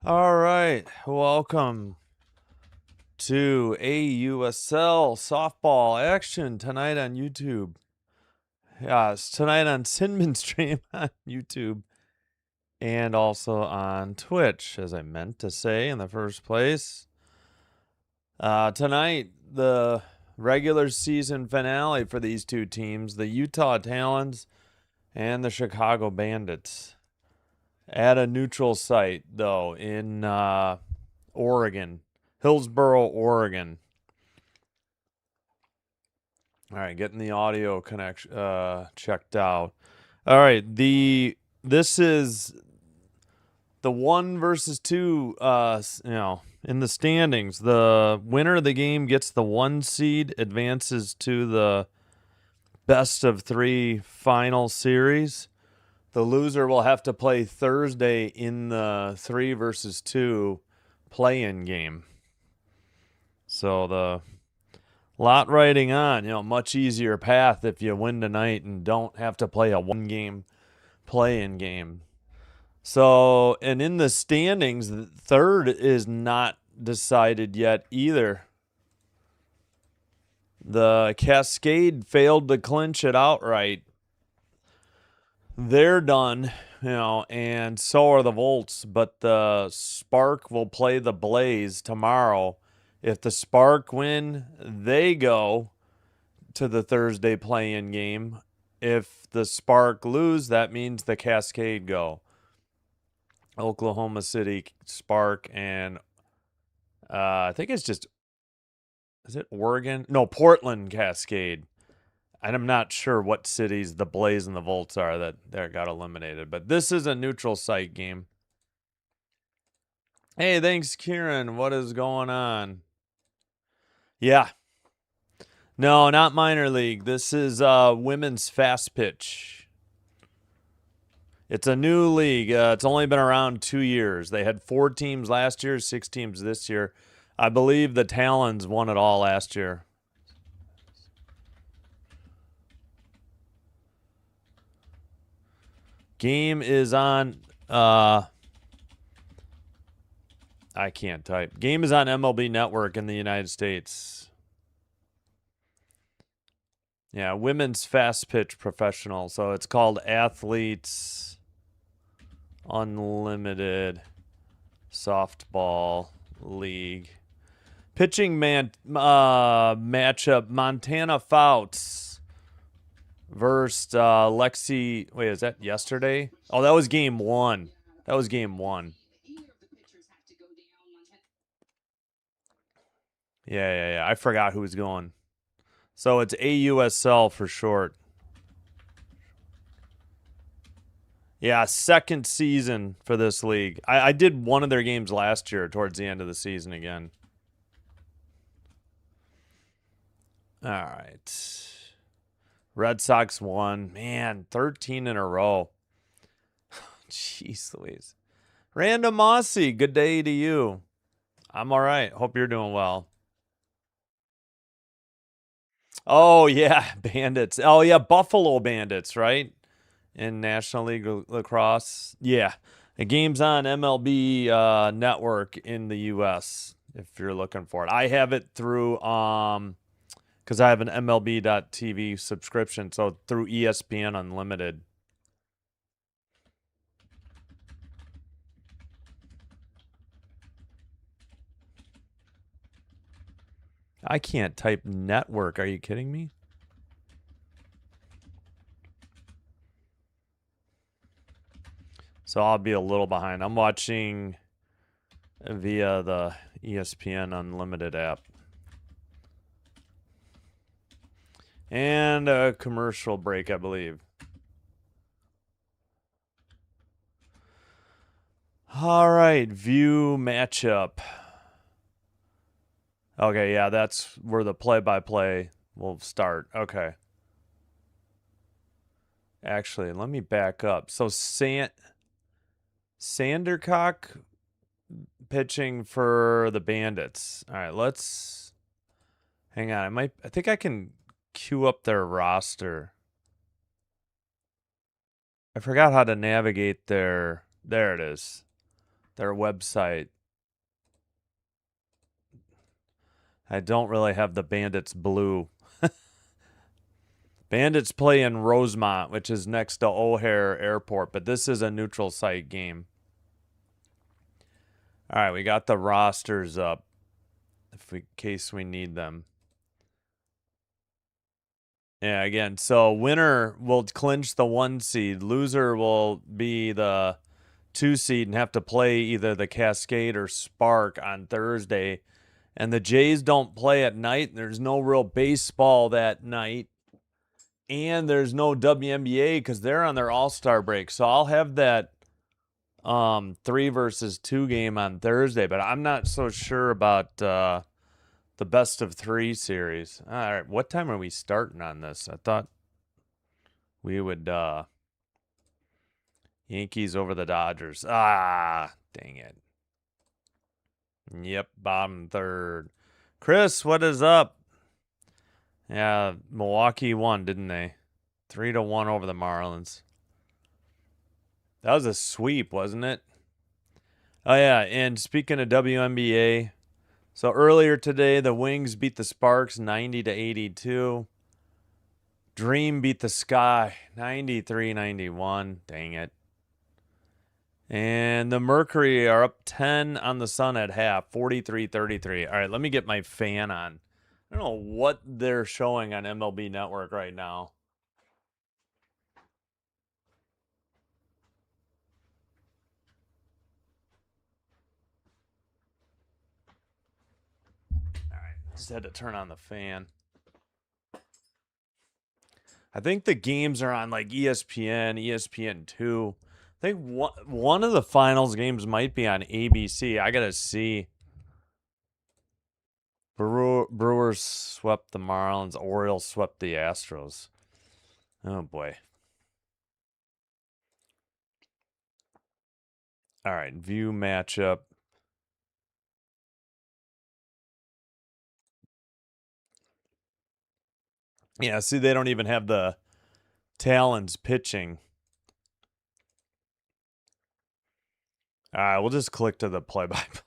All right, welcome to AUSL softball action tonight on YouTube. It's tonight on Sinman Stream on YouTube and also on Twitch, as I meant to say in the first place. Tonight, the regular season finale for these two teams, the Utah Talons and the Chicago Bandits, at a neutral site, though, in Oregon. Hillsboro, Oregon. All right, getting the audio connection checked out. All right, this is the 1 versus 2 in the standings. The winner of the game gets the 1 seed, advances to the best of 3 final series. The loser will have to play Thursday in the 3 versus 2 play-in game. So the lot riding on, much easier path if you win tonight and don't have to play a 1-game play-in game. So, and in the standings, the third is not decided yet either. The Cascade failed to clinch it outright. They're done, and so are the Volts, but the Spark will play the Blaze tomorrow. If the Spark win, they go to the Thursday play-in game. If the Spark lose, that means the Cascade go. Oklahoma City Spark and I think it's just, is it Oregon? No, Portland Cascade. And I'm not sure what cities the Blaze and the Volts are that got eliminated. But this is a neutral site game. Hey, thanks, Kieran. What is going on? Yeah. No, not minor league. This is women's fast pitch. It's a new league. It's only been around 2 years. They had 4 teams last year, 6 teams this year. I believe the Talons won it all last year. Game is on I can't type. Game is on MLB Network in the United States. Yeah, women's fast pitch professional. So it's called Athletes Unlimited Softball League. Pitching matchup, Montana Fouts versus Lexi. Wait, is that yesterday? Oh, that was game 1. That was game 1. Yeah. I forgot who was going. So it's AUSL for short. Yeah, second season for this league. I did one of their games last year towards the end of the season again. All right. Red Sox won. Man, 13 in a row. Jeez Louise. Random Mossy, good day to you. I'm all right. Hope you're doing well. Oh, yeah, Bandits. Oh, yeah, Buffalo Bandits, right? In National League Lacrosse. Yeah. The game's on MLB Network in the U.S. if you're looking for it. I have it through because I have an MLB.TV subscription, so through ESPN Unlimited. I can't type network. Are you kidding me? So I'll be a little behind. I'm watching via the ESPN Unlimited app. And a commercial break, I believe. All right, view matchup. Okay, yeah, that's where the play-by-play will start. Okay. Actually, let me back up. So Sandercock pitching for the Bandits. All right, let's hang on. I think I can queue up their roster. I forgot how to navigate their. There it is. their website. I don't really have the Bandits blue. Bandits play in Rosemont, which is next to O'Hare Airport, but this is a neutral site game. All right, we got the rosters up in case we need them. Yeah, again, so winner will clinch the 1 seed. Loser will be the 2 seed and have to play either the Cascade or Spark on Thursday. And the Jays don't play at night. There's no real baseball that night. And there's no WNBA because they're on their All-Star break. So I'll have that 3 versus 2 game on Thursday, but I'm not so sure about the best of 3 series. All right, what time are we starting on this? I thought we would Yankees over the Dodgers. Ah, dang it. Yep, bottom third. Chris, what is up? Yeah, Milwaukee won, didn't they? 3-1 over the Marlins. That was a sweep, wasn't it? Oh, yeah, and speaking of WNBA, so earlier today, the Wings beat the Sparks 90-82. Dream beat the Sky 93-91. Dang it. And the Mercury are up 10 on the Sun at half, 43-33. All right, let me get my fan on. I don't know what they're showing on MLB Network right now. All right, just had to turn on the fan. I think the games are on like ESPN, ESPN2. I think one of the finals games might be on ABC. I got to see. Brewers swept the Marlins. Orioles swept the Astros. Oh, boy. All right, view matchup. Yeah, see, they don't even have the Talons pitching. All right, we'll just click to the play-by-play.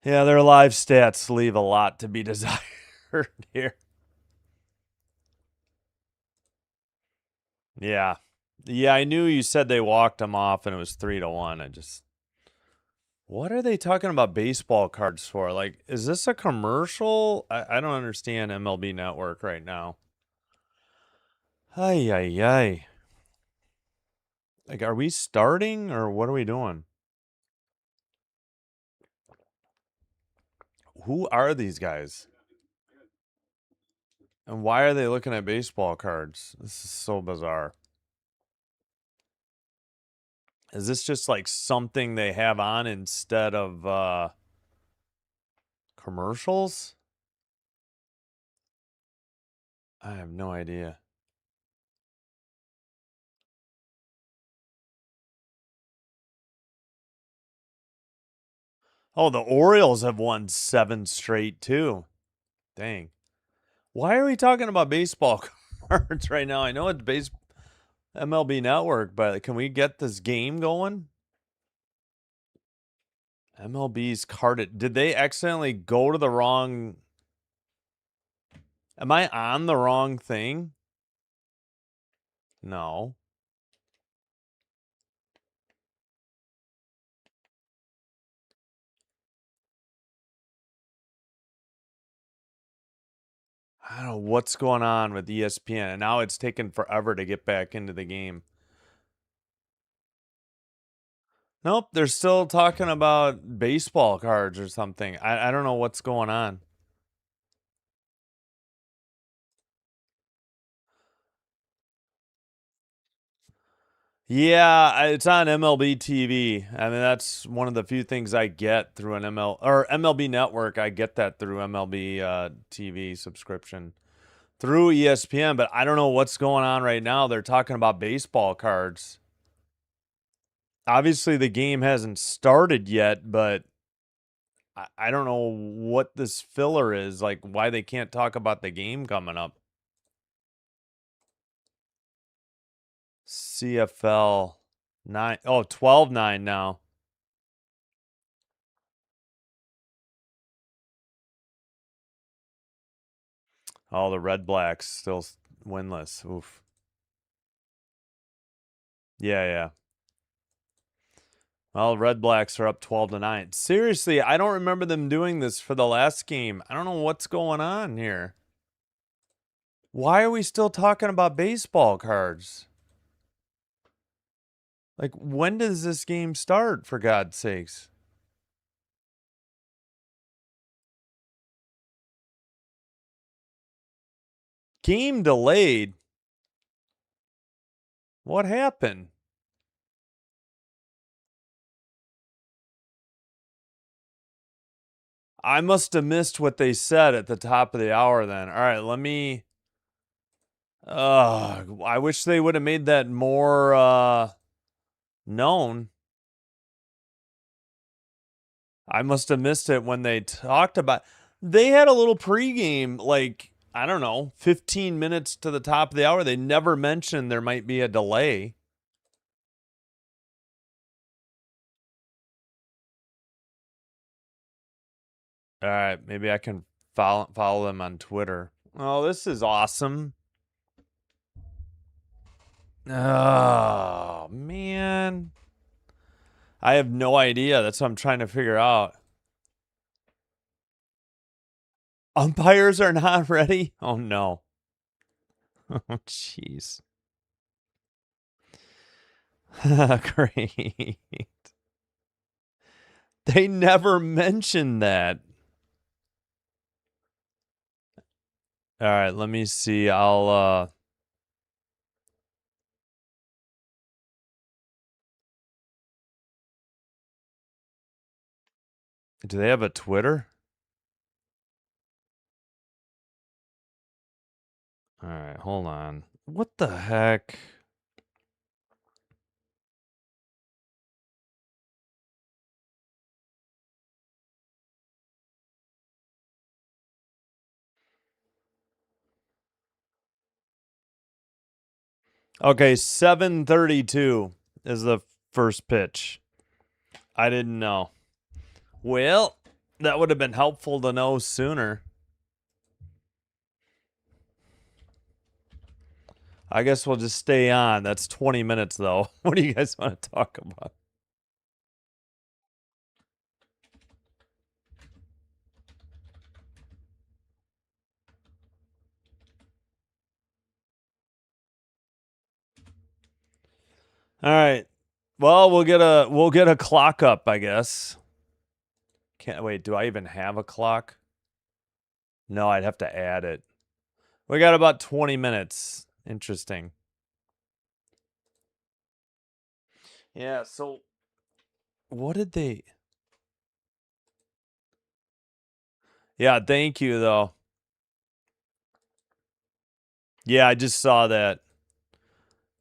Yeah, their live stats leave a lot to be desired here. Yeah. Yeah, I knew you said they walked them off and it was 3-1. What are they talking about baseball cards for? Like, is this a commercial? I don't understand MLB Network right now. Ay, ay, ay. Like, are we starting or what are we doing? Who are these guys? And why are they looking at baseball cards? This is so bizarre. Is this just like something they have on instead of commercials? I have no idea. Oh, the Orioles have won 7 straight too. Dang. Why are we talking about baseball cards right now? I know it's MLB Network, but can we get this game going? MLB's carded. Did they accidentally go to the wrong? Am I on the wrong thing? No. I don't know what's going on with ESPN, and now it's taken forever to get back into the game. Nope, they're still talking about baseball cards or something. I don't know what's going on. Yeah, it's on MLB TV. I mean, that's one of the few things I get through an MLB Network. I get that through MLB TV subscription through ESPN, but I don't know what's going on right now. They're talking about baseball cards. Obviously, the game hasn't started yet, but I don't know what this filler is, like why they can't talk about the game coming up. CFL. 9. Oh, 12-9 now. Oh, the Red Blacks still winless. Oof. Yeah, yeah. Well, Red Blacks are up 12-9. Seriously, I don't remember them doing this for the last game. I don't know what's going on here. Why are we still talking about baseball cards? Like, when does this game start, for God's sakes? Game delayed? What happened? I must have missed what they said at the top of the hour then. All right, let me... I wish they would have made that more known. I must have missed it when they talked about. They had a little pregame, like, I don't know, 15 minutes to the top of the hour. They never mentioned there might be a delay. All right, maybe I can follow them on Twitter. Oh, this is awesome. Oh, man. I have no idea. That's what I'm trying to figure out. Umpires are not ready? Oh, no. Oh, jeez. Great. They never mentioned that. All right, let me see. Do they have a Twitter? All right, hold on. What the heck? Okay, 7:32 is the first pitch. I didn't know. Well, that would have been helpful to know sooner. I guess we'll just stay on. That's 20 minutes, though. What do you guys want to talk about? All right. Well, we'll get a clock up, I guess. Can't wait. Do I even have a clock? No, I'd have to add it. We got about 20 minutes. Interesting. Yeah, so what did they... Yeah, thank you, though. Yeah, I just saw that.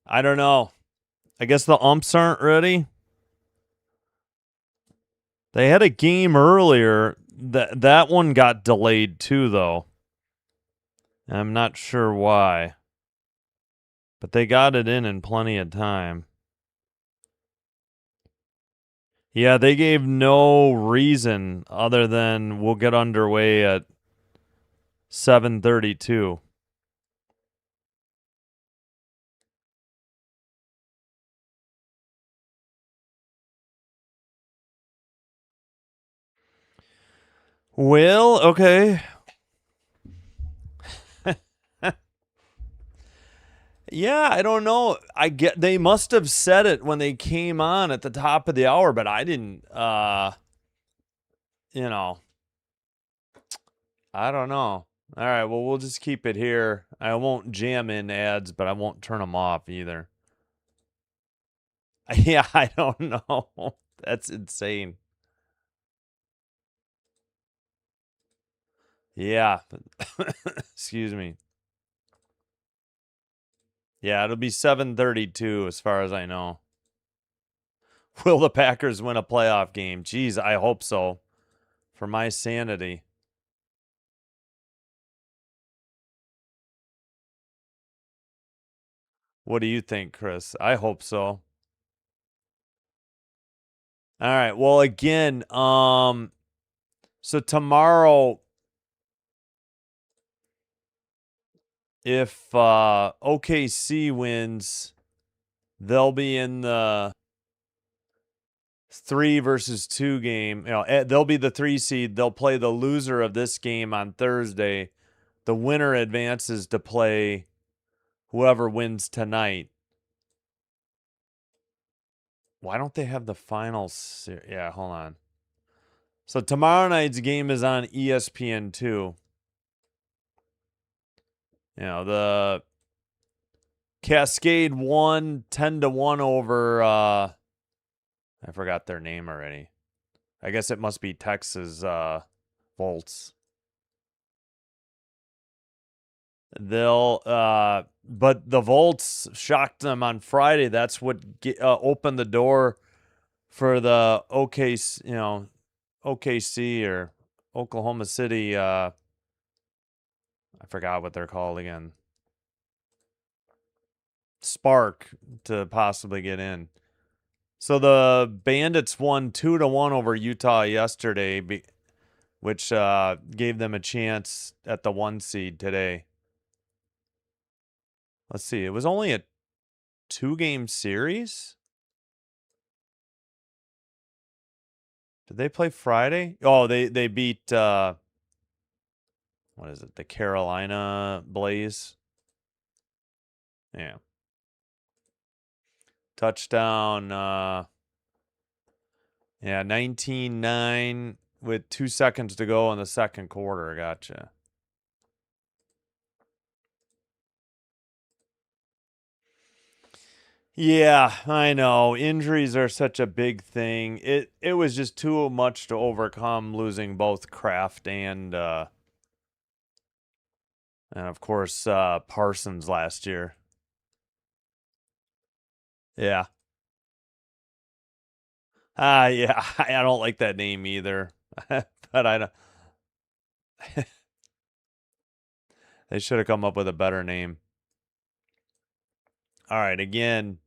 I don't know. I guess the umps aren't ready. They had a game earlier. That one got delayed too, though. I'm not sure why. But they got it in plenty of time. Yeah, they gave no reason other than we'll get underway at 7:32. Well, okay. Yeah, I don't know. I get they must have said it when they came on at the top of the hour, but I didn't you know, I don't know. All right, well we'll just keep it here. I won't jam in ads, but I won't turn them off either. Yeah, I don't know. That's insane. Yeah. Excuse me. Yeah, it'll be 7:32 as far as I know. Will the Packers win a playoff game? Geez, I hope so. For my sanity. What do you think, Chris? I hope so. All right. Well, again, so tomorrow, if OKC wins, they'll be in the 3-2 game. They'll be the 3 seed. They'll play the loser of this game on Thursday. The winner advances to play whoever wins tonight. Why don't they have the finals? Yeah, hold on. So tomorrow night's game is on ESPN2. The Cascade won 10-1 over I forgot their name already. I guess it must be Texas Volts. But the Volts shocked them on Friday. That's what opened the door for the OKC or Oklahoma City. I forgot what they're called again. Spark to possibly get in. So the Bandits won 2-1 over Utah yesterday, which gave them a chance at the 1 seed today. Let's see. It was only a 2-game series. Did they play Friday? Oh, they beat what is it? The Carolina Blaze. Yeah. Touchdown. Yeah, 19-9 with 2 seconds to go in the second quarter. Gotcha. Yeah, I know. Injuries are such a big thing. It was just too much to overcome, losing both Kraft and of course Parsons last year. Yeah. Yeah, I don't like that name either. But I don't. They should have come up with a better name. All right, again,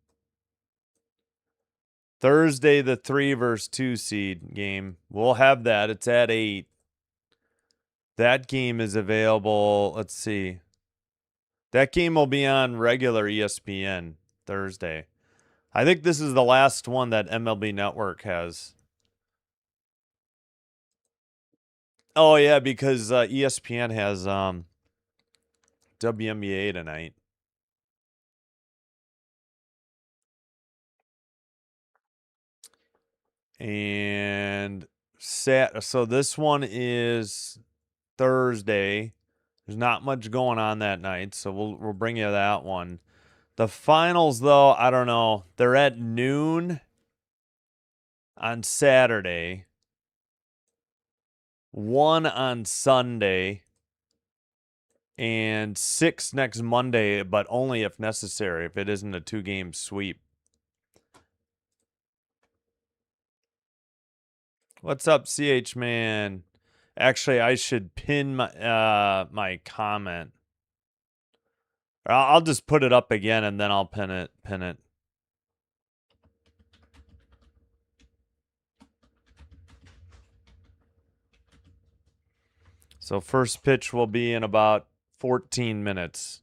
Thursday the 3-2 seed game. We'll have that. It's at 8. That game is available. Let's see. That game will be on regular ESPN Thursday. I think this is the last one that MLB Network has. Oh yeah, because ESPN has WNBA tonight. And so this one is Thursday. There's not much going on that night, so we'll bring you that one. The finals, though, I don't know. They're at noon on Saturday, 1 on Sunday, and 6 next Monday, but only if necessary, if it isn't a 2-game sweep. What's up, CH man? Actually, I should pin my comment. I'll just put it up again and then I'll pin it. So first pitch will be in about 14 minutes.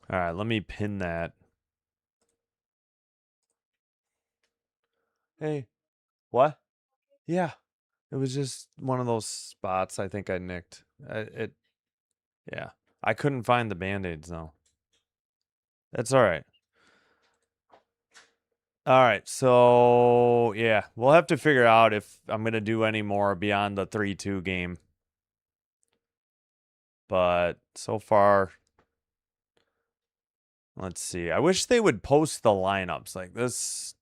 All right, let me pin that. Hey, what? Yeah, it was just one of those spots I think I nicked. Yeah. I couldn't find the Band-Aids, though. That's all right. All right, so, yeah, we'll have to figure out if I'm going to do any more beyond the 3-2 game. But so far, let's see. I wish they would post the lineups like this.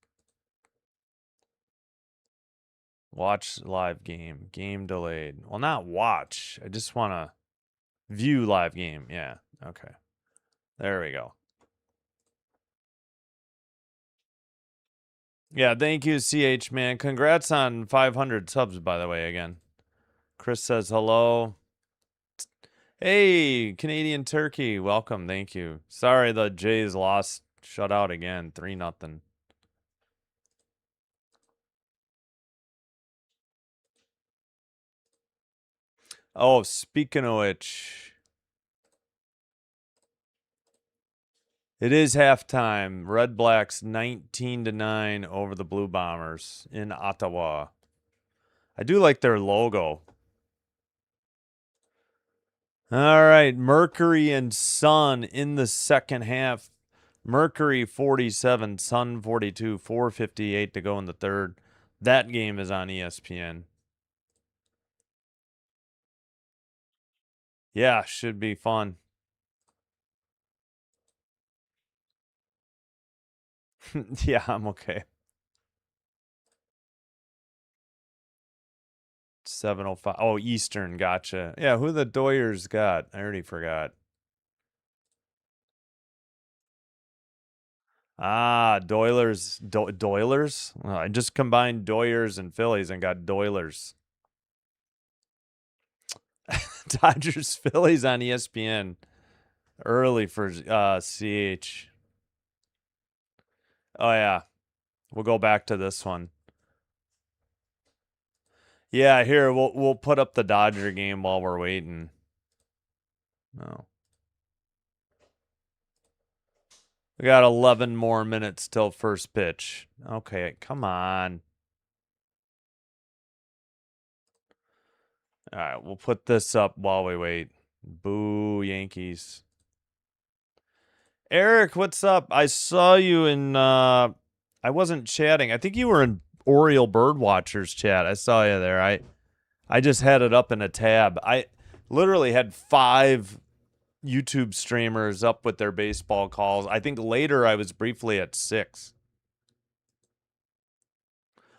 Watch live game. Game delayed. Well, not watch. I just want to view live game. Yeah. Okay. There we go. Yeah, thank you, CH, man. Congrats on 500 subs, by the way, again. Chris says hello. Hey, Canadian Turkey, welcome. Thank you. Sorry the Jays lost, shut out again, 3-0. Oh, speaking of which, it is halftime. Red Blacks 19-9 over the Blue Bombers in Ottawa. I do like their logo. All right, Mercury and Sun in the second half. Mercury 47, Sun 42, 4:58 to go in the third. That game is on ESPN. Yeah, should be fun. Yeah, I'm okay. 7:05. Oh, Eastern, gotcha. Yeah, who the Doyers got? I already forgot. Ah, Doylers. Doylers? I just combined Doyers and Phillies and got Doylers. Dodgers Phillies on ESPN early for CH. Oh yeah, we'll go back to this one. Yeah, here we'll put up the Dodger game while we're waiting. No. We got 11 more minutes till first pitch. Okay, come on. All right, we'll put this up while we wait. Boo, Yankees. Eric, what's up? I saw you in I wasn't chatting. I think you were in Oriole Birdwatchers chat. I saw you there. I just had it up in a tab. I literally had 5 YouTube streamers up with their baseball calls. I think later I was briefly at 6.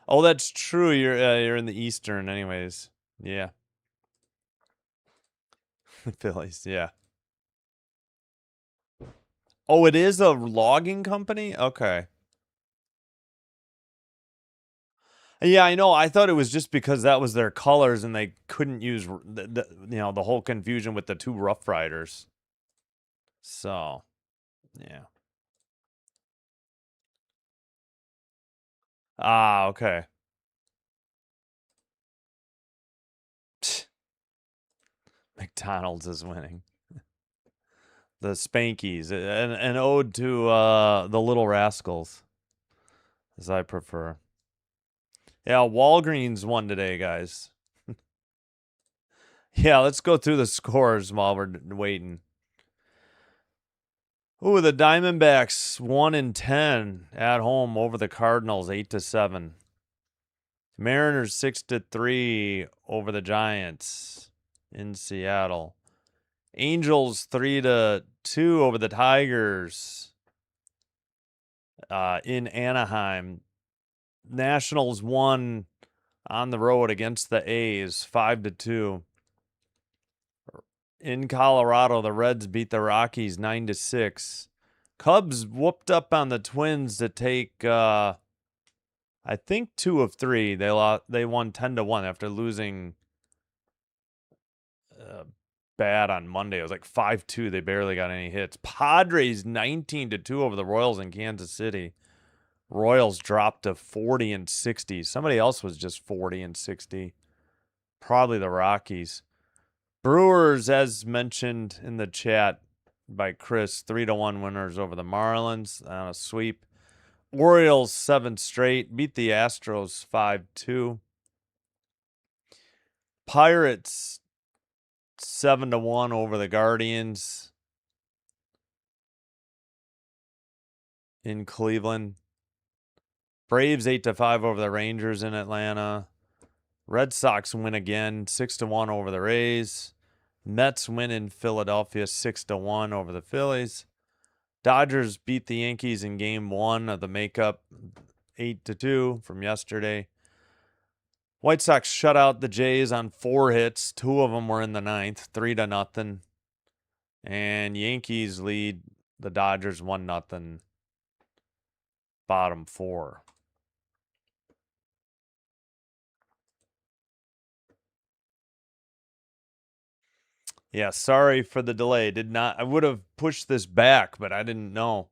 Oh, that's true. You're in the Eastern anyways. Yeah. Phillies, yeah. Oh, it is a logging company? Okay. Yeah, I know. I thought it was just because that was their colors and they couldn't use the whole confusion with the 2 Rough Riders. So, yeah. Ah, okay. McDonald's is winning. The Spankies, an ode to the Little Rascals, as I prefer. Yeah, Walgreens won today, guys. Yeah, let's go through the scores while we're waiting. Ooh, the Diamondbacks 1-10 at home over the Cardinals 8-7. Mariners 6-3 over the Giants in Seattle. Angels 3-2 over the Tigers in Anaheim. Nationals won on the road against the A's 5-2. In Colorado, the Reds beat the Rockies 9-6. Cubs whooped up on the Twins to take I think 2 of 3. They won 10-1 after losing bad on Monday. It was like 5-2. They barely got any hits. Padres 19-2 over the Royals in Kansas City. Royals dropped to 40-60. Somebody else was just 40-60. Probably the Rockies. Brewers, as mentioned in the chat by Chris, 3-1 winners over the Marlins on a sweep. Orioles 7 straight, beat the Astros 5-2. Pirates 7-1 over the Guardians in Cleveland. Braves 8-5 over the Rangers in Atlanta. Red Sox win again 6-1 over the Rays. Mets win in Philadelphia 6-1 over the Phillies. Dodgers beat the Yankees in game 1 of the makeup 8-2 from yesterday. White Sox shut out the Jays on 4 hits. 2 of them were in the 9th, 3-0. And Yankees lead the Dodgers 1-0. Bottom 4. Yeah, sorry for the delay. I would have pushed this back, but I didn't know.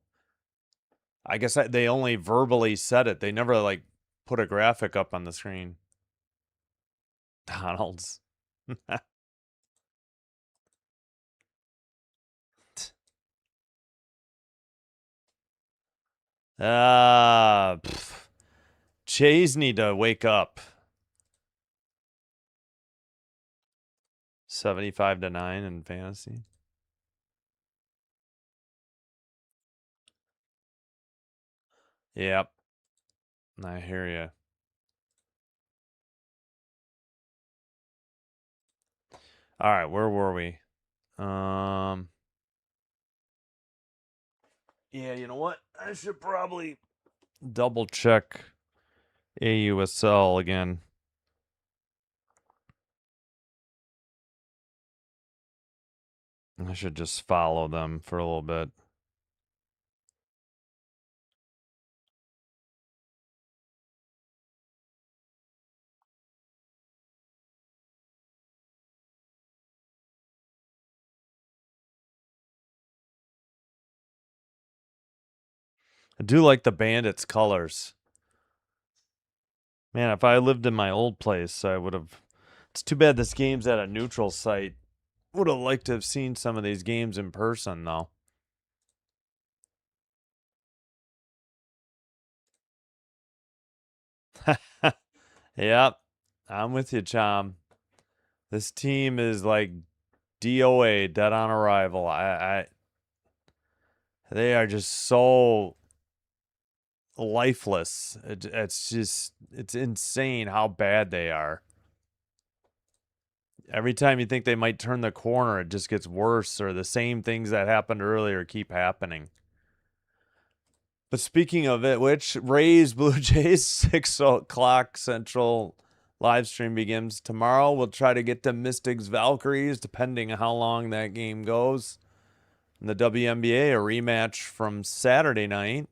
I guess they only verbally said it. They never like put a graphic up on the screen. Donald's. Pff. Jays need to wake up. 75-9 in fantasy. Yep. I hear you. All right, where were we? Yeah, you know what? I should probably double check AUSL again. I should just follow them for a little bit. I do like the Bandits colors. Man, if I lived in my old place, I would have. It's too bad this game's at a neutral site. Would have liked to have seen some of these games in person, though. Yep, I'm with you, Chom. This team is like DOA, dead on arrival. They are just so lifeless. It's insane how bad they are. Every time you think they might turn the corner, it just gets worse, or the same things that happened earlier keep happening. But speaking of it, which Rays Blue Jays 6 o'clock Central live stream begins tomorrow. We'll try to get to Mystics Valkyries, depending on how long that game goes. In the WNBA, a rematch from Saturday night.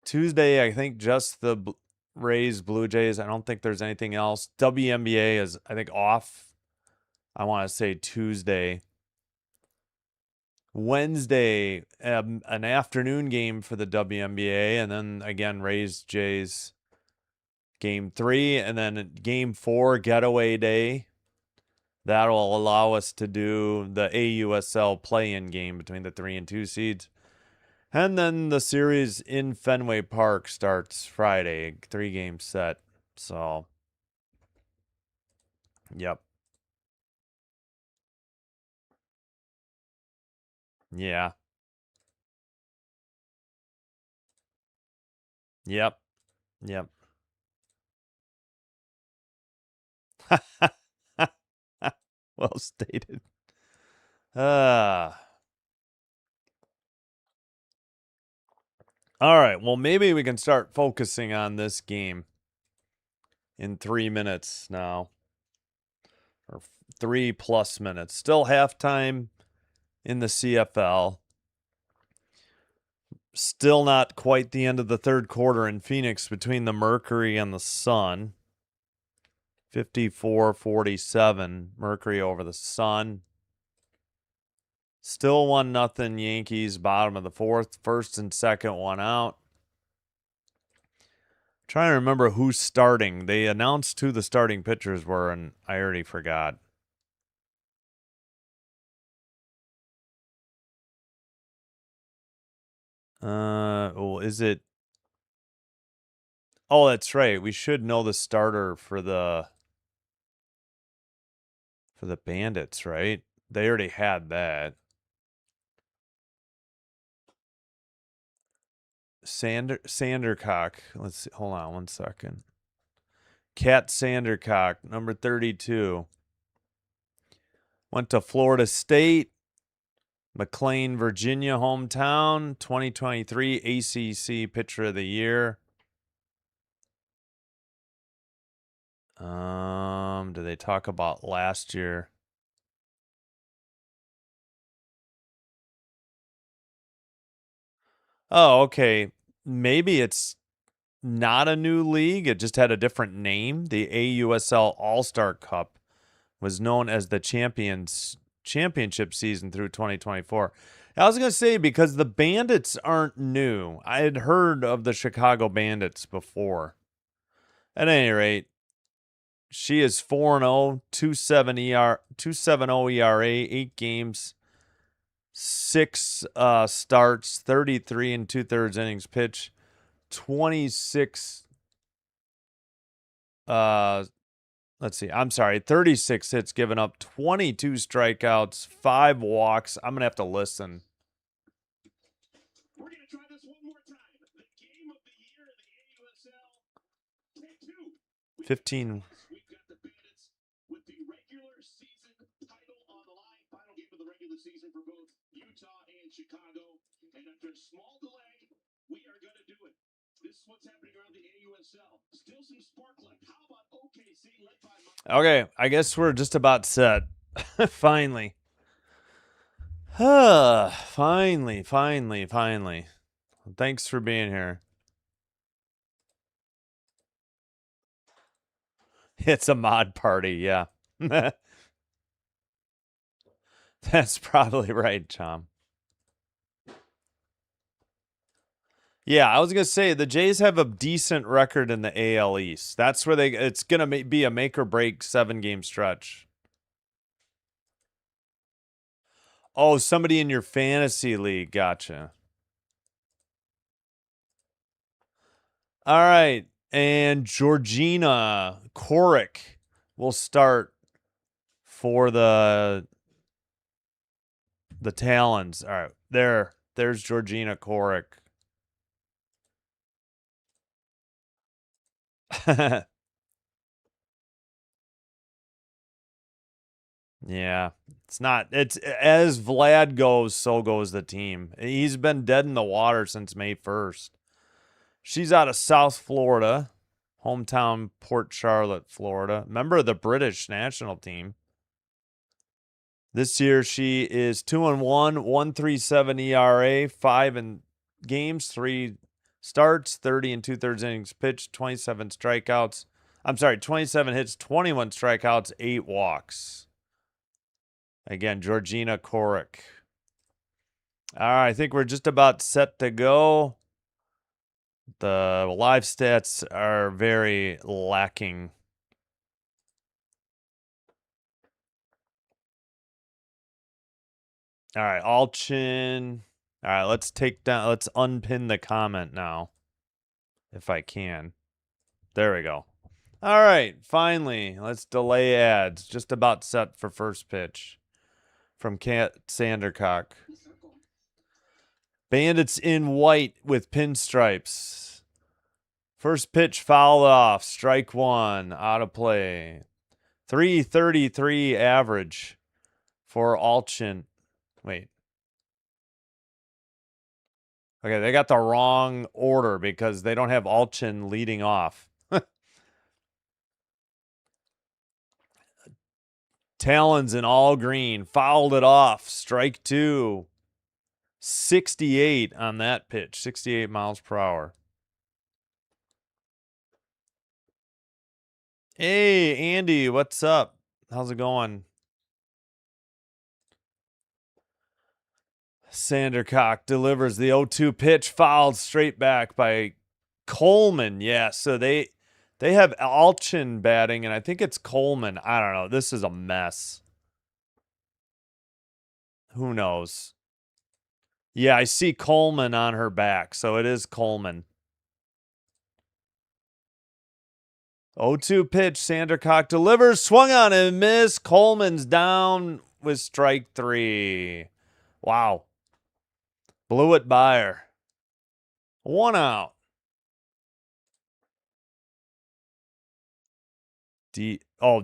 Tuesday, I think just the Rays Blue Jays. I don't think there's anything else. WNBA is, I think, off. I want to say Tuesday. Wednesday, an afternoon game for the WNBA, and then again Rays Jays game 3, and then game 4 getaway day. That'll allow us to do the AUSL play-in game between the 3 and 2 seeds. And then the series in Fenway Park starts Friday, 3-game set. So, yep. Yeah. Yep. Yep. Well stated. All right. Well, maybe we can start focusing on this game in 3 minutes now, or 3+ minutes. Still halftime in the CFL. Still not quite the end of the third quarter in Phoenix between the Mercury and the Sun. 54-47, Mercury over the Sun. Still 1-0 Yankees, bottom of the fourth. First and second, one out. Trying to remember who's starting. They announced who the starting pitchers were, and I already forgot. Is it? Oh, that's right. We should know the starter for the Bandits, right? They already had that. Sandercock. Let's see. Hold on one second. Cat Sandercock, number 32. Went to Florida State, McLean, Virginia, hometown, 2023 ACC Pitcher of the Year. Do they talk about last year? Oh, okay. Maybe it's not a new league. It just had a different name. The AUSL All-Star Cup was known as the Champions championship season through 2024. I was going to say, because the Bandits aren't new. I had heard of the Chicago Bandits before. At any rate, she is 4-0, 2.70 ERA, 8 games, 6 starts, 33 and 2/3 innings pitch, 26 36 hits given up, 22 strikeouts, 5 walks. I'm going to have to listen. We're going to try this one more time. The game of the year in the AUSL. Take 2. 15. We've got the Bandits with the regular season title on the line. Final game of the regular season for both Utah and Chicago. And after a small delay, we are going to do it. This is what's happening around the AUSL. Still some spark left. How about OKC led by... Okay, I guess we're just about set. Finally. Finally. Thanks for being here. It's a mod party, yeah. That's probably right, Tom. Yeah, I was going to say, the Jays have a decent record in the AL East. That's where it's going to be a make or break 7-game stretch. Oh, somebody in your fantasy league. Gotcha. All right. And Georgina Korick will start for the Talons. All right. There's Georgina Korick. Yeah, it's as Vlad goes, so goes the team. He's been dead in the water since May 1st. She's out of South Florida, hometown Port Charlotte, Florida. Member of the British national team. This year she is 2-1, 1.37 ERA, 5 in games, 3 starts, 30 and 2/3 innings pitched, 27 strikeouts. I'm sorry, 27 hits, 21 strikeouts, 8 walks. Again, Georgina Korick. All right, I think we're just about set to go. The live stats are very lacking. All right, Alchin. All right, let's unpin the comment now, if I can. There we go. All right, finally, let's delay ads. Just about set for first pitch from Cat Sandercock. Bandits in white with pinstripes. First pitch fouled off. Strike 1. Out of play. 3.33 average for Alchin. Wait. Okay, they got the wrong order because they don't have Alchin leading off. Talons in all green. Fouled it off. Strike 2. 68 on that pitch. 68 miles per hour. Hey, Andy, what's up? How's it going? Sandercock delivers the 0-2 pitch, fouled straight back by Coleman. Yeah, so they have Alchin batting, and I think it's Coleman. I don't know. This is a mess. Who knows? Yeah, I see Coleman on her back, so it is Coleman. 0-2 pitch, Sandercock delivers, swung on and missed. Coleman's down with strike 3. Wow. Blew it by her. 1 out.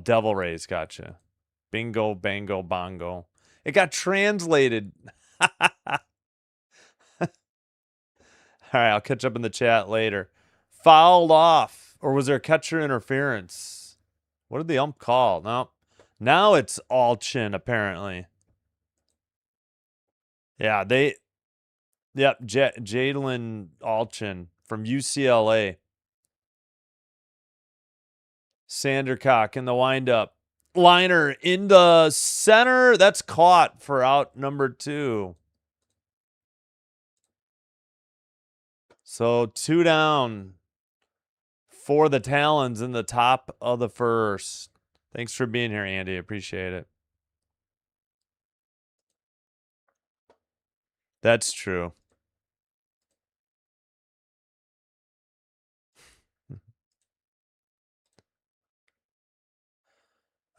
Devil Rays, gotcha. Bingo, bango, bongo. It got translated. All right, I'll catch up in the chat later. Fouled off. Or was there catcher interference? What did the ump call? No. Now it's Alchin, apparently. Yeah, Yep, Jadlyn Alchin from UCLA. Sandercock in the windup. liner in the center. That's caught for out number 2. So 2 down for the Talons in the top of the first. Thanks for being here, Andy. Appreciate it. That's true.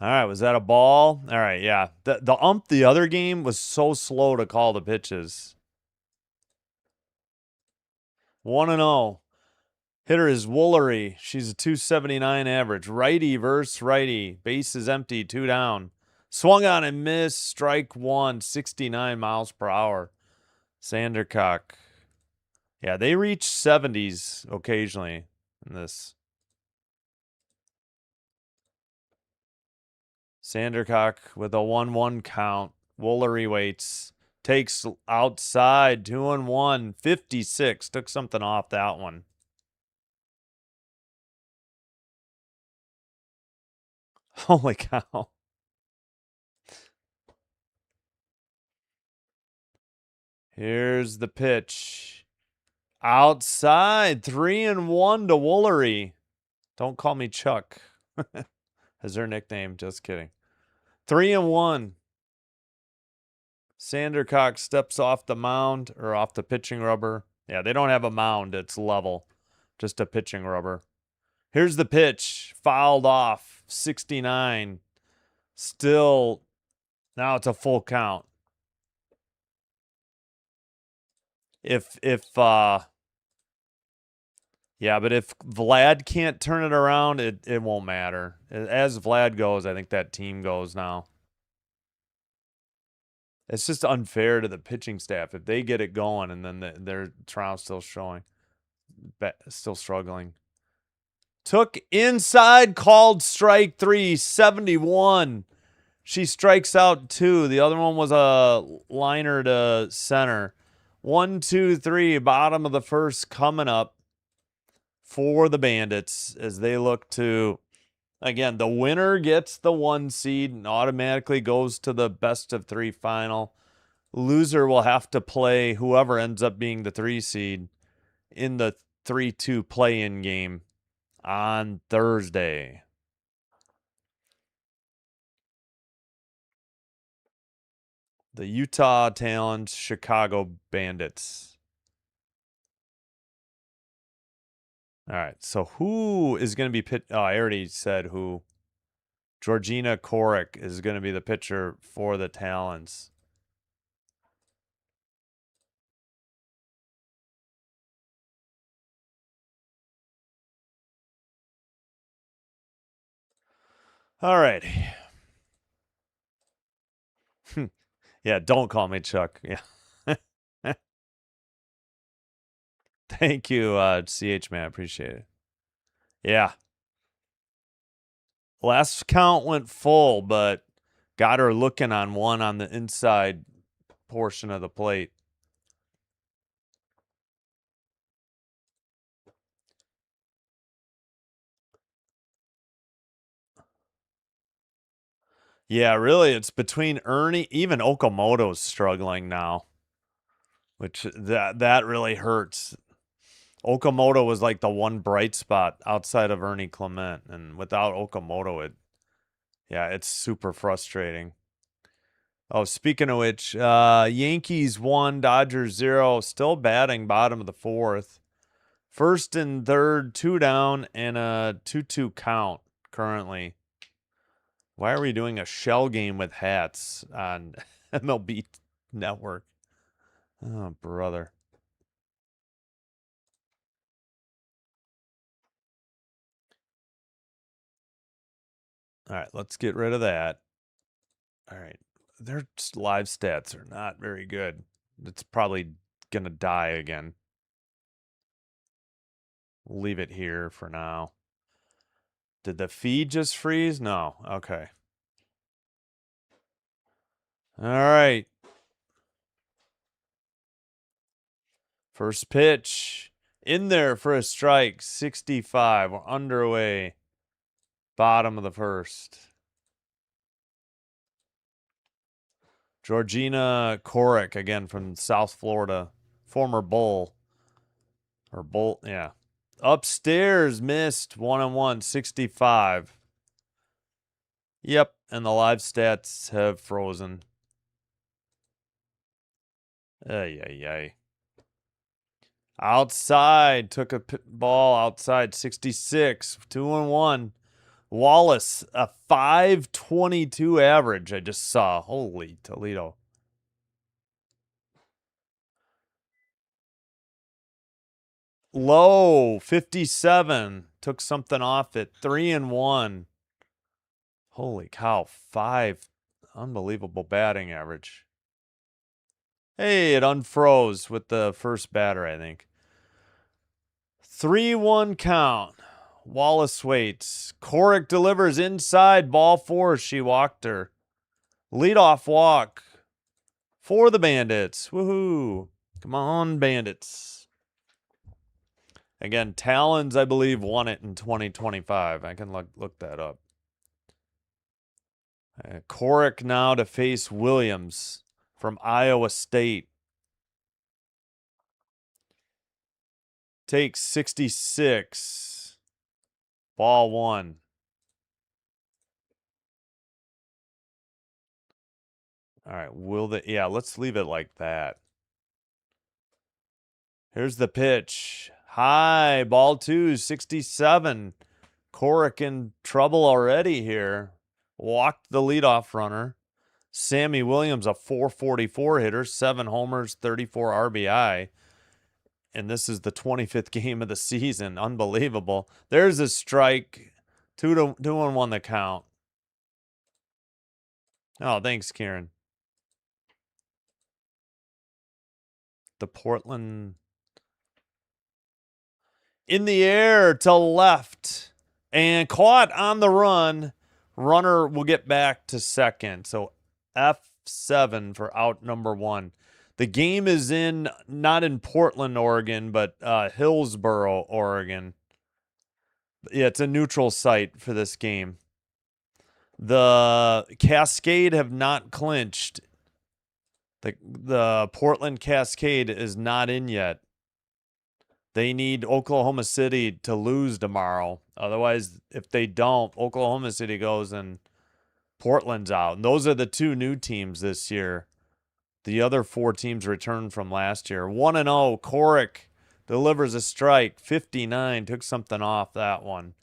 All right, was that a ball? All right, yeah. The ump the other game was so slow to call the pitches. 1-0. Hitter is Woolery. She's a 279 average. Righty versus righty. Base is empty, 2 down. Swung on and missed. Strike 1, 69 miles per hour. Sandercock. Yeah, they reach 70s occasionally in this. Sandercock with a 1-1 count. Woolery waits. Takes outside. 2-1. 56. Took something off that one. Holy cow. Here's the pitch. Outside. 3-1 to Woolery. Don't call me Chuck. As her nickname. Just kidding. 3-1. Sandercock steps off the mound or off the pitching rubber. Yeah, they don't have a mound. It's level. Just a pitching rubber. Here's the pitch. Fouled off. 69. Still, now it's a full count. Yeah, but if Vlad can't turn it around, it won't matter. As Vlad goes, I think that team goes now. It's just unfair to the pitching staff if they get it going and then their trial's still showing, still struggling. Took inside, called strike 3, 71. She strikes out 2. The other one was a liner to center. 1, 2, 3, bottom of the first coming up for the Bandits as they look to, again, the winner gets the 1 seed and automatically goes to the best of 3 final. Loser will have to play whoever ends up being the 3 seed in the 3-2 play-in game on Thursday. The Utah Talons, Chicago Bandits. All right, so who is going to be Oh, I already said who. Georgina Korick is going to be the pitcher for the Talons. All right. Yeah, don't call me Chuck. Yeah. Thank you, CH man. Appreciate it. Yeah. Last count went full, but got her looking on one on the inside portion of the plate. Yeah, really, it's between Ernie. Even Okamoto's struggling now, which that really hurts. Okamoto was like the one bright spot outside of Ernie Clement, and without Okamoto, it's super frustrating. Oh, speaking of which, Yankees 1, Dodgers 0, still batting bottom of the 4th. First and third, 2 down, and a 2-2 count currently. Why are we doing a shell game with hats on MLB Network? Oh, brother. All right, let's get rid of that. All right. Their live stats are not very good. It's probably going to die again. We'll leave it here for now. Did the feed just freeze? No. Okay. All right. First pitch. In there for a strike. 65. We're underway. Bottom of the first. Georgina Korick, again from South Florida. Former Bull. Or Bull, yeah. Upstairs, missed. 1-1, 65. Yep, and the live stats have frozen. Ay, ay, ay. Outside, took a ball outside, 66, 2-1. Wallace, a 522 average I just saw. Holy Toledo. Low, 57. Took something off it. 3-1. Holy cow, 5. Unbelievable batting average. Hey, it unfroze with the first batter, I think. 3-1 count. Wallace waits. Korick delivers inside. Ball 4. She walked her. Leadoff walk for the Bandits. Woohoo. Come on, Bandits. Again, Talons, I believe, won it in 2025. I can look that up. Korick now to face Williams from Iowa State. Takes 66. Ball 1. All right, yeah, let's leave it like that. Here's the pitch. High, ball 2, 67. Korick in trouble already here. Walked the leadoff runner. Sammy Williams, a 444 hitter, 7 homers, 34 RBI. And this is the 25th game of the season. Unbelievable. There's a strike. 2-1 the count. Oh, thanks, Kieran. The Portland in the air to left and caught on the run. Runner will get back to second. So F7 for out number 1. The game is not in Portland, Oregon, but Hillsboro, Oregon. Yeah, it's a neutral site for this game. The Cascade have not clinched. The Portland Cascade is not in yet. They need Oklahoma City to lose tomorrow. Otherwise, if they don't, Oklahoma City goes and Portland's out. And those are the 2 new teams this year. The other 4 teams returned from last year. 1-0, Korick delivers a strike. 59, took something off that one.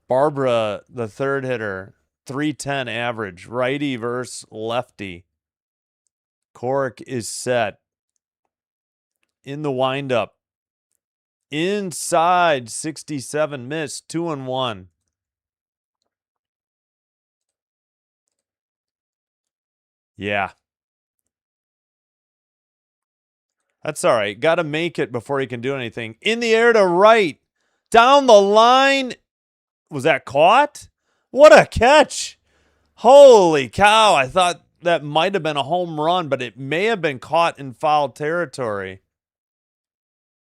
Barbara, the third hitter, 310 average. Righty versus lefty. Korick is set. In the windup. Inside, 67, missed, 2-1. Yeah. That's all right. Got to make it before he can do anything. In the air to right. Down the line. Was that caught? What a catch. Holy cow. I thought that might have been a home run, but it may have been caught in foul territory.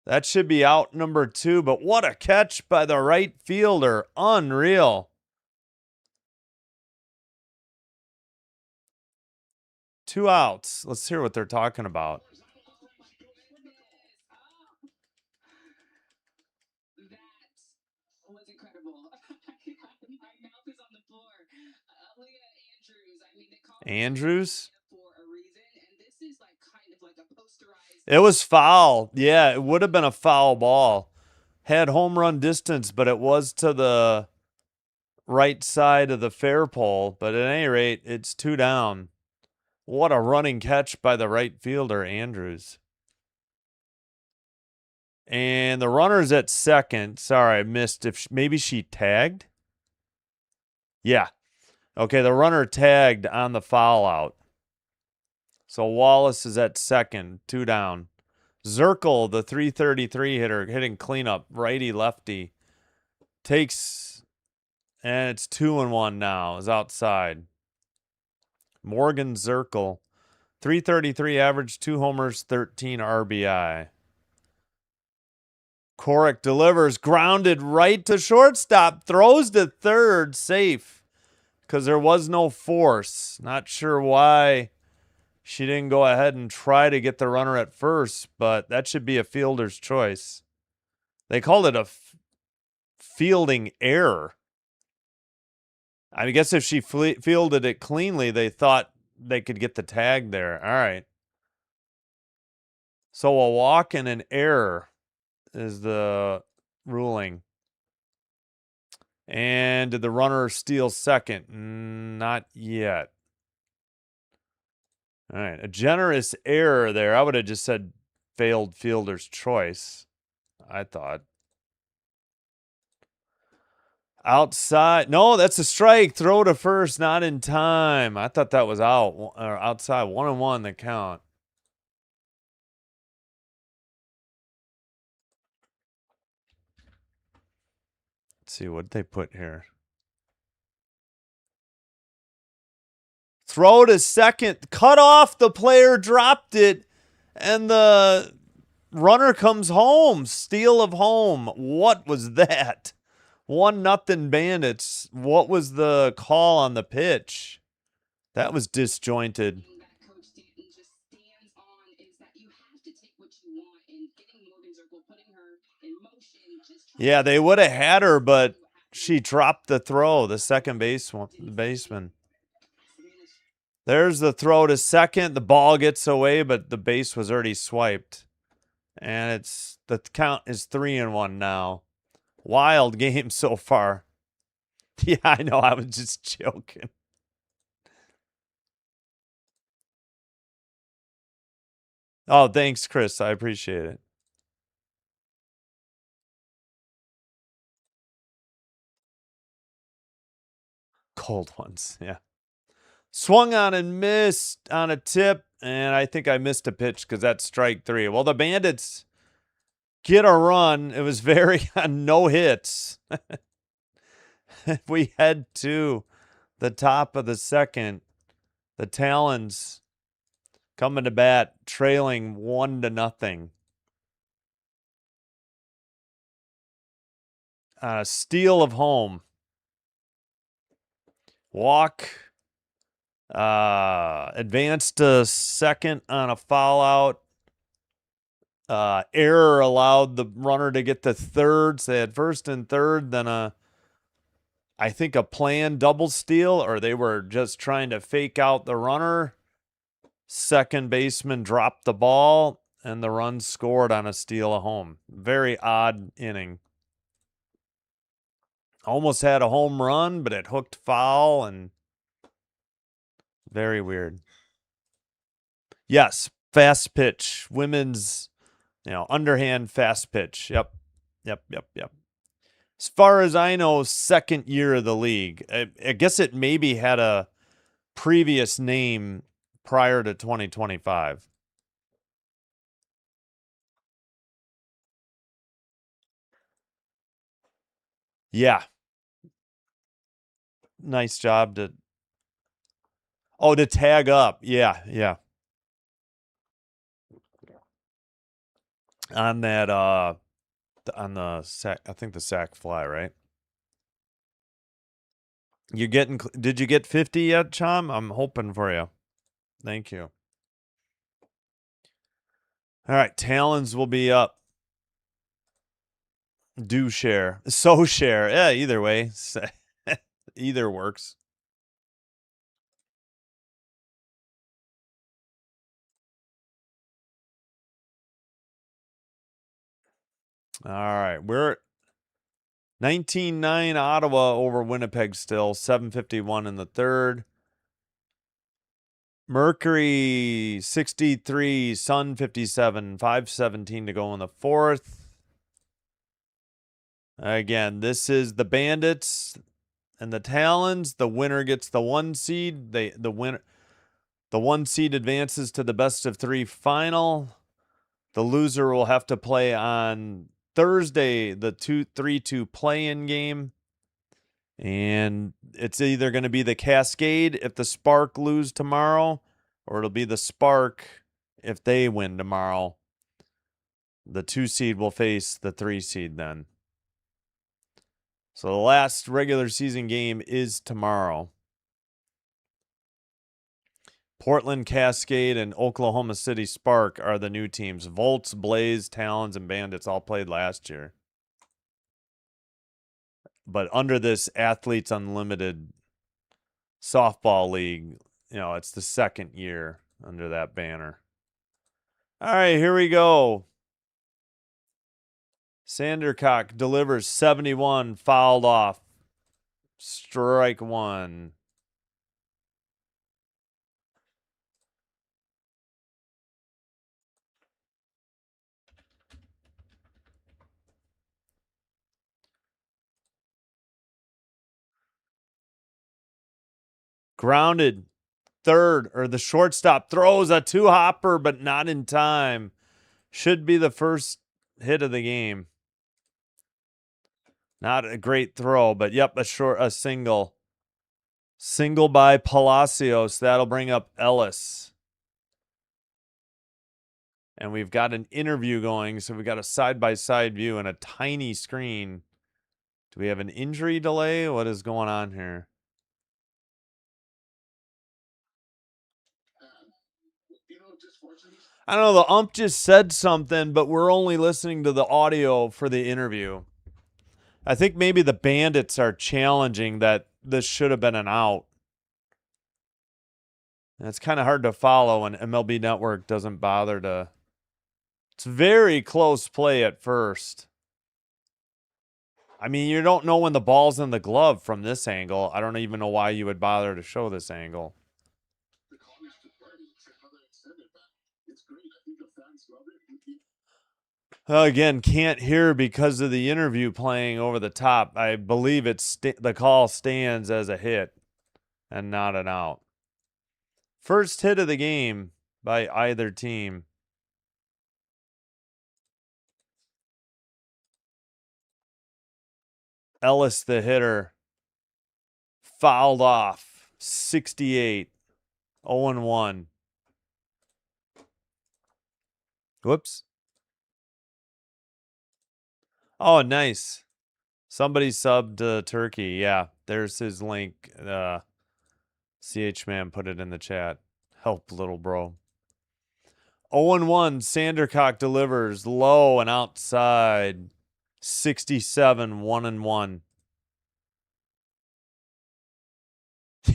That should be out number 2, but what a catch by the right fielder. Unreal. 2 outs. Let's hear what they're talking about. That was incredible. My mouth is on the floor. Andrews. I mean, they call Andrews? for a reason, and this is like kind of like a posterized. It was foul. Yeah, it would have been a foul ball. Had home run distance, but it was to the right side of the fair pole. But at any rate, it's 2 down. What a running catch by the right fielder, Andrews. And the runner's at second. Sorry, I missed. Maybe she tagged? Yeah. Okay, the runner tagged on the foul out. So Wallace is at second, 2 down. Zirkle, the 333 hitter, hitting cleanup, righty lefty, takes, and it's 2-1 now, is outside. Morgan Zirkle, 333 average, 2 homers, 13 RBI. Korick delivers, grounded right to shortstop, throws to third, safe, because there was no force. Not sure why She didn't go ahead and try to get the runner at first, but that should be a fielder's choice. They called it a fielding error. I guess if she fielded it cleanly, they thought they could get the tag there. All right. So a walk and an error is the ruling. And did the runner steal second? Not yet. All right. A generous error there. I would have just said failed fielder's choice, I thought. Outside. No, that's a strike. Throw to first, not in time. I thought that was out or outside. 1-1 the count. Let's see what they put here. Throw to second. Cut off. The player dropped it. And the runner comes home. Steal of home. What was that? 1-0 Bandits. What was the call on the pitch? That was disjointed. That Coach Stanton just stands on is that you have to take what you want, and getting Morgan Zirkle, putting her in motion, just yeah, they would have had her, but she dropped the throw. The second baseman. There's the throw to second. The ball gets away, but the base was already swiped. And the count is 3-1 now. Wild game so far. Yeah, I know. I was just joking. Oh, thanks, Chris. I appreciate it. Cold ones, yeah. Swung on and missed on a tip, and I think I missed a pitch because that's strike 3. Well, the Bandits get a run. It was very no hits. We head to the top of the second. The Talons coming to bat, trailing 1-0. Steal of home. Walk. Advanced to second on a foul out. Error allowed the runner to get to third. So they had first and third, then I think a planned double steal, or they were just trying to fake out the runner. Second baseman dropped the ball, and the run scored on a steal of home. Very odd inning. Almost had a home run, but it hooked foul, and very weird. Yes, fast pitch. Women's, underhand fast pitch. Yep. As far as I know, second year of the league. I guess it maybe had a previous name prior to 2025. Yeah. Nice job to tag up. Yeah. On that on the sack, I think the sack fly, right? Did you get 50 yet, Chom? I'm hoping for you. Thank you. All right, Talons will be up. Do share. So share. Yeah, either way. Either works. All right, we're 19-9 Ottawa over Winnipeg still. 7:51 in the third. Mercury 63, Sun 57, 5:17 to go in the fourth. Again, this is the Bandits and the Talons. The winner gets the 1 seed. The 1 seed advances to the best of 3 final. The loser will have to play on Thursday, the 3-2 play-in game. And it's either going to be the Cascade if the Spark lose tomorrow, or it'll be the Spark if they win tomorrow. The 2 seed will face the 3 seed then. So the last regular season game is tomorrow. Portland Cascade and Oklahoma City Spark are the new teams. Volts, Blaze, Talons, and Bandits all played last year. But under this Athletes Unlimited softball league, you know, it's the second year under that banner. All right, here we go. Sandercock delivers 71, fouled off. Strike one. Grounded. Third, or the shortstop throws a two-hopper, but not in time. Should be the first hit of the game. Not a great throw, but yep, a single. Single by Palacios. That'll bring up Ellis. And we've got an interview going, so we've got a side-by-side view and a tiny screen. Do we have an injury delay? What is going on here? I don't know, the ump just said something, but we're only listening to the audio for the interview. I think maybe the Bandits are challenging that this should have been an out. And it's kind of hard to follow, and MLB Network doesn't bother to. It's very close play at first. I mean, you don't know when the ball's in the glove from this angle. I don't even know why you would bother to show this angle. Again, can't hear because of the interview playing over the top. I believe the call stands as a hit and not an out. First hit of the game by either team. Ellis, the hitter, fouled off. 68. 0-1. Whoops. Oh, nice. Somebody subbed Turkey. Yeah, there's his link. CH Man put it in the chat. Help, little bro. 0-1. Sandercock delivers low and outside. 67. 1-1.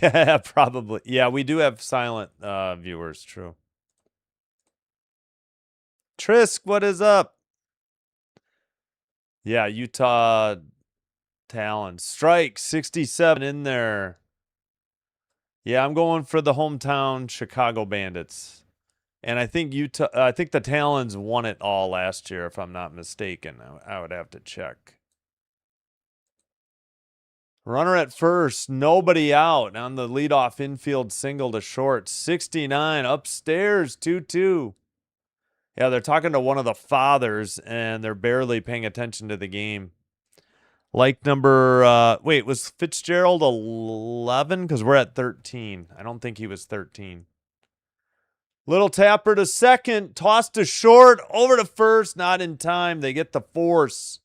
Yeah, probably. Yeah, we do have silent viewers. True. Trisk, what is up? Yeah, Utah Talons. Strike 67 in there. Yeah, I'm going for the hometown Chicago Bandits. And I think the Talons won it all last year, if I'm not mistaken. I would have to check. Runner at first, nobody out on the leadoff infield single to short. 69 upstairs, 2-2. Yeah, they're talking to one of the fathers, and they're barely paying attention to the game. Like number, wait, was Fitzgerald 11? Because we're at 13. I don't think he was 13. Little tapper to second, tossed to short, over to first, not in time. They get the force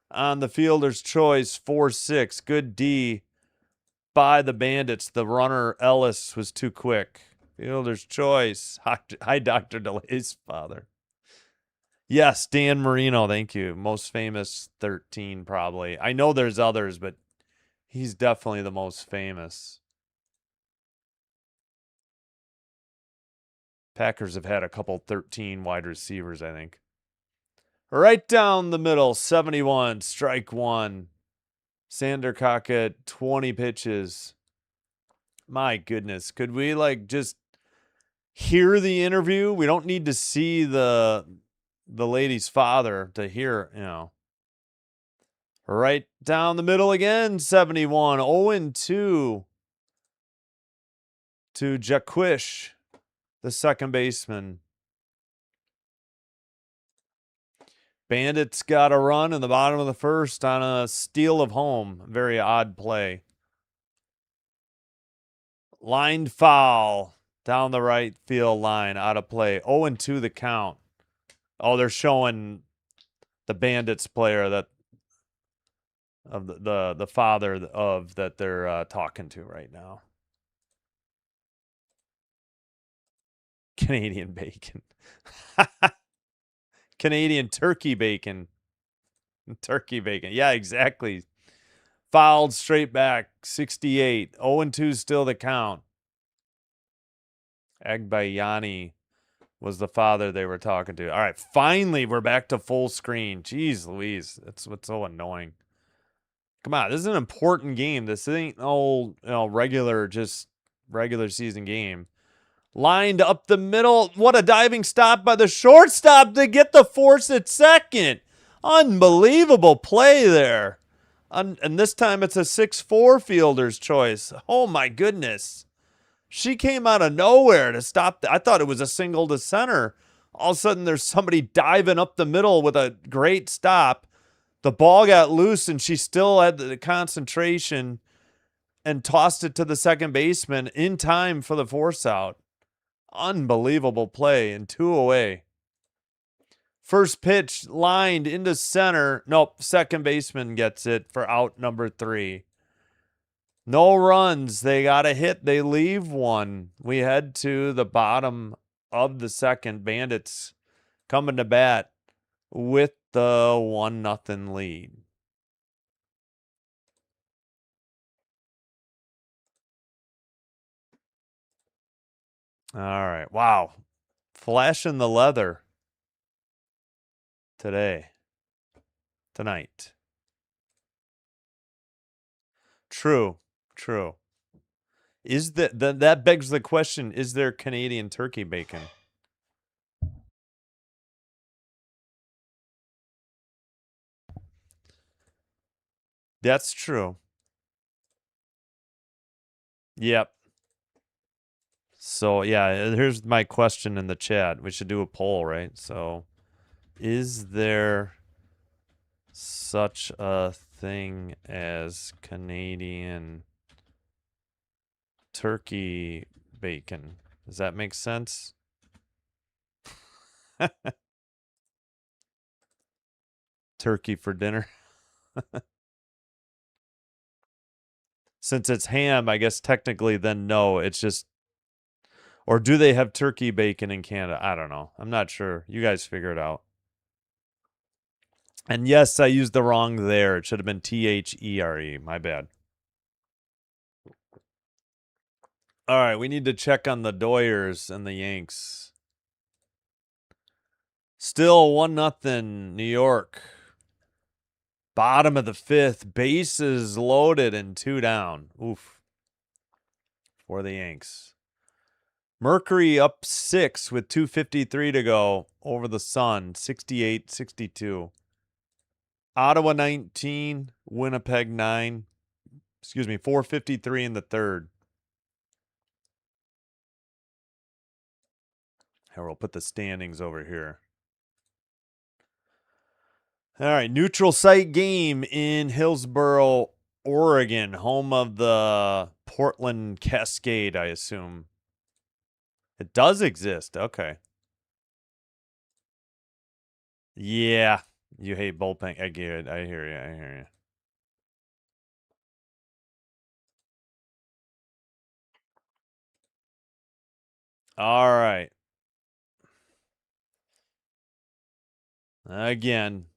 on the fielder's choice, 4-6. Good D by the Bandits. The runner, Ellis, was too quick. Fielder's choice. Hi, Dr. DeLay's father. Yes, Dan Marino, thank you. Most famous 13, probably. I know there's others, but he's definitely the most famous. Packers have had a couple 13 wide receivers, I think. Right down the middle, 71, strike one. Sandercock at 20 pitches. My goodness. Could we just hear the interview? We don't need to see the lady's father to hear, Right down the middle again, 71. 0-2 to Jaquish, the second baseman. Bandits got a run in the bottom of the first on a steal of home. Very odd play. Lined foul down the right field line, out of play. 0-2 the count. Oh, they're showing the Bandits player that of the father of that they're talking to right now. Canadian bacon. Canadian turkey bacon. Turkey bacon. Yeah, exactly. Fouled straight back. 68. 0-2 still the count. Agbayani was the father they were talking to. All right, finally we're back to full screen. Jeez Louise. That's what's so annoying. Come on, this is an important game. This ain't no regular season game. Lined up the middle. What a diving stop by the shortstop to get the force at second. Unbelievable play there. And this time it's a 6'4" fielder's choice. Oh my goodness. She came out of nowhere to stop. I thought it was a single to center. All of a sudden there's somebody diving up the middle with a great stop. The ball got loose and she still had the concentration and tossed it to the second baseman in time for the force out. Unbelievable play and 2 away. First pitch lined into center. Nope, second baseman gets it for out number 3. No runs. They got a hit. They leave one. We head to the bottom of the second. Bandits coming to bat with the 1-0 lead. All right. Wow. Flashing the leather tonight. True. Is that begs the question, is there Canadian turkey bacon? That's true. Yep. So, yeah, here's my question in the chat. We should do a poll, right? So, is there such a thing as Canadian turkey bacon? Does that make sense? Turkey for dinner. Since it's ham, I guess technically then no, it's just, or do they have turkey bacon in Canada? I don't know. I'm not sure. You guys figure it out. And yes, I used the wrong there. It should have been THERE. My bad. All right, we need to check on the Doyers and the Yanks. Still 1-0 New York. Bottom of the 5th. Bases loaded and 2 down. Oof. For the Yanks. Mercury up 6 with 2:53 to go over the Sun. 68-62. Ottawa 19. Winnipeg 9. 4:53 in the 3rd. Here, we'll put the standings over here. All right, neutral site game in Hillsboro, Oregon, home of the Portland Cascade, I assume. It does exist. Okay. Yeah, you hate bullpen. I get it. I hear you. All right. Again,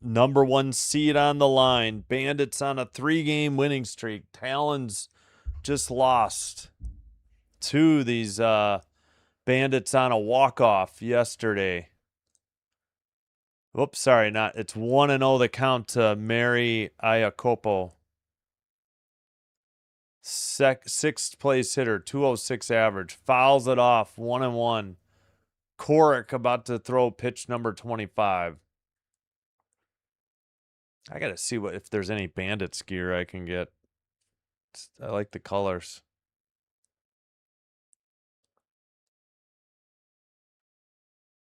number 1 seed on the line. Bandits on a 3-game winning streak. Talons just lost to these Bandits on a walk-off yesterday. Whoops, sorry, not. It's 1-0 the count to Mary Iacopo. 6th place hitter, 206 average. Fouls it off, 1-1. Corrick about to throw pitch number 25. I got to see if there's any Bandits gear I can get. I like the colors.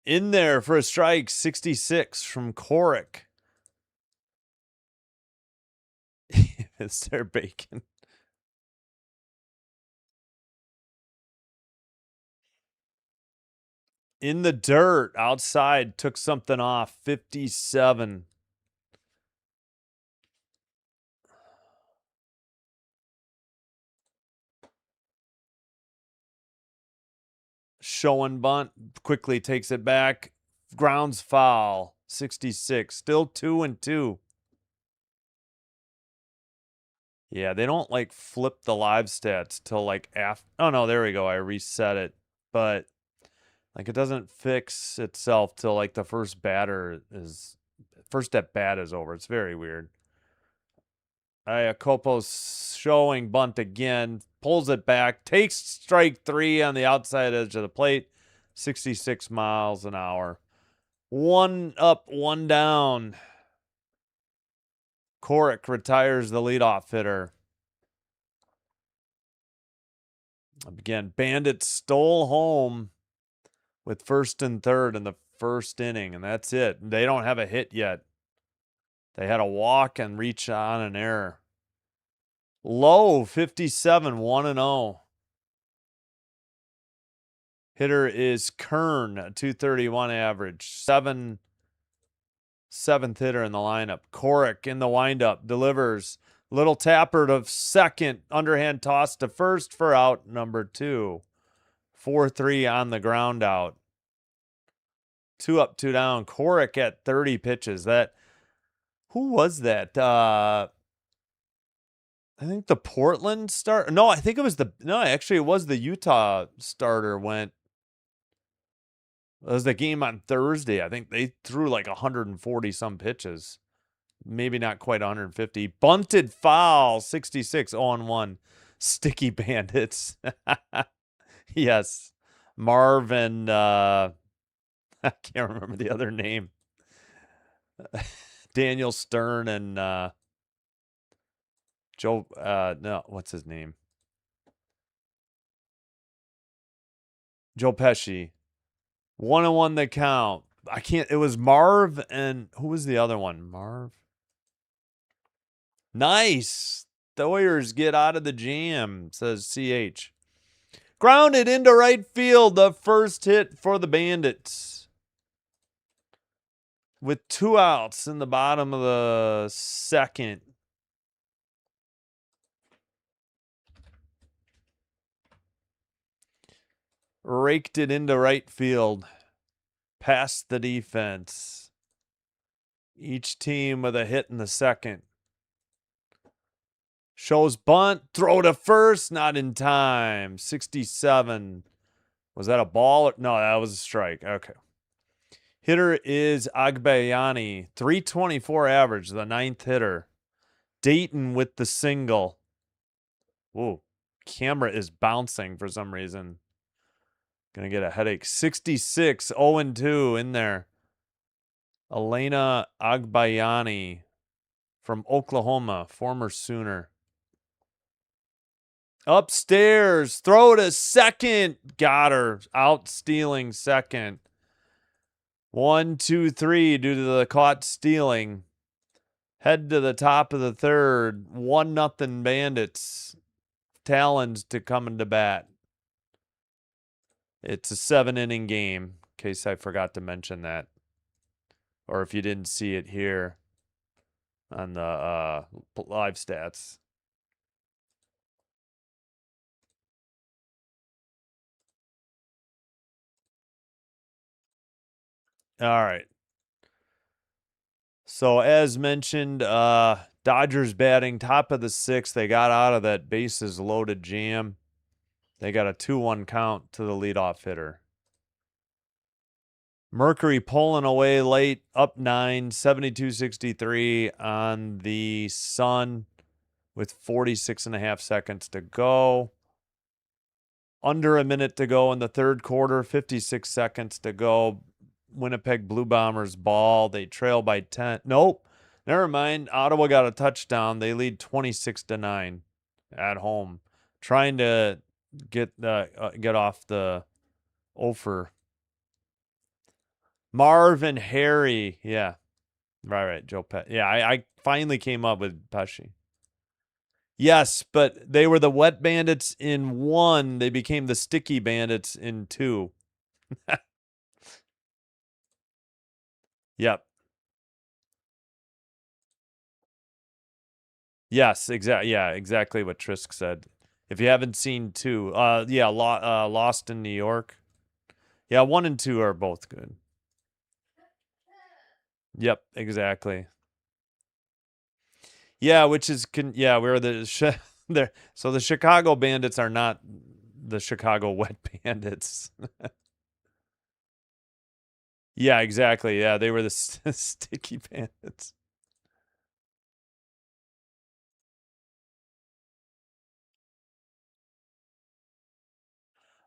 In there for a strike, 66 from Corrick. Is there bacon? In the dirt outside, took something off, 57. Showing bunt, quickly takes it back. Grounds foul, 66. Still 2-2. Yeah, they don't like flip the live stats till like after. Oh no, there we go. I reset it, but like it doesn't fix itself till like the first at bat is over. It's very weird. Iacopo's showing bunt again, pulls it back, takes strike 3 on the outside edge of the plate, 66 miles an hour. 1 up, 1 down. Korick retires the leadoff hitter. Again, Bandits stole home with first and third in the first inning, and that's it. They don't have a hit yet. They had a walk and reach on an error. Low, 57, 1-0. Hitter is Kern, 231 average. Seventh hitter in the lineup. Korick in the windup, delivers. Little tapper to second, underhand toss to first for out number 2. 4-3 on the ground out. 2 up, 2 down. Korick at 30 pitches. Who was that? I think the Portland start. No, I think it was actually it was the Utah starter went. It was the game on Thursday. I think they threw like 140 some pitches. Maybe not quite 150. Bunted foul, 66, 0-1. Sticky Bandits. Yes. Marvin, I can't remember the other name. Daniel Stern and Joe, no, what's his name? Joe Pesci. 1-1 the count. It was Marv and who was the other one? Marv? Nice. The Warriors get out of the jam, says CH. Grounded into right field, the first hit for the Bandits. With 2 outs in the bottom of the second. Raked it into right field. Past the defense. Each team with a hit in the second. Shows bunt, throw to first, not in time. 67. Was that a ball? No, that was a strike. Okay. Hitter is Agbayani, 324 average, the 9th hitter. Dayton with the single. Whoa, camera is bouncing for some reason. Gonna get a headache. 66, 0-2 in there. Elena Agbayani from Oklahoma, former Sooner. Upstairs, throw to second. Got her. Out stealing second. 1, 2, 3 due to the caught stealing. Head to the top of the third. 1-0 Bandits. Talons to come into bat. It's a 7-inning game, in case I forgot to mention that. Or if you didn't see it here on the live stats. All right. So as mentioned, Dodgers batting top of the 6th. They got out of that bases loaded jam. They got a 2-1 count to the leadoff hitter. Mercury pulling away late, up 9, 72-63 on the Sun with 46.5 seconds to go. Under a minute to go in the third quarter, 56 seconds to go. Winnipeg Blue Bombers ball. They trail by 10. Nope. Never mind. Ottawa got a touchdown. They lead 26-9 at home. Trying to get off the offer. Marvin Harry. Yeah. Right. Joe Pet. Yeah, I finally came up with Pesci. Yes, but they were the Wet Bandits in 1. They became the Sticky Bandits in 2. Yep. Yes, exactly. Yeah, exactly what Trisk said. If you haven't seen 2, Lost in New York. Yeah, 1 and 2 are both good. Yep, exactly. Yeah, which is we're there. So the Chicago Bandits are not the Chicago Wet Bandits. Yeah, exactly. Yeah, they were the Sticky Bandits.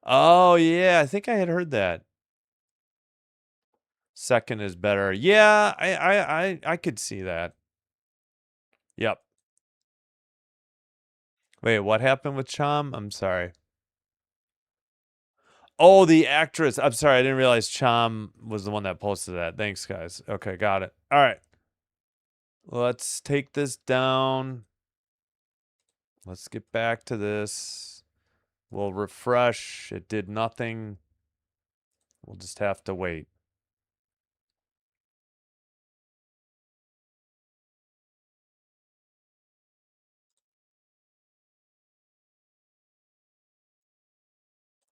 Oh yeah, I think I had heard that. Second is better. Yeah, I could see that. Yep. Wait, what happened with Chom? I'm sorry. Oh, the actress. I'm sorry, I didn't realize Chom was the one that posted that. Thanks, guys. Okay, got it. All right. Let's take this down. Let's get back to this. We'll refresh. It did nothing. We'll just have to wait.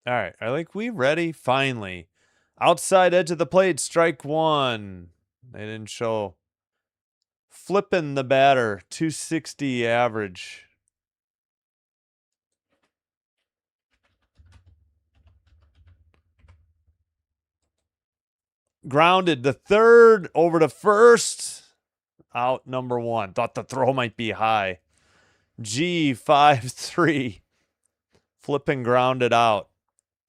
All right. Are like we ready? Finally. Outside edge of the plate, strike one. They didn't show. Flipping the batter, 260 average. Grounded the third over to first. Out number one. Thought the throw might be high. G5-3. Flipping grounded out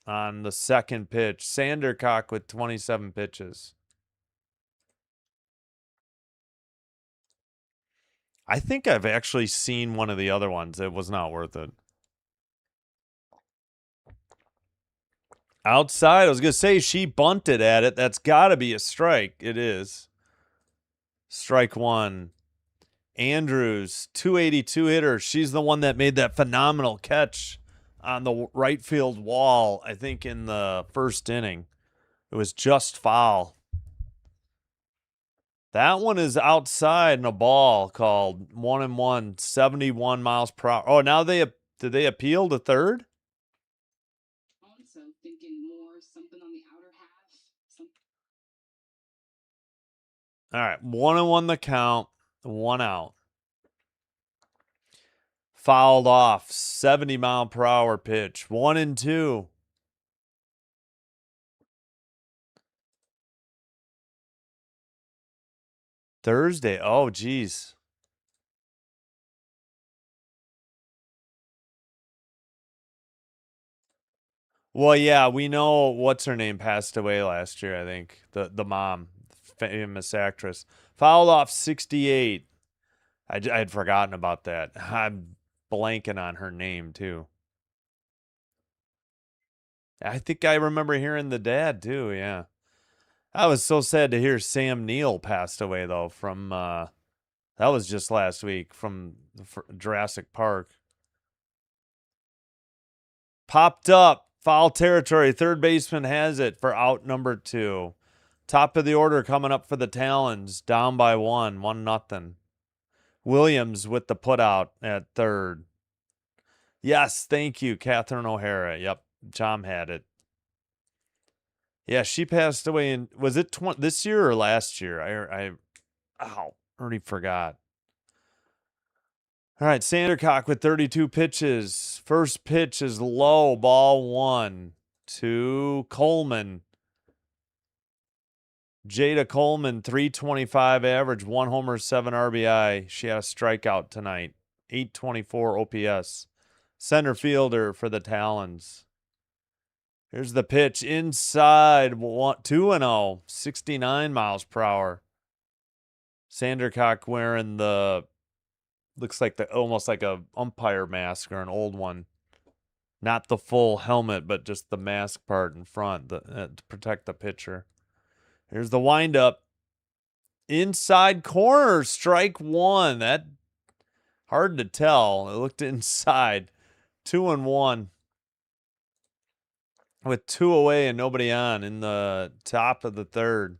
on the second pitch. Sandercock with 27 pitches. I think I've actually seen one of the other ones. It was not worth it. Outside, I was going to say she bunted at it. That's got to be a strike. It is. Strike one. Andrews, 282 hitter. She's the one that made that phenomenal catch on the right field wall, I think in the first inning. It was just foul. That one is outside in a ball called 1-1, 71 miles per hour. Oh, now did they appeal to third? Also thinking more something on the outer half. All right, 1-1 the count, 1 out. Fouled off, 70 mile per hour pitch, 1-2. Thursday. Oh, geez. Well, yeah, we know what's her name passed away last year, I think. The mom, famous actress. Fouled off 68. I had forgotten about that. I'm blanking on her name, too. I think I remember hearing the dad, too, yeah. I was so sad to hear Sam Neill passed away, though, from, that was just last week, from Jurassic Park. Popped up. Foul territory. Third baseman has it for out number 2. Top of the order coming up for the Talons. Down by 1-0. Williams with the putout at third. Yes, thank you, Catherine O'Hara. Yep, Tom had it. Yeah, she passed away in, was it this year or last year? I already forgot. All right, Sandercock with 32 pitches. First pitch is low, ball 1 to Coleman. Jada Coleman, 325 average, 1 homer, 7 RBI. She had a strikeout tonight, 824 OPS. Center fielder for the Talons. Here's the pitch inside, 2-0, 69 miles per hour. Sandercock wearing the, looks like almost like a umpire mask or an old one. Not the full helmet, but just the mask part in front to protect the pitcher. Here's the windup. Inside corner, strike 1. That hard to tell. It looked inside. 2-1. With 2 away and nobody on in the top of the third.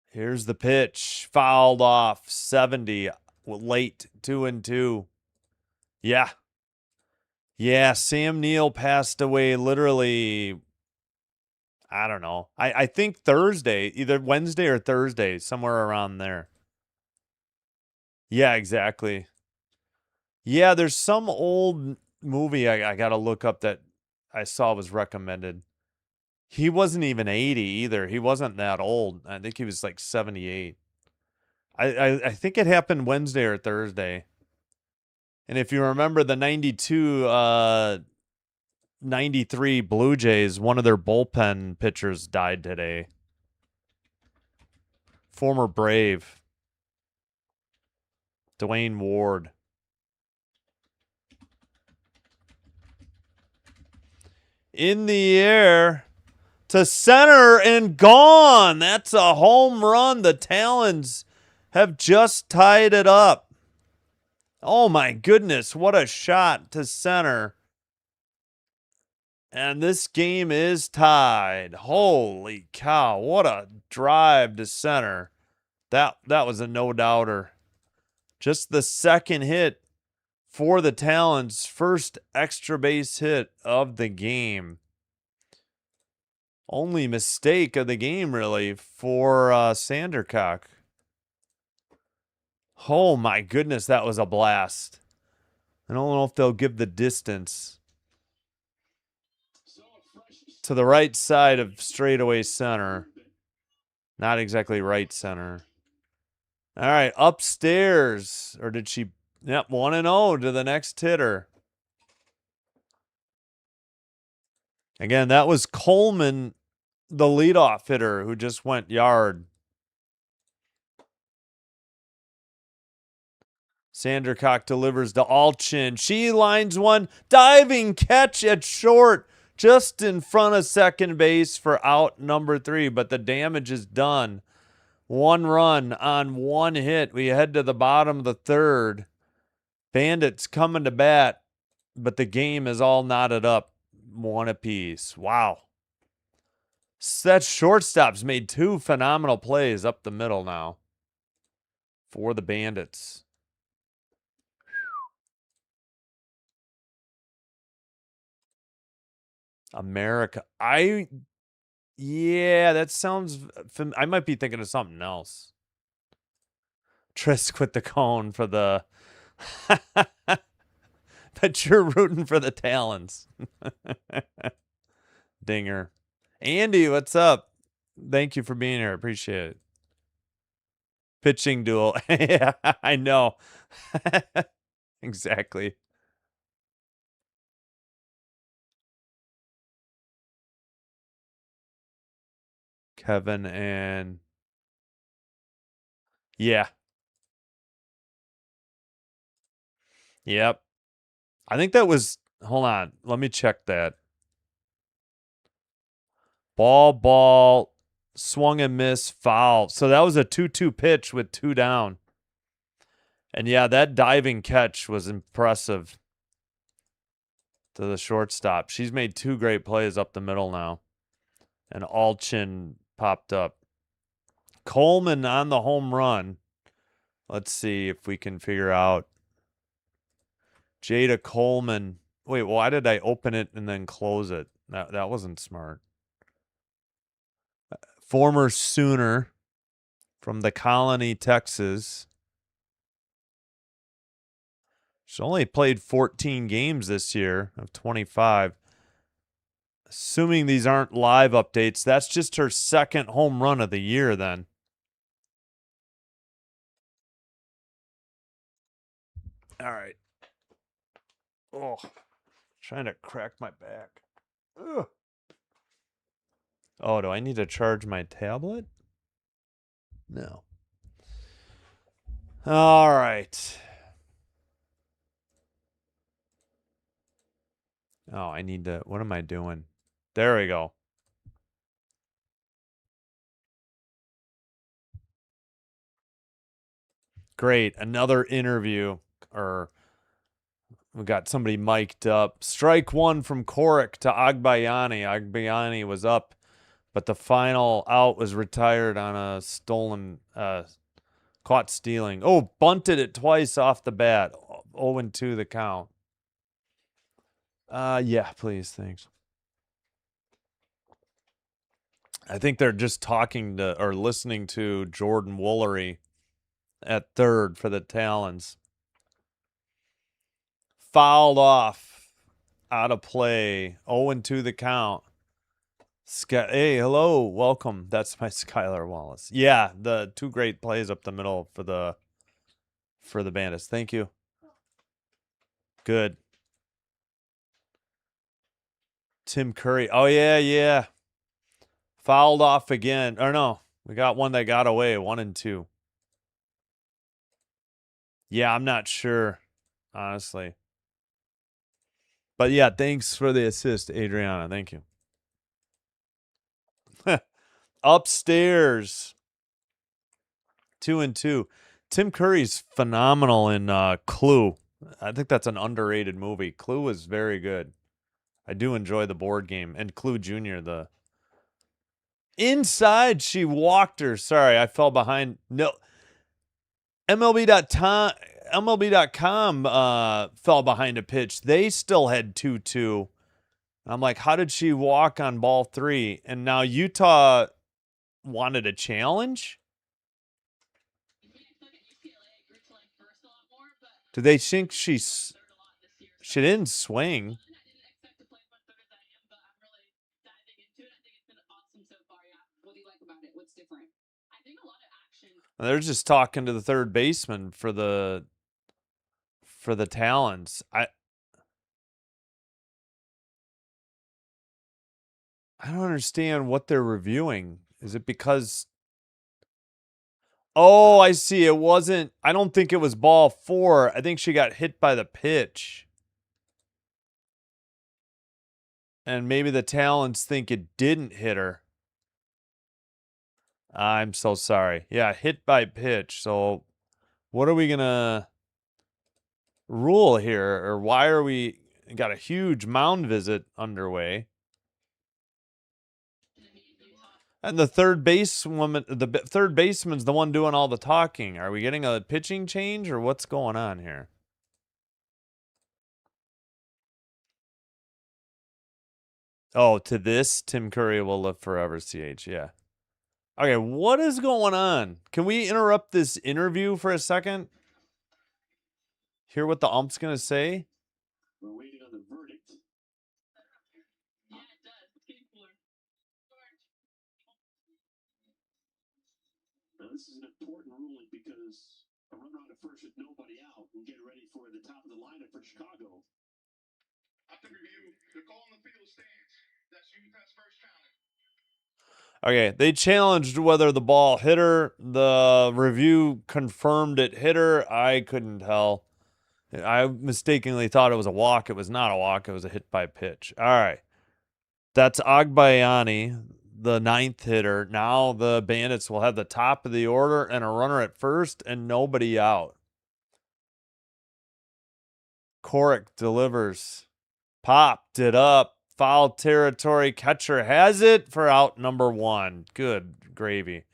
Here's the pitch. Fouled off. 70. Late. 2-2. Yeah. Yeah, Sam Neill passed away literally, I don't know. I think Thursday, either Wednesday or Thursday, somewhere around there. Yeah, exactly. Yeah, there's some old movie I got to look up that I saw was recommended. He wasn't even 80 either. He wasn't that old. I think he was like 78. I think it happened Wednesday or Thursday. And if you remember the 92 93 Blue Jays, one of their bullpen pitchers died today. Former Brave, Dwayne Ward. In the air to center and gone. That's a home run. The Talons have just tied it up. Oh my goodness, what a shot to center. And this game is tied. Holy cow, what a drive to center. That was a no-doubter. Just the second hit for the Talons, first extra base hit of the game. Only mistake of the game, really, for Sandercock. Oh my goodness, that was a blast. I don't know if they'll give the distance. To the right side of straightaway center. Not exactly right center. All right, upstairs. Or did she? Yep, 1-0 to the next hitter. Again, that was Coleman, the leadoff hitter, who just went yard. Sandercock delivers to Alchin. She lines one. Diving catch at short. Just in front of second base for out number 3. But the damage is done. 1 run on 1 hit. We head to the bottom of the 3rd. Bandits coming to bat. But the game is all knotted up. 1 apiece. Wow. That shortstop's made 2 phenomenal plays up the middle now for the Bandits. America. Yeah, that sounds. I might be thinking of something else. Trisk with the cone for the. But you're rooting for the Talons. Dinger. Andy, what's up? Thank you for being here. Appreciate it. Pitching duel. Yeah, I know. Exactly. Kevin and. Yeah. Yep. I think that was. Hold on. Let me check that. Ball, swung and missed, foul. So that was a 2-2 pitch with 2 down. And yeah, that diving catch was impressive to the shortstop. She's made 2 great plays up the middle now. And Alchin popped up. Coleman on the home run. Let's see if we can figure out. Jada Coleman. Wait, why did I open it and then close it? That wasn't smart. Former Sooner from the Colony, Texas. She's only played 14 games this year of 25. Assuming these aren't live updates, that's just her 2nd home run of the year then. All right. Oh, trying to crack my back. Ugh. Oh, do I need to charge my tablet? No. All right. Oh, I need to. What am I doing? There we go. Great. Another interview. Or we got somebody mic'd up. Strike 1 from Korik to Agbayani. Agbayani was up, but the final out was retired on a stolen, caught stealing. Oh, bunted it twice off the bat. 0-2 the count. Yeah, please, thanks. I think they're just talking to or listening to Jordan Woolery at third for the Talons. Fouled off, out of play, 0-2 the count. Hey, hello, welcome. That's my Skylar Wallace. Yeah, the two great plays up the middle for the Bandits. Thank you. Good. Tim Curry. Oh yeah, yeah. Fouled off again. Or no, we got one that got away. 1-2. Yeah, I'm not sure, honestly. But yeah, thanks for the assist, Adriana. Thank you. Upstairs. 2-2. Tim Curry's phenomenal in Clue. I think that's an underrated movie. Clue is very good. I do enjoy the board game. And Clue Jr., the inside, she walked her. Sorry, I fell behind. No. MLB.com fell behind a pitch. They still had 2-2. I'm like, how did she walk on ball 3? And now Utah wanted a challenge? Do they think she didn't swing? They're just talking to the third baseman for the Talons. I don't understand what they're reviewing. Is it because Oh, I see. It wasn't I don't think it was ball 4. I think she got hit by the pitch. And maybe the Talons think it didn't hit her. I'm so sorry. Yeah, hit by pitch. So what are we going to rule here? Or why are we got a huge mound visit underway? And the third baseman's the one doing all the talking. Are we getting a pitching change or what's going on here? Oh, to this, Tim Curry will live forever, CH. Yeah. Okay, what is going on? Can we interrupt this interview for a second? Hear what the ump's going to say? We're waiting on the verdict. Now, this is an important ruling because a runner on the first with nobody out and get ready for the top of the lineup for Chicago. After review, the call on the field stands. That's Utah's first challenge. Okay, they challenged whether the ball hit her. The review confirmed it hit her. I couldn't tell. I mistakenly thought it was a walk. It was not a walk. It was a hit by pitch. All right. That's Agbayani, the 9th hitter. Now the Bandits will have the top of the order and a runner at first and nobody out. Korek delivers. Popped it up. Foul territory. Catcher has it for out number 1. Good gravy.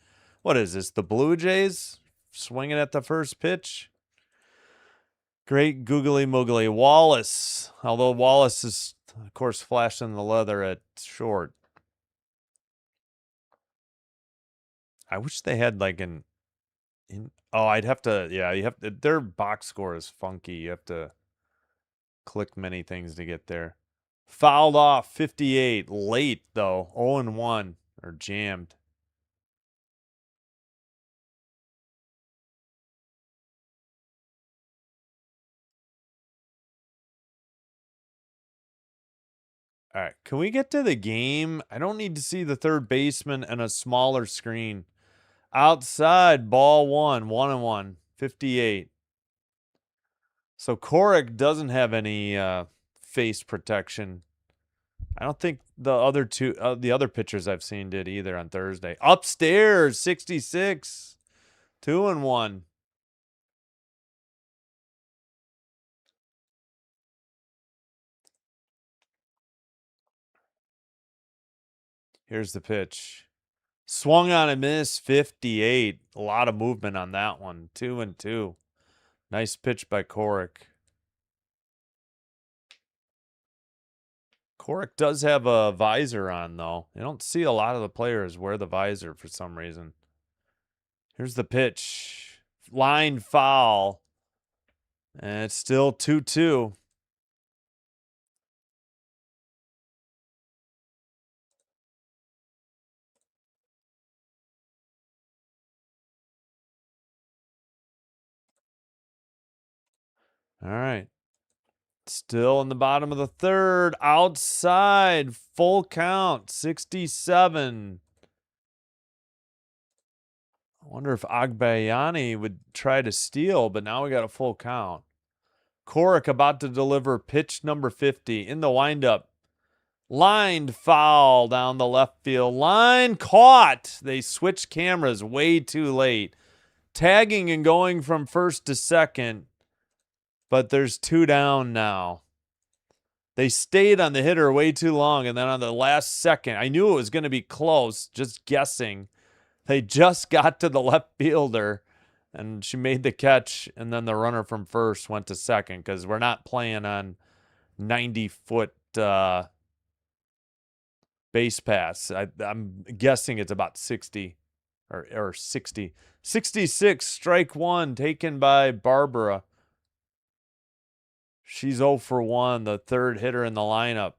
What is this? The Blue Jays swinging at the first pitch? Great googly moogly. Wallace. Although Wallace is, of course, flashing the leather at short. I wish they had like I'd have to, yeah, you have to, their box score is funky. You have to click many things to get there. Fouled off 58 late though. 0-1 or jammed. All right, can we get to the game? I don't need to see the third baseman and a smaller screen. Outside, ball 1-1, 58. So Korek doesn't have any face protection. I don't think the other the other pitchers I've seen did either on Thursday. Upstairs, 66, 2-1. Here's the pitch. Swung on a miss, 58. A lot of movement on that one. 2-2. Nice pitch by Korek. Corrick does have a visor on, though. You don't see a lot of the players wear the visor for some reason. Here's the pitch. Line foul. And it's still 2-2. All right. Still in the bottom of the third. Outside. Full count. 67. I wonder if Agbayani would try to steal, but now we got a full count. Corrick about to deliver pitch number 50 in the windup. Lined foul down the left field. Line caught. They switched cameras way too late. Tagging and going from first to second, but there's 2 down now. They stayed on the hitter way too long, and then on the last second, I knew it was going to be close, just guessing. They just got to the left fielder, and she made the catch, and then the runner from first went to second because we're not playing on 90-foot base pass. I'm guessing it's about 60 or 60. 66, strike one, taken by Barbara. She's 0 for 1, the third hitter in the lineup.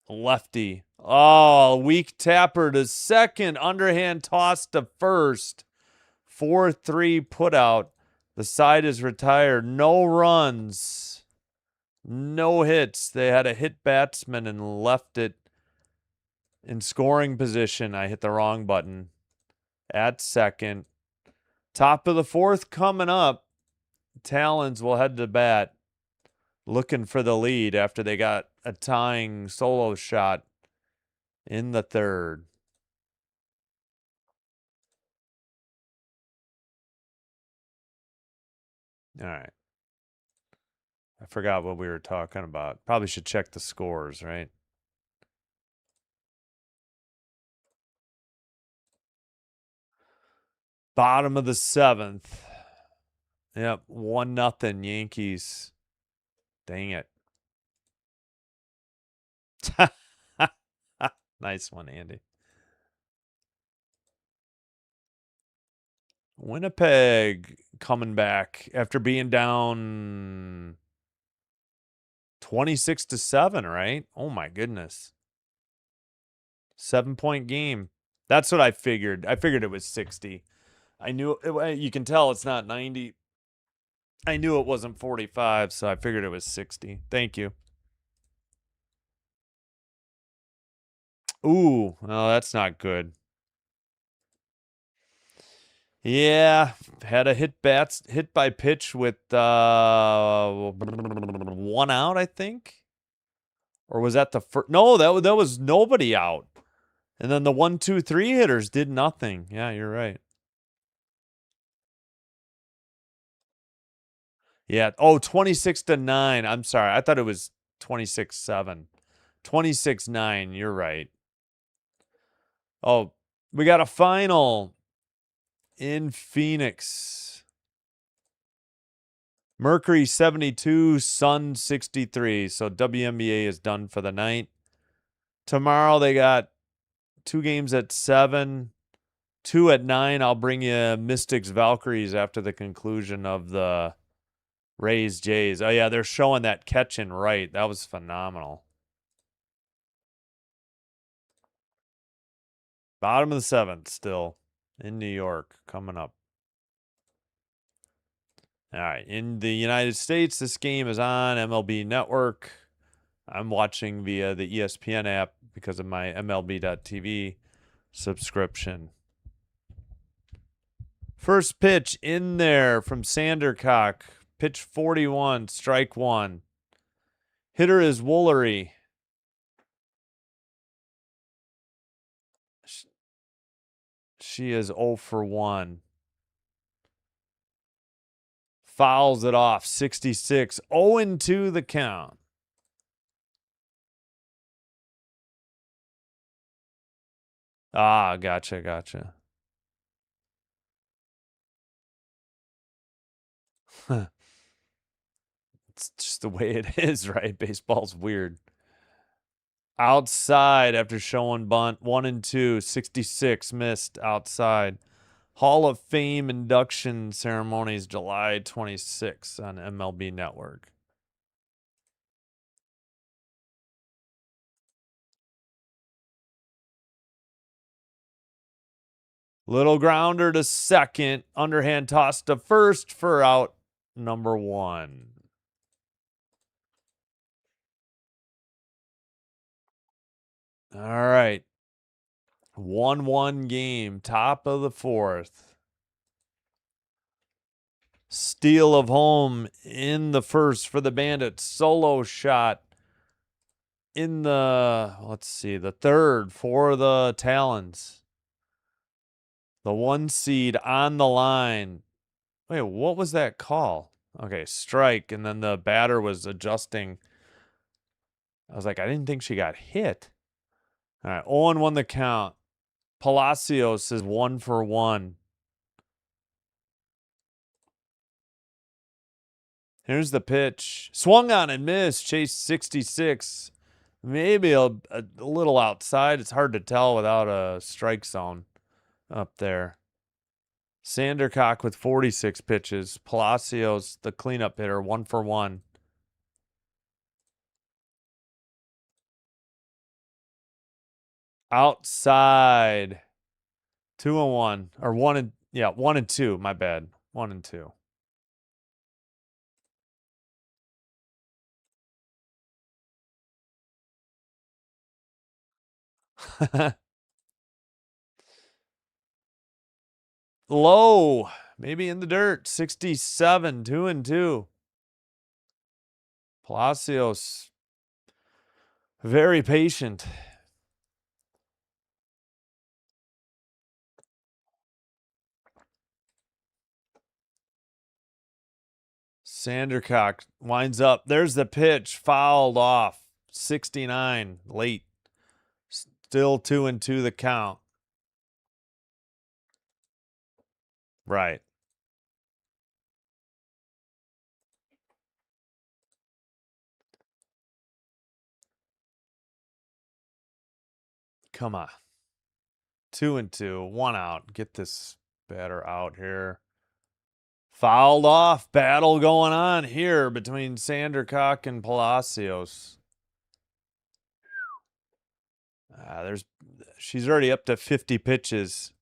Lefty. Oh, weak tapper to second. Underhand toss to first. 4-3 put out. The side is retired. No runs. No hits. They had a hit batsman and left it in scoring position. I hit the wrong button. At second. Top of the fourth coming up. Talons will head to bat. Looking for the lead after they got a tying solo shot in the third. All right. I forgot what we were talking about. Probably should check the scores, right? Bottom of the seventh. Yep, 1-0 Yankees. Dang it. Nice one, Andy. Winnipeg coming back after being down 26-7, right? Oh my goodness. 7-point game. That's what I figured. I figured it was 60. I knew you can tell it's not 90. I knew it wasn't 45, so I figured it was 60. Thank you. Ooh, well, that's not good. Yeah, had a hit by pitch with 1 out, I think. Or was that the first? No, that was nobody out. And then the 1, 2, 3 hitters did nothing. Yeah, you're right. Yeah. Oh, 26-9. I'm sorry. I thought it was 26-7. 26-9. You're right. Oh, we got a final in Phoenix. Mercury 72, Sun 63. So WNBA is done for the night. Tomorrow they got 2 games at 7, 2 at 9. I'll bring you Mystics Valkyries after the conclusion of the Rays Jays. Oh yeah, they're showing that catch in right. That was phenomenal. Bottom of the 7th still in New York coming up. All right, in the United States, this game is on MLB Network. I'm watching via the ESPN app because of my MLB.TV subscription. First pitch in there from Sandercock. Pitch 41, strike 1. Hitter is Woolery. She is 0 for 1. Fouls it off. 66. 0-2 the count. Ah, gotcha. It's just the way it is, right? Baseball's weird. Outside after showing bunt. 1 and 2. 66 missed outside. Hall of Fame induction ceremonies July 26th on MLB Network. Little grounder to second. Underhand toss to first for out number 1. All right. 1-1 game. Top of the 4th. Steal of home in the first for the Bandits. Solo shot in the, let's see, the third for the Talons. The 1 seed on the line. Wait, what was that call? Okay, strike, and then the batter was adjusting. I was like, I didn't think she got hit. All right, 0-1 the count. Palacios is 1 for 1. Here's the pitch. Swung on and missed. Chase 66. Maybe a little outside. It's hard to tell without a strike zone up there. Sandercock with 46 pitches. Palacios, the cleanup hitter, 1 for 1. Outside. 2-1. Or 1 and 2. My bad. 1 and 2. Low. Maybe in the dirt. 67. 2 and 2. Palacios. Very patient. Sandercock winds up. There's the pitch. Fouled off. 69. Late. Still 2 and 2 the count. Right. Come on. 2 and 2. 1 out. Get this batter out here. Fouled off. Battle going on here between Sandercock and Palacios. She's already up to 50 pitches.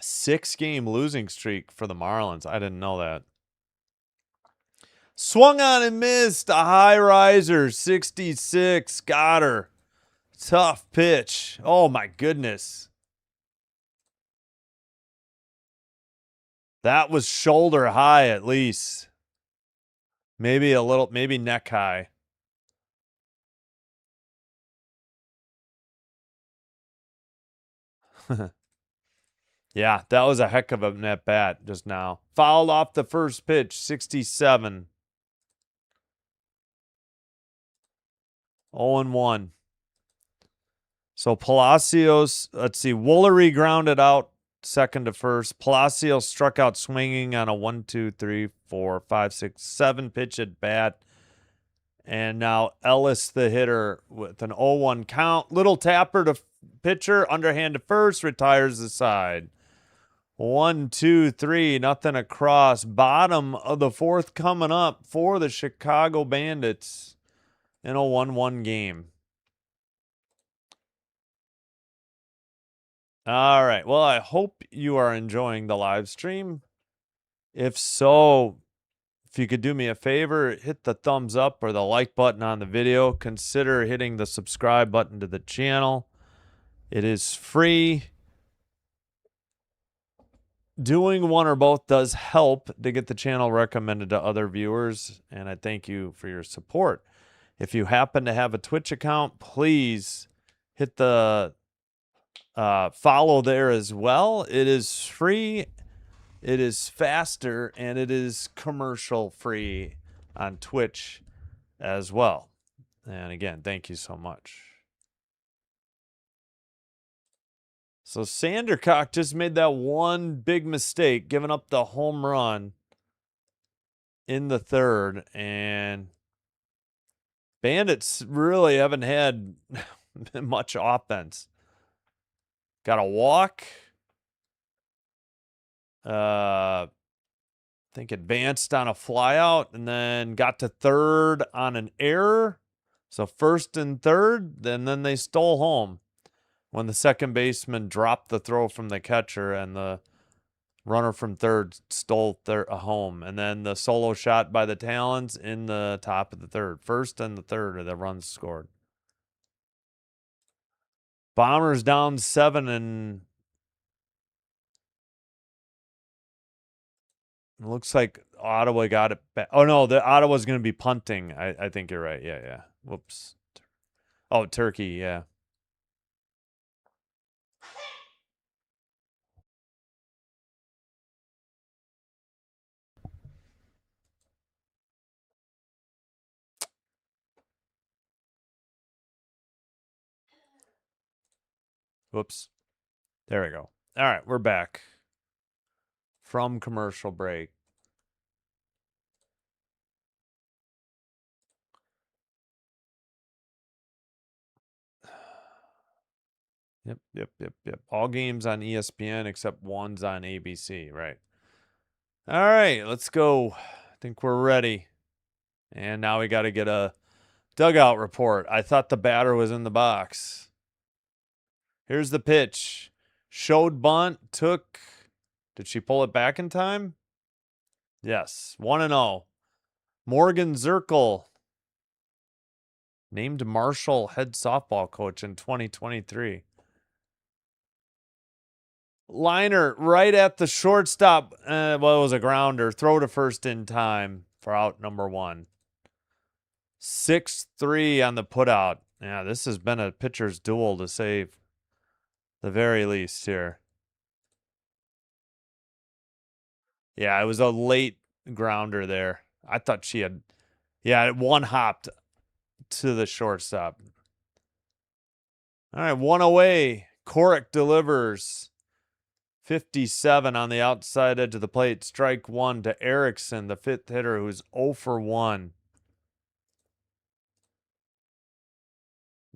6-game losing streak for the Marlins. I didn't know that. Swung on and missed. A high riser. 66. Got her. Tough pitch. Oh my goodness. That was shoulder high at least. Maybe neck high. Yeah, that was a heck of a net bat just now. Fouled off the first pitch, 67. 0-1. So Palacios, let's see, Woolery grounded out second to first. Palacios struck out swinging on a 1, 2, 3, 4, 5, 6, 7 pitch at bat. And now Ellis, the hitter, with an 0-1 count. Little tapper to pitcher, underhand to first, retires the side. 1, 2, 3, nothing across. Bottom of the 4th coming up for the Chicago Bandits in a 1-1 game. All right. Well, I hope you are enjoying the live stream. If so, if you could do me a favor, hit the thumbs up or the like button on the video. Consider hitting the subscribe button to the channel. It is free. Doing one or both does help to get the channel recommended to other viewers, and I thank you for your support. If you happen to have a Twitch account, please hit the follow there as well. It is free, it is faster, and it is commercial free on Twitch as well. And again, thank you so much. So Sandercock just made that one big mistake, giving up the home run in the third, and Bandits really haven't had much offense. Got a walk. I think advanced on a flyout and then got to third on an error. So first and third, then they stole home when the second baseman dropped the throw from the catcher and the runner from third stole a home. And then the solo shot by the Talons in the top of the third. First and the third are the runs scored. Bombers down 7 and it looks like Ottawa got it back. Oh, no, the Ottawa's going to be punting. I think you're right. Yeah. Whoops. Oh, Turkey, yeah. Whoops. There we go. All right, we're back from commercial break. Yep. All games on ESPN except one's on ABC, right? All right, let's go. I think we're ready. And now we got to get a dugout report. I thought the batter was in the box. Here's the pitch. Showed bunt, took. Did she pull it back in time? Yes, 1-0. Morgan Zirkle, named Marshall head softball coach in 2023. Liner right at the shortstop. Well, it was a grounder. Throw to first in time for out number 1. 6-3 on the putout. Yeah, this has been a pitcher's duel to say the very least here. Yeah, it was a late grounder there. I thought she had, one hopped to the shortstop. All right, 1 away. Corrick delivers. 57 on the outside edge of the plate. Strike 1 to Erickson, the 5th hitter, who's 0 for 1.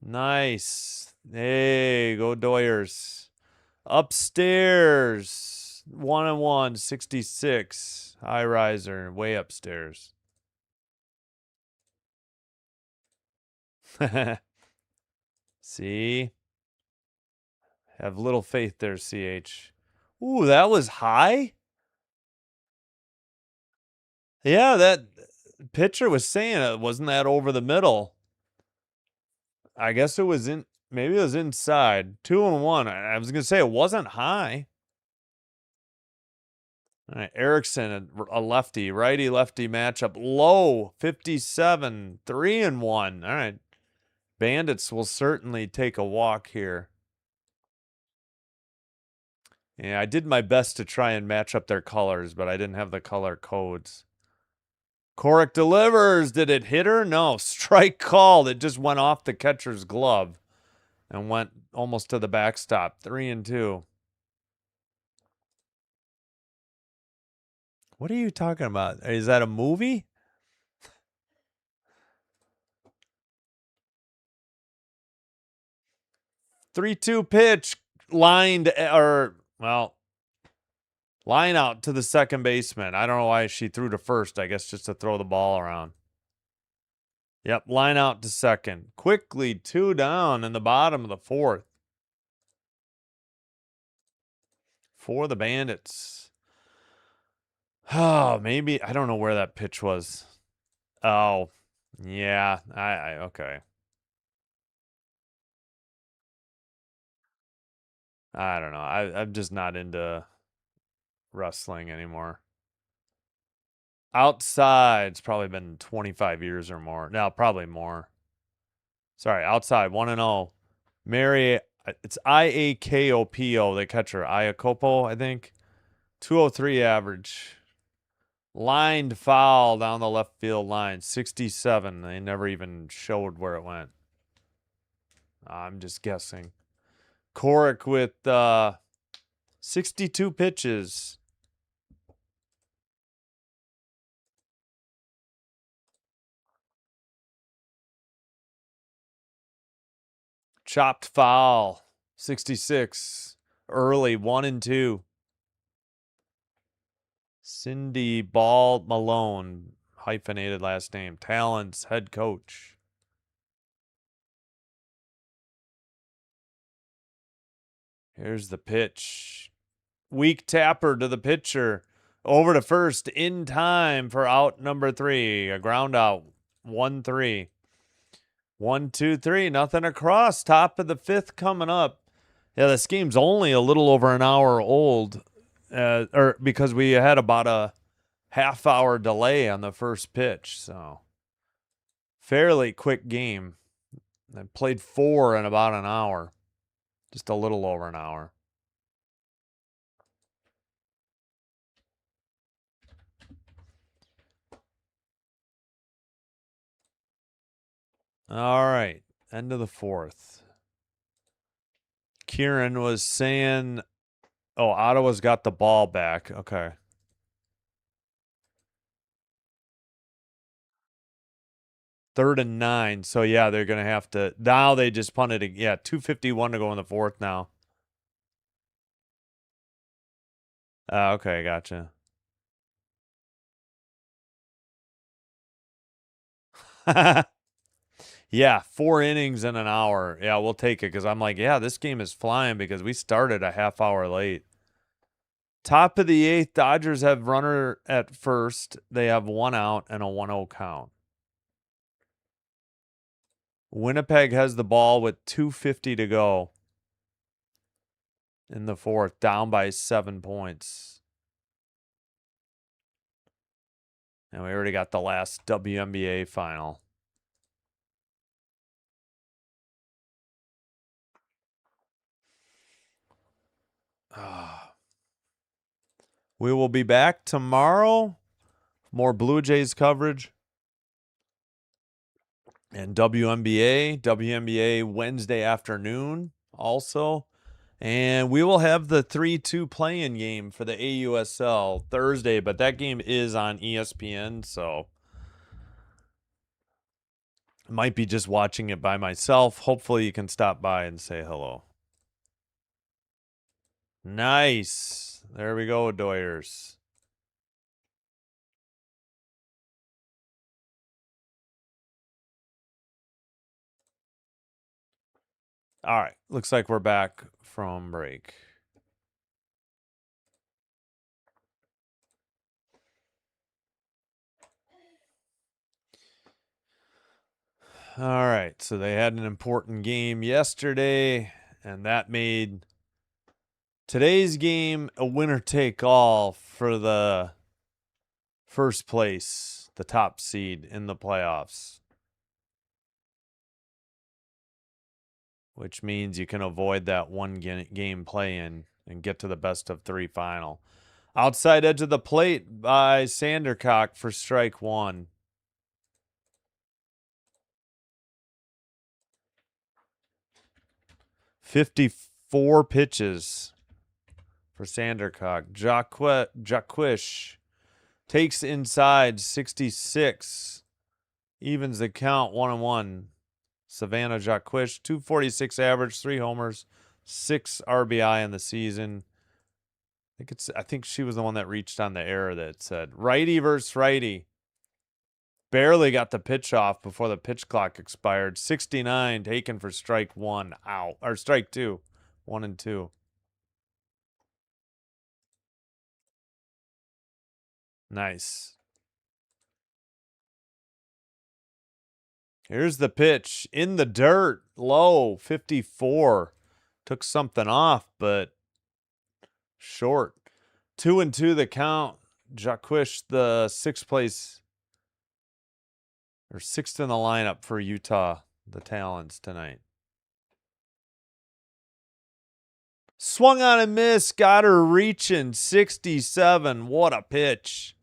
Nice. Hey, go Doyers. Upstairs. 1-1, 66. High riser, way upstairs. See? Have little faith there, CH. Ooh, that was high? Yeah, that pitcher was saying it. Wasn't that over the middle? I guess it was maybe it was inside. 2-1. I was going to say it wasn't high. All right, Erickson, a lefty, righty-lefty matchup. Low, 57, 3-1. All right. Bandits will certainly take a walk here. Yeah, I did my best to try and match up their colors, but I didn't have the color codes. Corrick delivers. Did it hit her? No. Strike called. It just went off the catcher's glove and went almost to the backstop. 3-2. What are you talking about? Is that a movie? Three-two pitch. Line out to the second baseman. I don't know why she threw to first. I guess just to throw the ball around. Yep, line out to second. Quickly, 2 down in the bottom of the 4th. For the Bandits. Oh, maybe. I don't know where that pitch was. Oh, yeah. Okay. I don't know. I'm just not into wrestling anymore. Outside's probably been 25 years or more. No, probably more. Sorry, outside 1-0. Mary, it's Iakopo, the catcher. Iakopo, I think. 203 average. Lined foul down the left field line. 67. They never even showed where it went. I'm just guessing. Corrick with 62 pitches. Chopped foul, 66. Early, 1-2. Cindy Ball Malone, hyphenated last name. Talons head coach. Here's the pitch. Weak tapper to the pitcher. Over to first in time for out number 3. A ground out. 1-3. 1-2-3. Nothing across. Top of the 5th coming up. Yeah, this game's only a little over an hour old. Or because we had about a half-hour delay on the first pitch. So, fairly quick game. I played 4 in about an hour. Just a little over an hour. All right. End of the 4th. Kieran was saying, oh, Ottawa's got the ball back. Okay. Third and 9. So, yeah, they're going to have to. Now they just punted. Yeah, 2:51 to go in the 4th now. Okay, gotcha. Yeah, 4 innings in an hour. Yeah, we'll take it because I'm like, yeah, this game is flying because we started a half hour late. Top of the 8th, Dodgers have runner at first. They have 1 out and a 1-0 count. Winnipeg has the ball with 2:50 to go in the 4th, down by 7 points. And we already got the last WNBA final. We will be back tomorrow. More Blue Jays coverage. And WNBA Wednesday afternoon also. And we will have the 3-2 play-in game for the AUSL Thursday, but that game is on ESPN, so I might be just watching it by myself. Hopefully you can stop by and say hello. Nice. There we go, Doyers. All right. Looks like we're back from break. All right. So they had an important game yesterday, and that made today's game a winner take all for the first place, the top seed in the playoffs. Which means you can avoid that one game play-in and get to the best of 3 final. Outside edge of the plate by Sandercock for strike 1. "54 pitches for Sandercock. Jaquish takes inside 66. Evens the count 1-1. Savannah Jaquish, 246 average, 3 homers, 6 RBI in the season. I think she was the one that reached on the error that said righty versus righty. Barely got the pitch off before the pitch clock expired. 69 taken for strike 1. Out. Or strike 2. 1 and 2. Nice. Here's the pitch. In the dirt. Low. 54. Took something off, but short. 2-2 the count. Jaquish, the 6th place, or 6th in the lineup for Utah, the Talons tonight. Swung on and missed. Got her reaching. 67. What a pitch.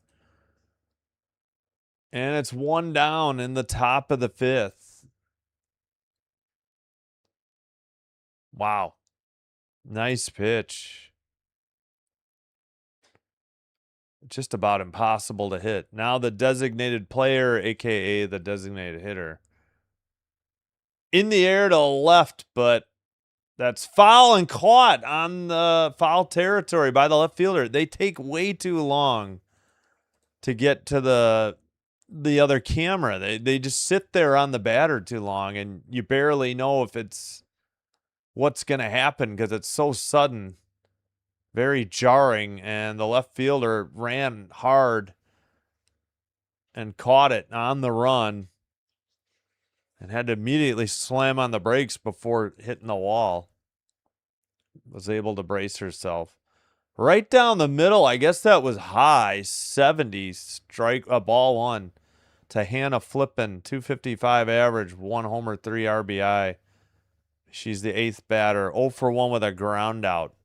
And it's 1 down in the top of the 5th. Wow. Nice pitch. Just about impossible to hit. Now the designated player, a.k.a. the designated hitter. In the air to left, but that's foul and caught on the foul territory by the left fielder. They take way too long to get to the other camera. They just sit there on the batter too long, and you barely know if it's what's going to happen because it's so sudden. Very jarring, and the left fielder ran hard and caught it on the run and had to immediately slam on the brakes before hitting the wall. Was able to brace herself. Right down the middle, I guess that was high, 70, strike, ball one to Hannah Flippin, 255 average, 1 homer, 3 RBI. She's the 8th batter, 0 for 1 with a ground out.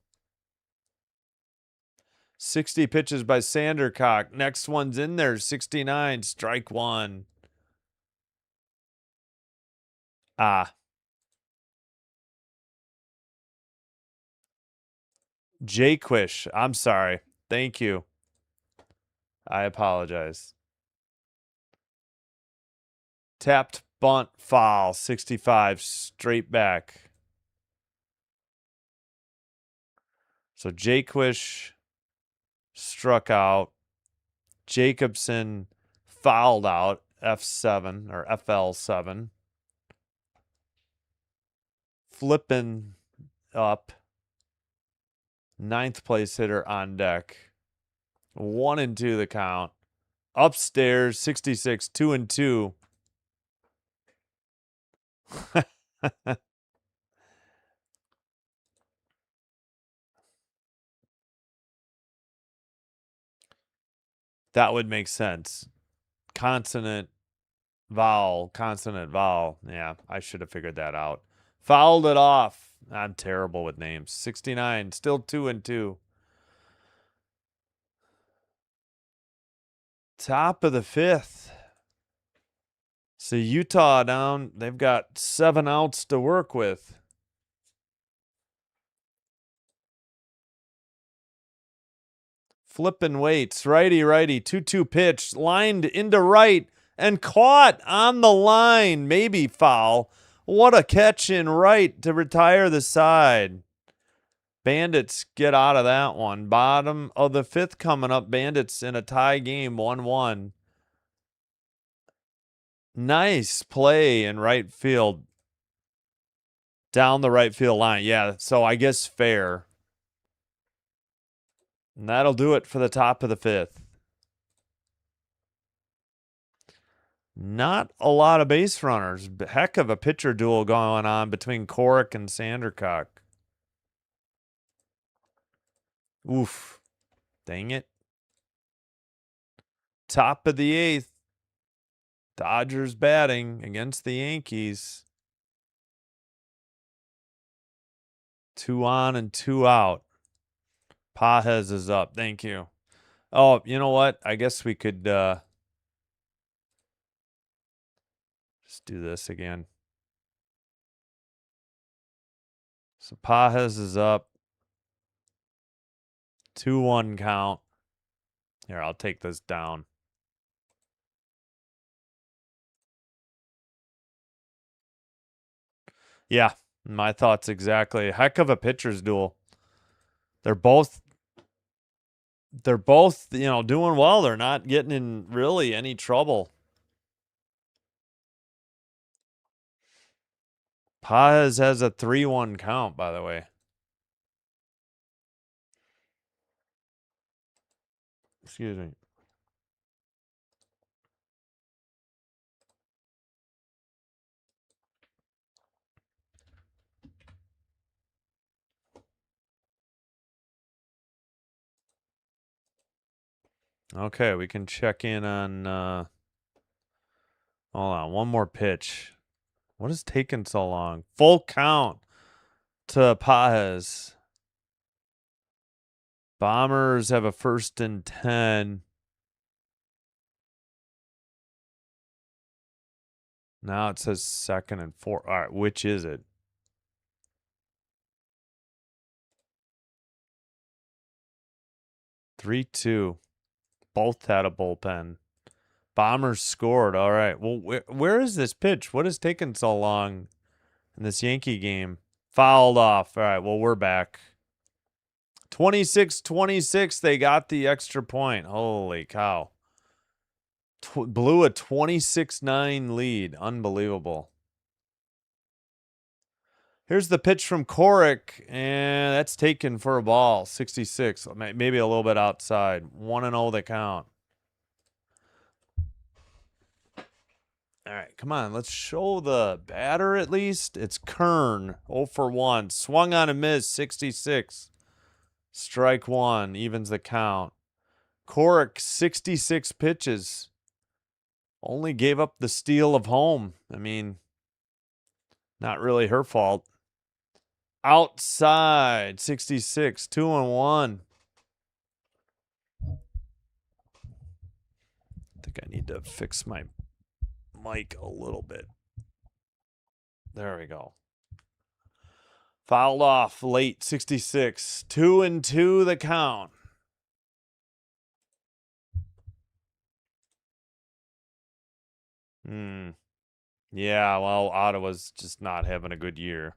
60 pitches by Sandercock. Next one's in there, 69, strike 1. Jaquish. I'm sorry. Thank you. I apologize. Tapped bunt foul, 65, straight back. So Jaquish struck out. Jacobson fouled out, F7 or FL7. Flipping up. 9th place hitter on deck. 1-2 the count. Upstairs, 66, 2-2. That would make sense. Consonant, vowel, consonant, vowel. Yeah, I should have figured that out. Fouled it off. I'm terrible with names. 69, still 2-2. Top of the 5th. So Utah down. They've got 7 outs to work with. Flipping weights. Righty, 2-2 pitch. Lined into right and caught on the line. Maybe foul. What a catch in right to retire the side. Bandits get out of that one. Bottom of the 5th coming up. Bandits in a tie game, 1-1. Nice play in right field. Down the right field line. Yeah, so I guess fair. And that'll do it for the top of the 5th. Not a lot of base runners. Heck of a pitcher duel going on between Corrick and Sandercock. Oof. Dang it. Top of the 8th. Dodgers batting against the Yankees. 2 on and 2 out. Pajes is up. Thank you. Oh, you know what? I guess we could just do this again. So Pajes is up. 2-1 count. Here, I'll take this down. Yeah, my thoughts exactly. Heck of a pitcher's duel. They're both, doing well. They're not getting in really any trouble. Pajes has a 3-1 count, by the way. Excuse me. Okay, we can check in on hold on, one more pitch. What is taking so long? Full count to Pajes. Bombers have a 1st and 10. Now it says 2nd and 4. All right, which is it? 3-2. Both had a bullpen. Bombers scored. All right. Well, where is this pitch? What has taken so long in this Yankee game? Fouled off. All right. Well, we're back. 26-26. They got the extra point. Holy cow. Blew a 26-9 lead. Unbelievable. Here's the pitch from Corrick, and that's taken for a ball. 66. Maybe a little bit outside. 1-0 the count. All right, come on. Let's show the batter at least. It's Kern, 0 for 1. Swung on a miss, 66. Strike one, evens the count. Corrick, 66 pitches. Only gave up the steal of home. I mean, not really her fault. Outside, 66, 2-1. I think I need to fix my mic a little bit. There we go. Fouled off late, 66. 2-2 the count. Yeah, well, Ottawa's just not having a good year.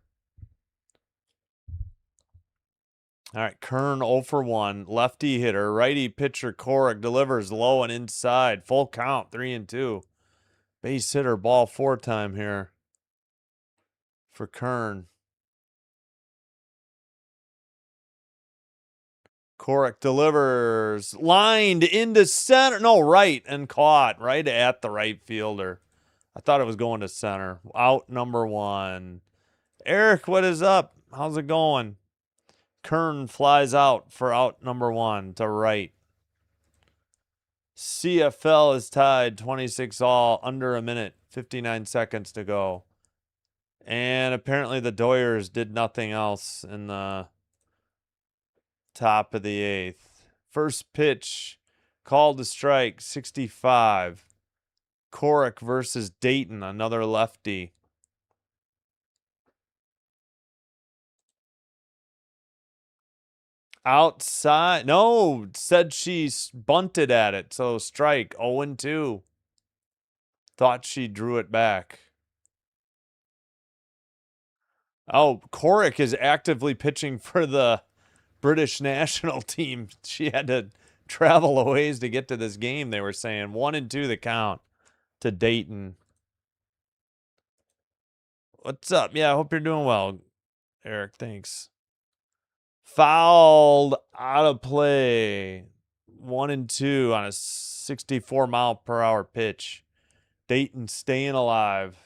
All right, Kern 0 for 1. Lefty hitter. Righty pitcher Corrick delivers low and inside. Full count, 3-2. Base hitter, ball 4 time here for Kern. Corrick delivers. Lined into center. No, right, and caught. Right at the right fielder. I thought it was going to center. Out number 1. Eric, what is up? How's it going? Kern flies out for out number 1 to right. CFL is tied 26 all, under a minute, 59 seconds to go. And apparently the Doyers did nothing else in the top of the 8th. First pitch, called to strike, 65. Corrick versus Dayton, another lefty. Outside. No, said she bunted at it. So strike, 0-2. Thought she drew it back. Oh, Corrick is actively pitching for the British national team. She had to travel a ways to get to this game, they were saying. 1-2 the count to Dayton. What's up? Yeah, I hope you're doing well, Eric. Thanks. Fouled, out of play. 1-2 on a 64-mile-per-hour pitch. Dayton staying alive.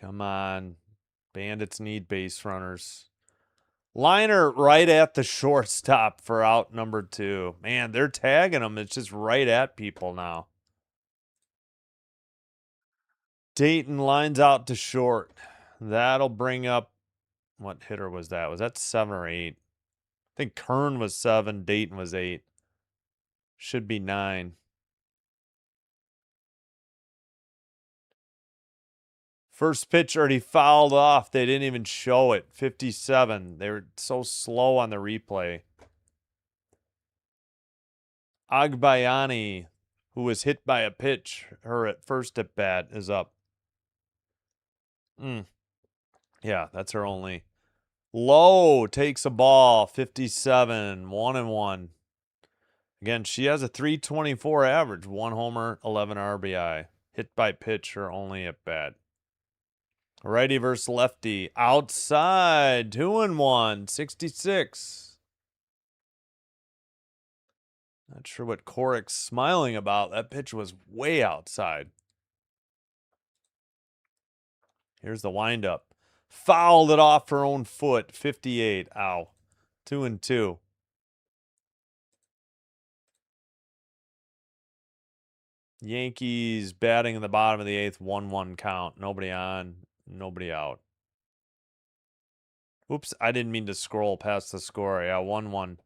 Come on. Bandits need base runners. Liner right at the shortstop for out number 2. Man, they're tagging them. It's just right at people now. Dayton lines out to short. That'll bring up, what hitter was that? Was that 7 or 8? I think Kern was 7. Dayton was 8. Should be 9. First pitch already fouled off. They didn't even show it. 57. They were so slow on the replay. Agbayani, who was hit by a pitch, her at first at bat, is up. Yeah, that's her only. Low takes a ball. 57. 1-1. Again, she has a 324 average. 1 homer, 11 RBI. Hit by pitch, her only at bat. Righty versus lefty. Outside. 2-1. 66. Not sure what Corrick's smiling about. That pitch was way outside. Here's the windup. Fouled it off her own foot. 58. Ow. 2-2. Yankees batting in the bottom of the 8th. 1-1 count. Nobody on. Nobody out. Oops, I didn't mean to scroll past the score. Yeah, 1-1.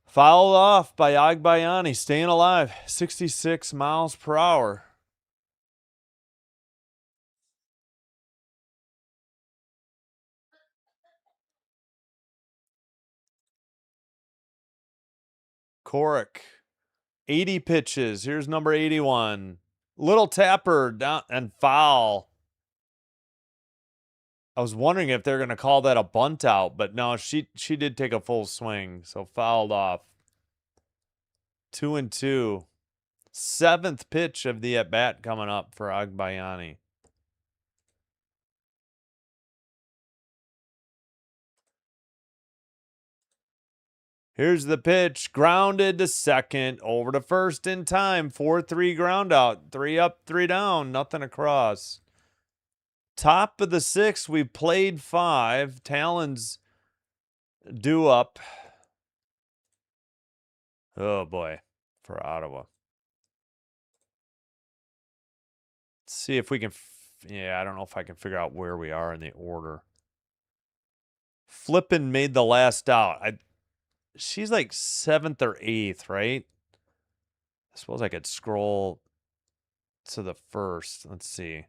Fouled off by Agbayani, staying alive. 66 miles per hour. Corrick. 80 pitches. Here's number 81. Little tapper down and foul. I was wondering if they're going to call that a bunt out, but no, she did take a full swing, so fouled off. 2-2. 7th pitch of the at-bat coming up for Agbayani. Here's the pitch. Grounded to second. Over to first in time. 4-3 ground out. 3 up, 3 down. Nothing across. Top of the 6th. We played 5. Talons due up. Oh, boy. For Ottawa. Let's see if we can... Yeah, I don't know if I can figure out where we are in the order. Flippin made the last out. She's like 7th or 8th, right? I suppose I could scroll to the first. Let's see.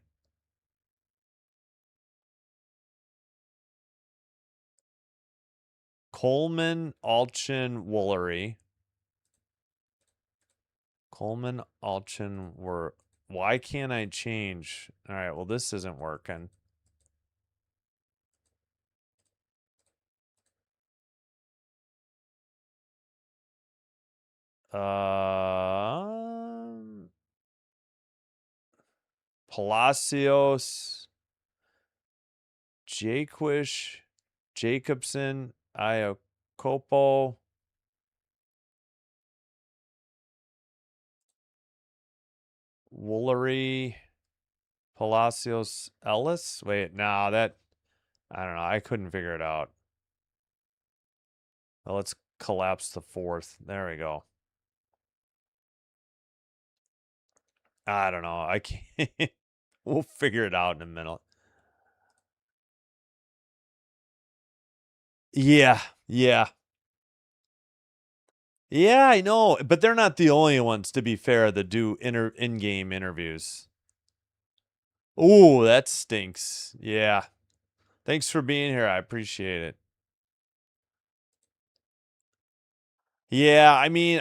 Coleman, Alchin, Woolery. Coleman, Alchin were... Why can't I change? All right, well, this isn't working. Palacios, Jaquish, Jacobson, Iacopo, Woolery, Palacios, Ellis. Wait, no, that I don't know. I couldn't figure it out. Well, let's collapse the 4th. There we go. I don't know. I can't. We'll figure it out in a minute. Yeah, yeah. Yeah, I know. But they're not the only ones, to be fair, that do in-game interviews. Ooh, that stinks. Yeah. Thanks for being here. I appreciate it. Yeah, I mean,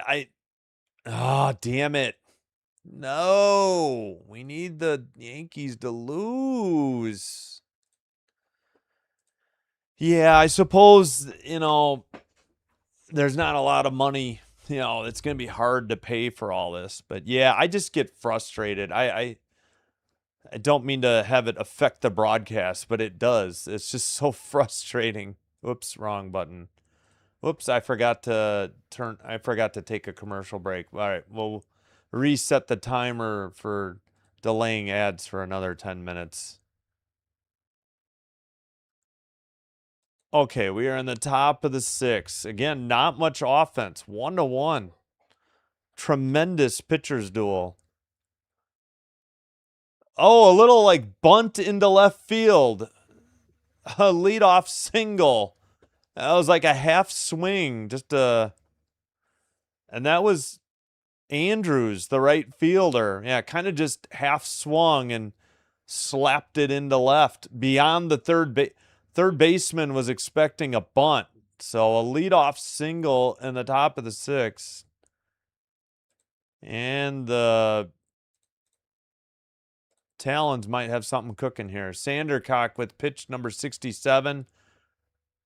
oh, damn it. No, we need the Yankees to lose. Yeah, I suppose, you know, there's not a lot of money. You know, it's going to be hard to pay for all this. But yeah, I just get frustrated. I don't mean to have it affect the broadcast, but it does. It's just so frustrating. Whoops, wrong button. Whoops, I forgot to take a commercial break. All right, we'll reset the timer for delaying ads for another 10 minutes. Okay, we are in the top of the 6th. Again, not much offense. 1-1. Tremendous pitchers duel. Oh, a little like bunt into left field. A leadoff single. That was like a half swing. And that was Andrews, the right fielder. Yeah, kind of just half swung and slapped it into left beyond the third baseman was expecting a bunt. So a leadoff single in the top of the 6th. And the Talons might have something cooking here. Sandercock with pitch number 67.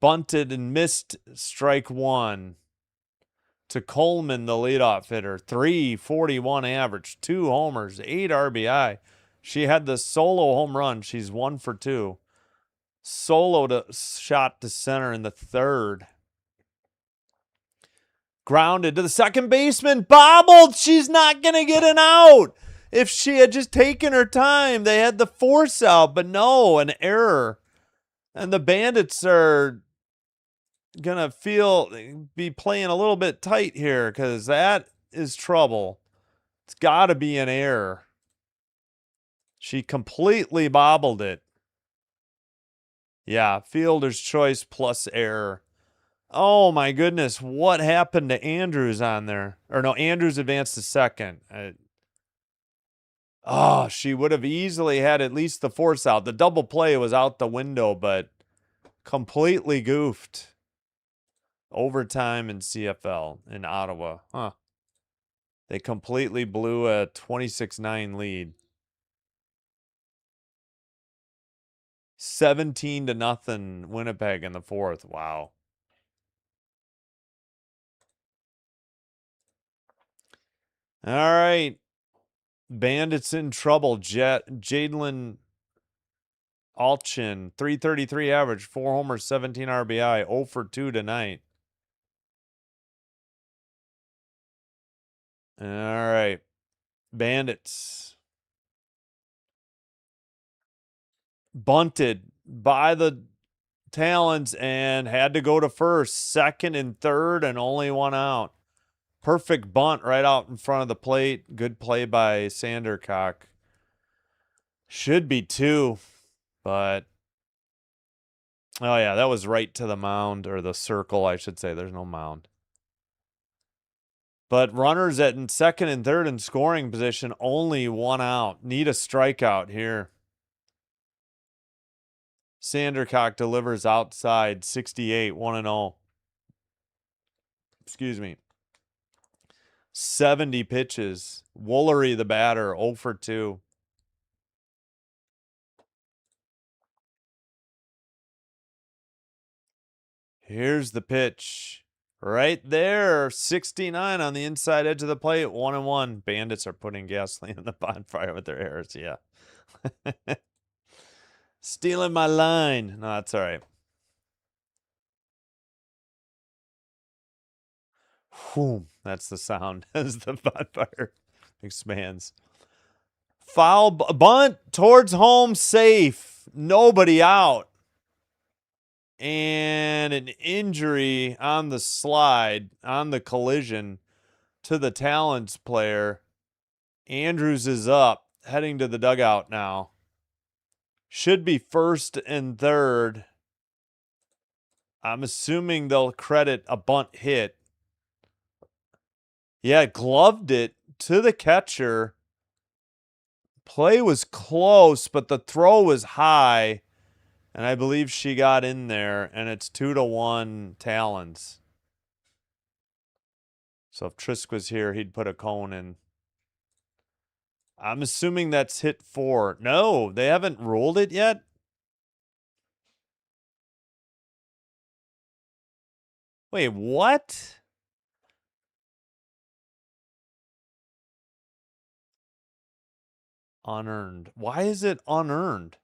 Bunted and missed strike 1. To Coleman, the leadoff hitter. 341 average, 2 homers, 8 RBI. She had the solo home run. She's 1 for 2. Solo shot to center in the 3rd. Grounded to the second baseman. Bobbled. She's not going to get an out. If she had just taken her time, they had the force out. But no, an error. And the Bandits are going to be playing a little bit tight here because that is trouble. It's got to be an error. She completely bobbled it. Yeah, fielder's choice plus error. Oh, my goodness. What happened to Andrews on there? Or no, Andrews advanced to second. She would have easily had at least the force out. The double play was out the window, but completely goofed. Overtime in CFL in Ottawa. Huh. They completely blew a 26-9 lead. 17-0 Winnipeg in the fourth. Wow. All right. Bandits in trouble. Jadlin Alchin, 333 average, 4 homers, 17 RBI, 0 for 2 tonight. All right. Bandits. Bunted by the Talons and had to go to first, second and third, and only one out. Perfect bunt right out in front of the plate. Good play by Sandercock. Should be 2, but oh yeah, that was right to the mound, or the circle, I should say. There's no mound. But runners at in second and third in scoring position, only one out. Need a strikeout here. Sandercock delivers outside, 68, 1-0. Excuse me. 70 pitches. Woolery, the batter, 0 for 2. Here's the pitch. Right there, 69 on the inside edge of the plate, 1-1. Bandits are putting gasoline in the bonfire with their errors, yeah. Stealing my line. No, that's all right. Whew, that's the sound as the bonfire expands. Foul bunt towards home, safe. Nobody out. And an injury on the slide, on the collision to the Talons player. Andrews is up, heading to the dugout now. Should be first and third. I'm assuming they'll credit a bunt hit. Yeah, gloved it to the catcher. Play was close, but the throw was high. And I believe she got in there, and it's 2-1 Talons. So if Trisk was here, he'd put a cone in. I'm assuming that's hit 4. No, they haven't ruled it yet. Wait, what? Unearned. Why is it unearned?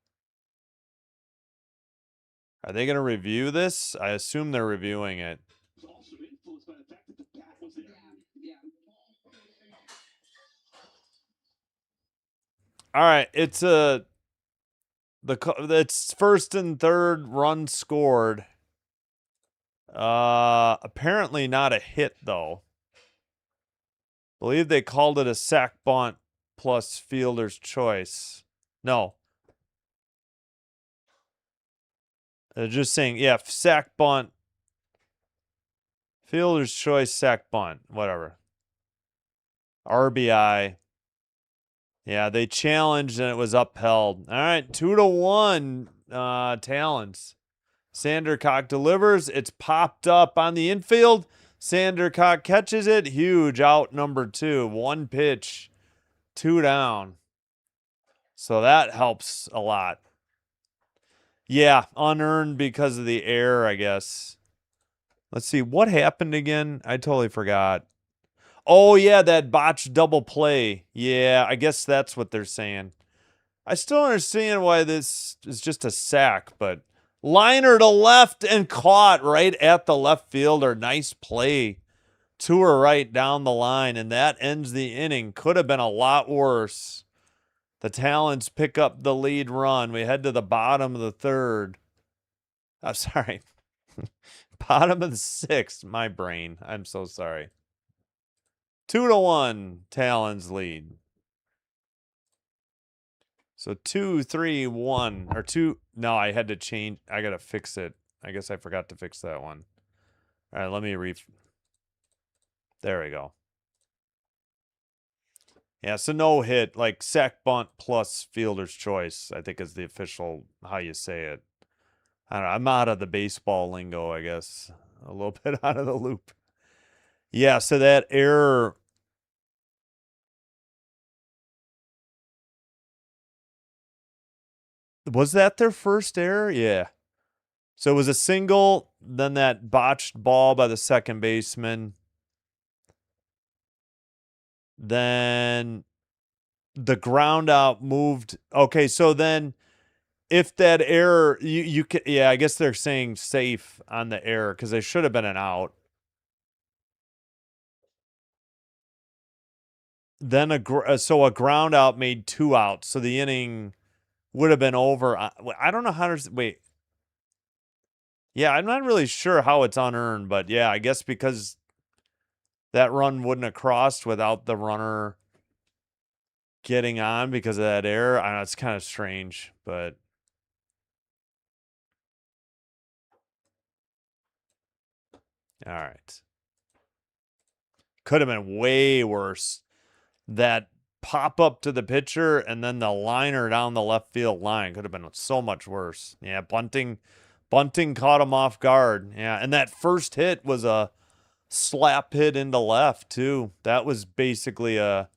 Are they going to review this? I assume they're reviewing it. Was also influenced by the fact that the bat was there. Yeah. All right, it's first and third run scored. Apparently not a hit though. Believe they called it a sack bunt plus fielder's choice. No. They're just saying, yeah, sack bunt, fielder's choice, sack bunt, whatever. RBI. Yeah, they challenged and it was upheld. All right, 2-1 Talons. Sandercock delivers. It's popped up on the infield. Sandercock catches it. Huge out number 2. 1 pitch, 2 down. So that helps a lot. Yeah, unearned because of the error, I guess. Let's see. What happened again? I totally forgot. Oh, yeah, that botched double play. Yeah, I guess that's what they're saying. I still don't understand why this is just a sack, but liner to left and caught right at the left fielder. Nice play to her right down the line, and that ends the inning. Could have been a lot worse. The Talons pick up the lead run. We head to the bottom of the third. I'm sorry. Bottom of the 6th. My brain. I'm so sorry. 2-1 Talons lead. So 2-3-1 or 2. No, I had to change. I got to fix it. I guess I forgot to fix that one. All right, let me there we go. Yeah, so no hit, like sack bunt plus fielder's choice, I think is the official how you say it. I don't know. I'm out of the baseball lingo, I guess. a little bit out of the loop. Yeah, so that error. Was that their first error? Yeah. So it was a single, then that botched ball by the second baseman. Then the ground out moved. Okay, so then if that error, you can, yeah, I guess they're saying safe on the error because they should have been an out. Then so a ground out made 2 outs, so the inning would have been over. I don't know how to wait. Yeah, I'm not really sure how it's unearned, but yeah, I guess because that run wouldn't have crossed without the runner getting on because of that error. I know it's kind of strange, but all right. Could have been way worse. That pop up to the pitcher and then the liner down the left field line could have been so much worse. Yeah, bunting caught him off guard. Yeah, and that first hit was a slap hit into left too. That was basically a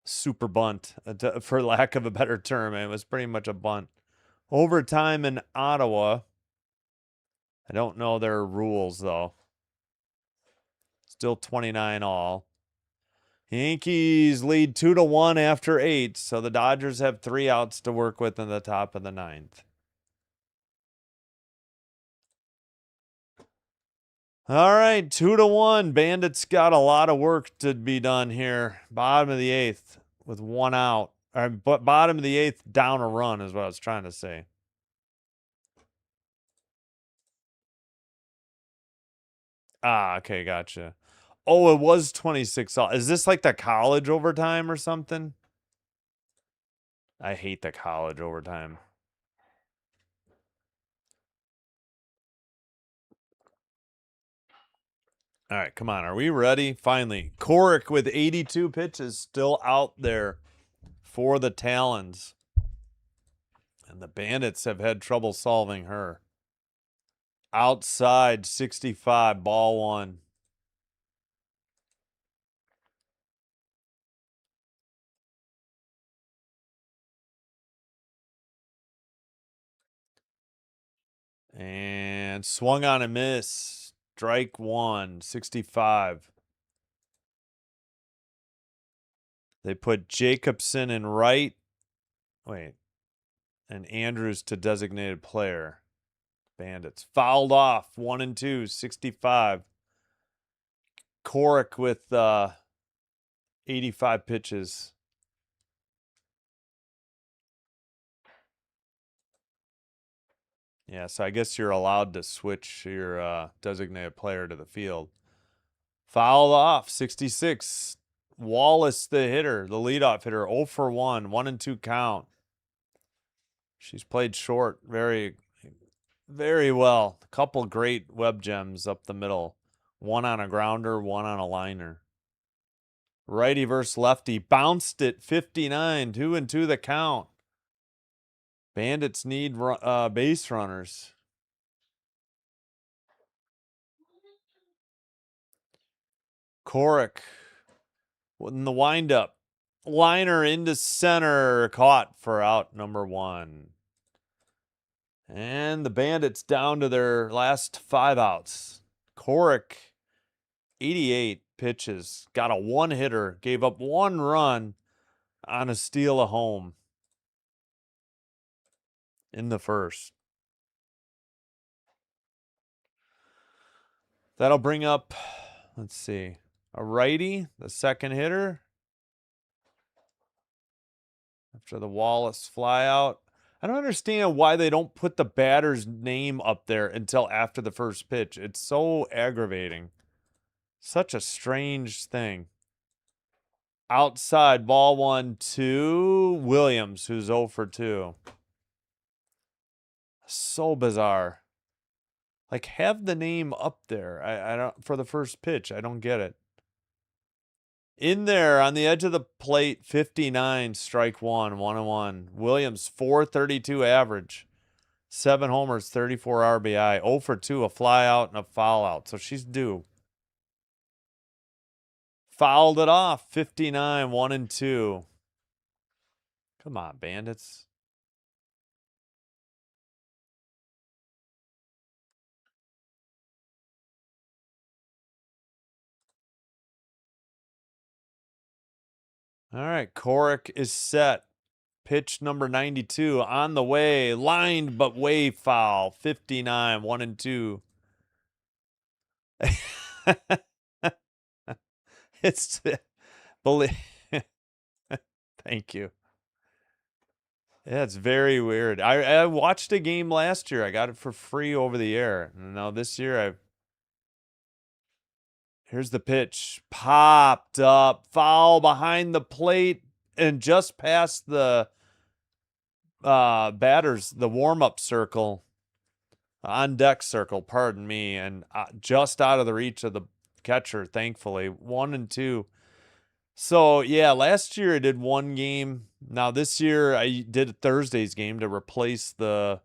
super bunt, for lack of a better term. It was pretty much a bunt. Overtime in Ottawa. I don't know their rules though. Still 29 all. Yankees lead 2-1 after 8, so the Dodgers have 3 outs to work with in the top of the 9th. All right, 2-1. Bandits got a lot of work to be done here. Bottom of the 8th with 1 out. But bottom of the 8th, down a run is what I was trying to say. Ah, okay, gotcha. Oh, it was 26 all. Is this like the college overtime or something? I hate the college overtime. All right, come on. Are we ready? Finally. Corrick with 82 pitches still out there for the Talons. And the Bandits have had trouble solving her. Outside 65, ball 1. And swung on a miss. Strike 1, 65. They put Jacobson in right. Wait. And Andrews to designated player. Bandits. Fouled off. 1-2, 65. Corrick with 85 pitches. Yeah, so I guess you're allowed to switch your designated player to the field. Fouled off, 66. Wallace, the hitter, the leadoff hitter, 0 for 1, 1-2 count. She's played short very, very well. A couple great web gems up the middle. 1 on a grounder, 1 on a liner. Righty versus lefty. Bounced it, 59, 2-2 the count. Bandits need base runners. Corrick in the windup. Liner into center. Caught for out number 1. And the Bandits down to their last 5 outs. Corrick, 88 pitches. Got a 1-hitter. Gave up 1 run on a steal of home in the first. That'll bring up, let's see, a righty, the second hitter. After the Wallace flyout. I don't understand why they don't put the batter's name up there until after the first pitch. It's so aggravating. Such a strange thing. Outside, ball 1 to Williams, who's 0 for 2. So bizarre. Like, have the name up there. I don't, for the first pitch. I don't get it. In there on the edge of the plate, 59, strike 1, 1-1. Williams, 432 average. 7 homers, 34 RBI, 0 for 2, a fly out and a foul out. So she's due. Fouled it off, 59, 1 and 2. Come on, Bandits. All right, Corrick is set. Pitch number 92 on the way, lined but way foul. 59, 1 and 2. It's believe. Thank you. Yeah, it's very weird. I watched a game last year. I got it for free over the air. And now this year here's the pitch. Popped up. Foul behind the plate and just past the batters, the warm-up circle. On deck circle, pardon me, and just out of the reach of the catcher, thankfully. 1 and 2. So, yeah, last year I did one game. Now, this year I did a Thursday's game to replace the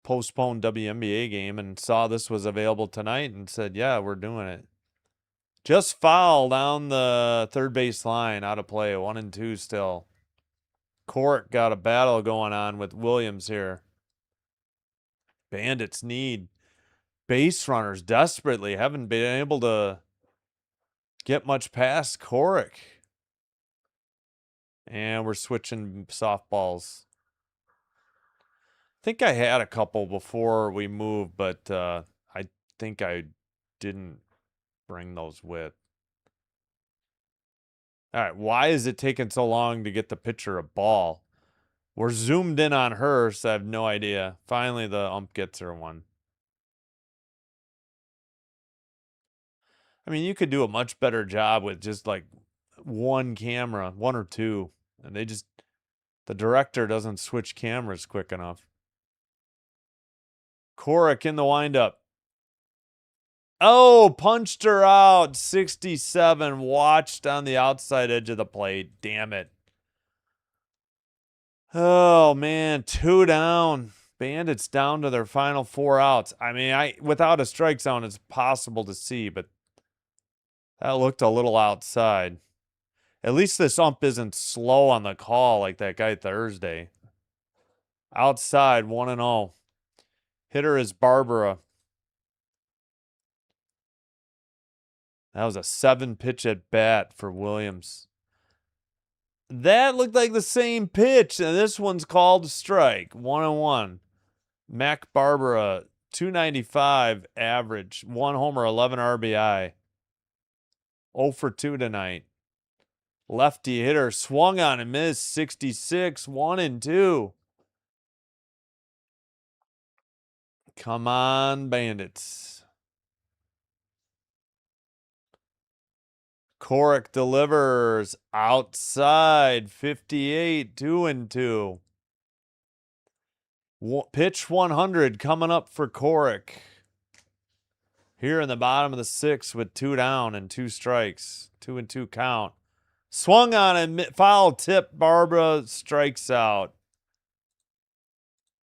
postponed WNBA game and saw this was available tonight and said, yeah, we're doing it. Just foul down the third base line, out of play. 1 and 2 still. Court got a battle going on with Williams here. Bandits need base runners desperately. Haven't been able to get much past Corrick. And we're switching softballs. I think I had a couple before we moved, but I think I didn't bring those with. All right, why is it taking so long to get the pitcher a ball? We're zoomed in on her, so I have no idea. Finally, the ump gets her one. I mean, you could do a much better job with just like one camera, 1 or 2. And the director doesn't switch cameras quick enough. Corrick in the windup. Oh, punched her out. 67, watched on the outside edge of the plate. Damn it. Oh, man, 2 down. Bandits down to their final 4 outs. I mean, without a strike zone, it's possible to see, but that looked a little outside. At least this ump isn't slow on the call like that guy Thursday. Outside, 1-0. Hitter is Barbara. That was a 7-pitch at bat for Williams. That looked like the same pitch, and this one's called a strike. 1-1. Mac Barbara, 295 average, 1 homer, 11 RBI. 0 for 2 tonight. Lefty hitter swung on and missed. 66, 1 and 2. Come on, Bandits. Corrick delivers outside. 58, 2 and 2. Pitch 100 coming up for Corrick. Here in the bottom of the 6th with 2 down and 2 strikes. 2 and 2 count. Swung on and foul tip. Barbara strikes out.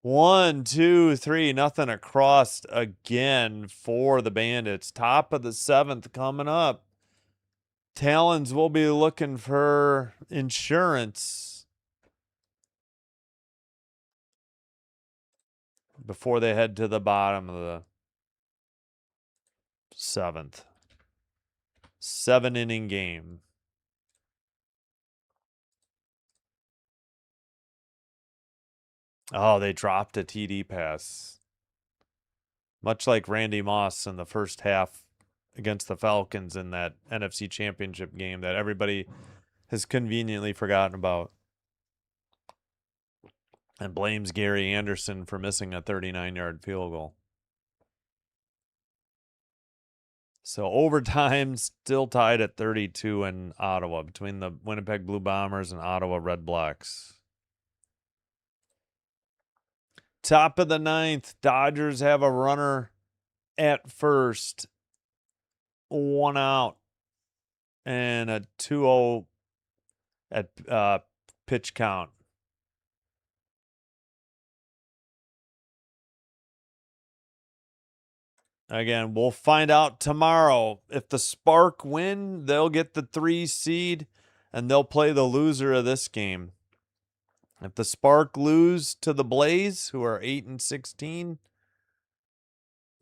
1, 2, 3, nothing across again for the Bandits. Top of the 7th coming up. Talons will be looking for insurance before they head to the bottom of the 7th. 7-inning game. Oh, they dropped a TD pass. Much like Randy Moss in the first half against the Falcons in that NFC Championship game that everybody has conveniently forgotten about. And blames Gary Anderson for missing a 39-yard field goal. So overtime still tied at 32 in Ottawa between the Winnipeg Blue Bombers and Ottawa Red Blacks. Top of the 9th, Dodgers have a runner at first. 1 out. And a 2-0 at pitch count. Again, we'll find out tomorrow. If the Spark win, they'll get the 3 seed, and they'll play the loser of this game. If the Spark lose to the Blaze, who are 8-16,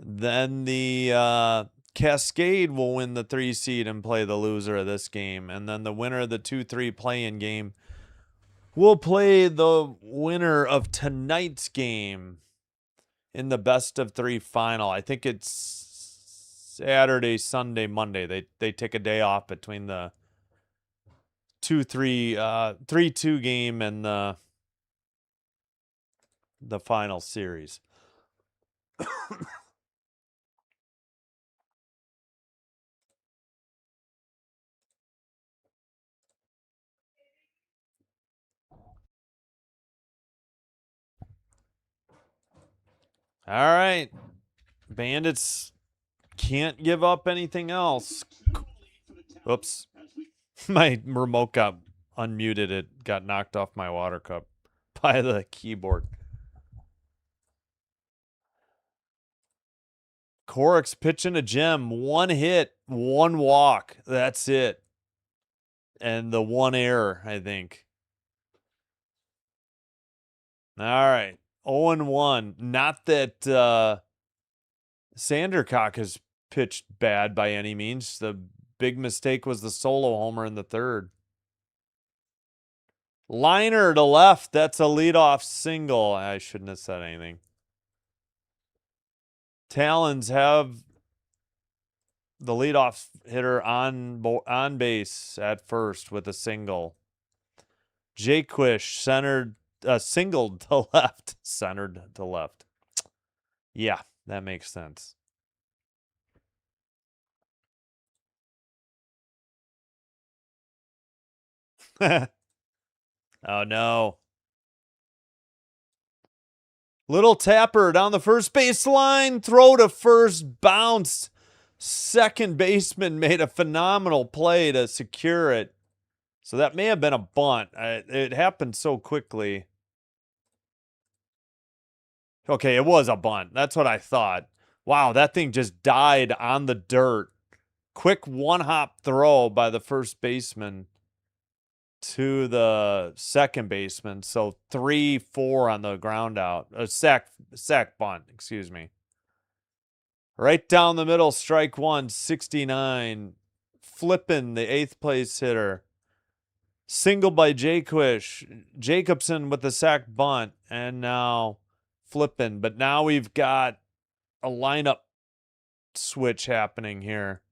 then the Cascade will win the 3 seed and play the loser of this game. And then the winner of the 2-3 play-in game will play the winner of tonight's game in the best of 3 final. I think it's Saturday, Sunday, Monday. They take a day off between the 3-2 game and the final series. All right. Bandits can't give up anything else. Oops. My remote got unmuted. It got knocked off my water cup by the keyboard. Corrick's pitching a gem. 1 hit, 1 walk. That's it. And the 1 error, I think. All right. 0-1. Not that Sandercock has pitched bad by any means. The big mistake was the solo homer in the 3rd. Liner to left. That's a leadoff single. I shouldn't have said anything. Talons have the leadoff hitter on base at first with a single. Jaquish centered, singled to left. Centered to left. Yeah, that makes sense. Oh, no. Little tapper down the first baseline. Throw to first. Bounce. Second baseman made a phenomenal play to secure it. So that may have been a bunt. It happened so quickly. Okay, it was a bunt. That's what I thought. Wow, that thing just died on the dirt. Quick 1-hop throw by the first baseman to the second baseman. So 3-4 on the ground out. A sack bunt, excuse me. Right down the middle, strike 1, 69. Flipping the 8th place hitter. Single by Jaquish. Jacobson with the sack bunt. And now flipping. But now we've got a lineup switch happening here.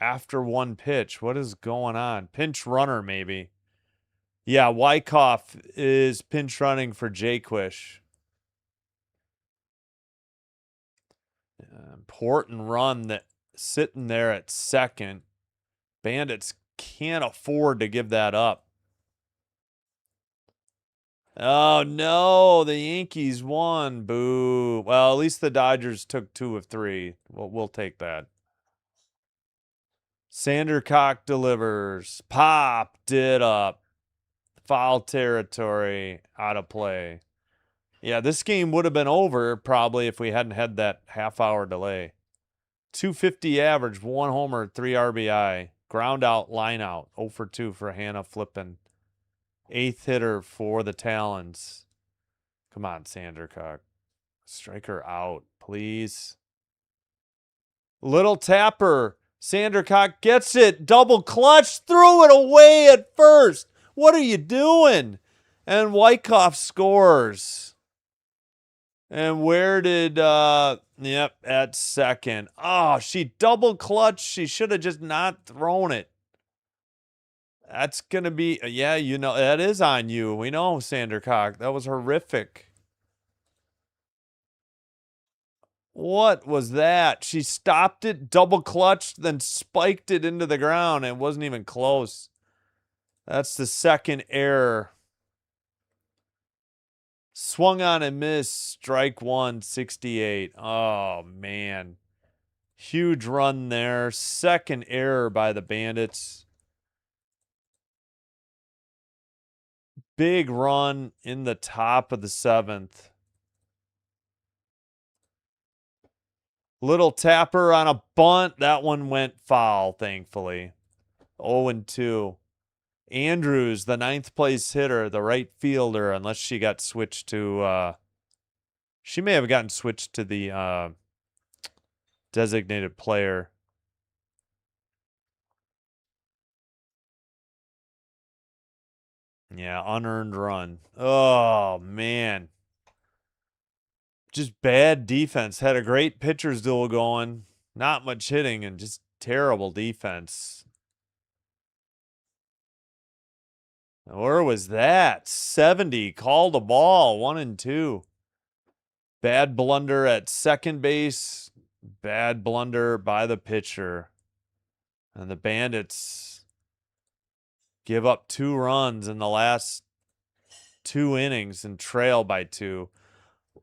After 1 pitch. What is going on? Pinch runner, maybe. Yeah, Wyckoff is pinch running for Jaquish. Important run that sitting there at second. Bandits can't afford to give that up. Oh, no. The Yankees won. Boo. Well, at least the Dodgers took 2 of 3. We'll take that. Sandercock delivers. Popped it up. Foul territory. Out of play. Yeah, this game would have been over probably if we hadn't had that half-hour delay. 250 average, 1 homer, 3 RBI. Ground out, line out. 0 for 2 for Hannah Flippin. 8th hitter for the Talons. Come on, Sandercock. Strike her out, please. Little tapper. Sandercock gets it. Double clutch. Threw it away at first. What are you doing? And Wyckoff scores. And where did, yep, at second. Oh, she double clutched. She should have just not thrown it. That's going to be, yeah, you know, that is on you. We know, Sandercock. That was horrific. What was that? She stopped it, double clutched, then spiked it into the ground. It wasn't even close. That's the second error. Swung on and missed. Strike 1, 68. Oh, man. Huge run there. Second error by the Bandits. Big run in the top of the 7th. Little tapper on a bunt. That one went foul, thankfully. 0-2. Andrews, the 9th place hitter, the right fielder, unless she got switched to she may have gotten switched to the designated player. Yeah, unearned run. Oh, man. Just bad defense. Had a great pitcher's duel going. Not much hitting and just terrible defense. Where was that? 70. Called a ball. 1-2. Bad blunder at second base. Bad blunder by the pitcher. And the Bandits give up 2 runs in the last 2 innings and trail by 2.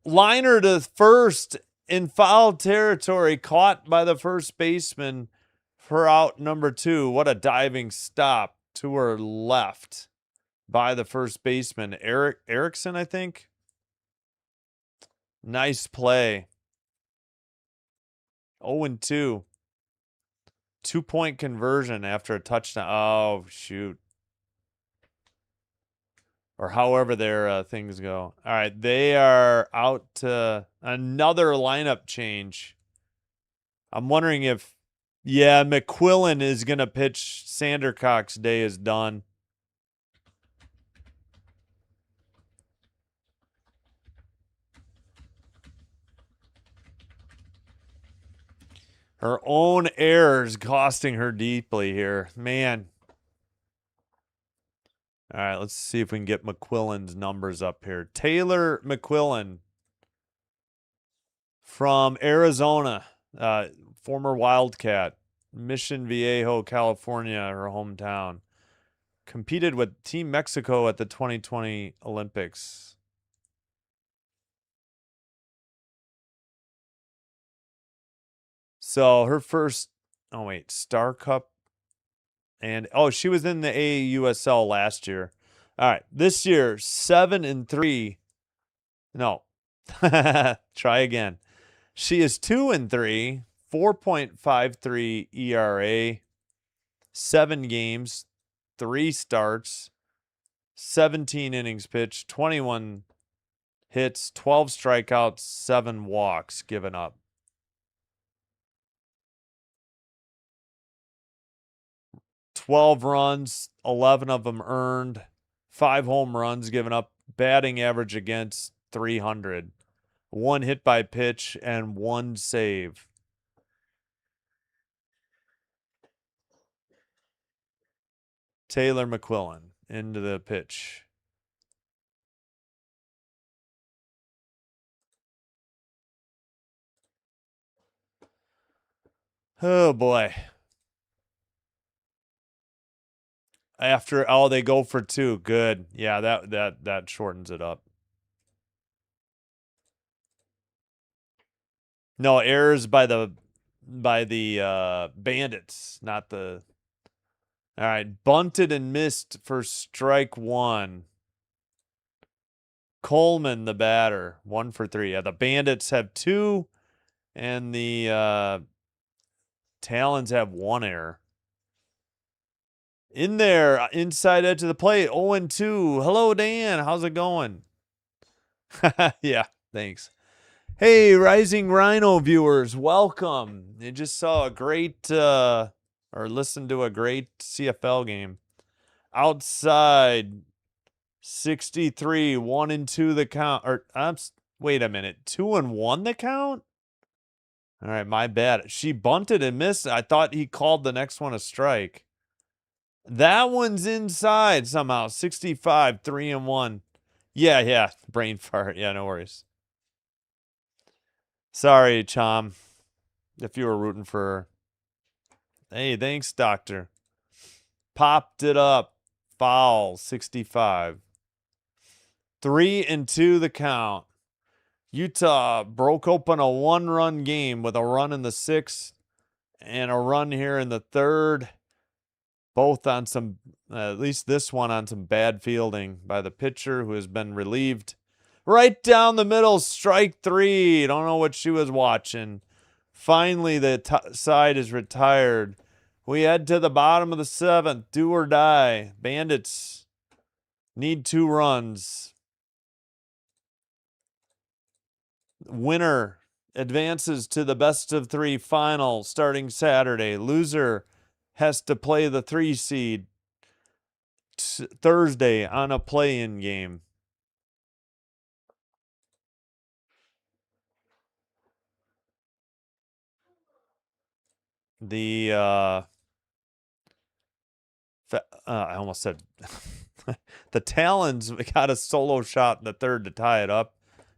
Liner to first in foul territory, caught by the first baseman for out number 2. What a diving stop to her left by the first baseman, Erickson, I think. Nice play. 0-2. 2-point conversion after a touchdown. Oh, shoot. Or however their things go. All right, they are out to another lineup change. I'm wondering if, yeah, McQuillan is going to pitch. Sandercock's day is done. Her own errors costing her deeply here. Man. All right, let's see if we can get McQuillan's numbers up here. Taylor McQuillan from Arizona, former Wildcat, Mission Viejo, California, her hometown. Competed with Team Mexico at the 2020 Olympics. So her first, oh wait, Star Cup. And, oh, she was in the AUSL last year. All right, this year, 7-3. No, try again. She is 2-3, 4.53 ERA, 7 games, 3 starts, 17 innings pitched, 21 hits, 12 strikeouts, 7 walks given up. 12 runs, 11 of them earned, 5 home runs given up, batting average against 300, 1 hit by pitch, and 1 save. Taylor McQuillan into the pitch. Oh boy. After, oh, they go for 2. Good. Yeah, that shortens it up. No, errors by the Bandits, not the. All right, bunted and missed for strike 1. Coleman, the batter, 1 for 3. Yeah, the Bandits have 2, and the Talons have 1 error. In there, inside edge of the plate, 0-2. Hello, Dan. How's it going? Yeah, thanks. Hey, Rising Rhino viewers, welcome. You just saw a great, or listened to a great CFL game. Outside, 63, 1-2 the count. Or, wait a minute, 2-1 the count? All right, my bad. She bunted and missed. I thought he called the next one a strike. That one's inside somehow. 65, 3-1. Yeah, brain fart. Yeah, no worries. Sorry, Chom, if you were rooting for her. Hey, thanks, Doctor. Popped it up. Foul, 65. 3-2 the count. Utah broke open a 1-run game with a run in the 6th and a run here in the 3rd. Both on some, at least this one on some bad fielding by the pitcher who has been relieved. Right down the middle, strike 3. Don't know what she was watching. Finally, the side is retired. We head to the bottom of the 7th. Do or die. Bandits need 2 runs. Winner advances to the best of 3 final starting Saturday. Loser has to play the 3 seed Thursday on a play-in game. The I almost said the Talons got a solo shot in the 3rd to tie it up,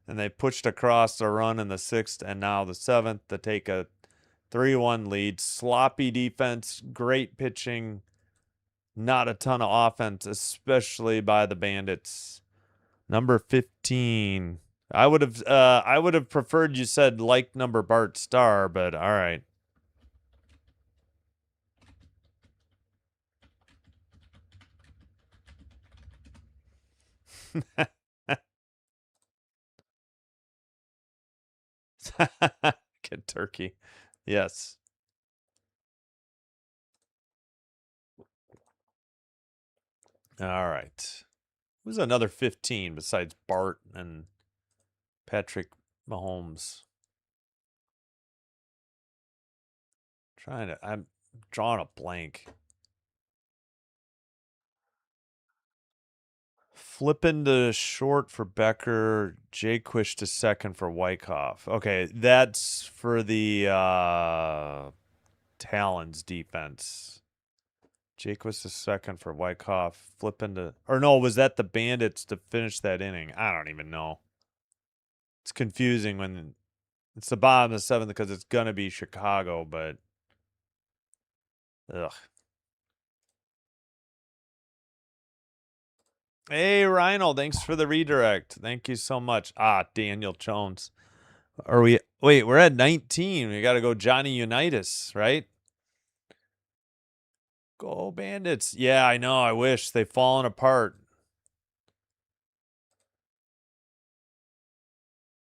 and they pushed across a run in the 6th and now the 7th to take a 3-1 lead. Sloppy defense, great pitching, not a ton of offense, especially by the Bandits. Number 15. I would have preferred you said like number Bart Starr, but all right. Good turkey. Yes. All right. Who's another 15 besides Bart and Patrick Mahomes? I'm drawing a blank. Flipping to short for Becker, Jaquish to second for Wyckoff. Okay, that's for the Talons defense. Jaquish to second for Wyckoff. Flipping to, or no, was that the Bandits to finish that inning? I don't even know. It's confusing when it's the bottom of the 7th because it's gonna be Chicago, but ugh. Hey, Rhino, thanks for the redirect. Thank you so much. Daniel Jones. Wait, we're at 19. We got to go Johnny Unitas, right? Go Bandits. Yeah, I know. I wish they've fallen apart.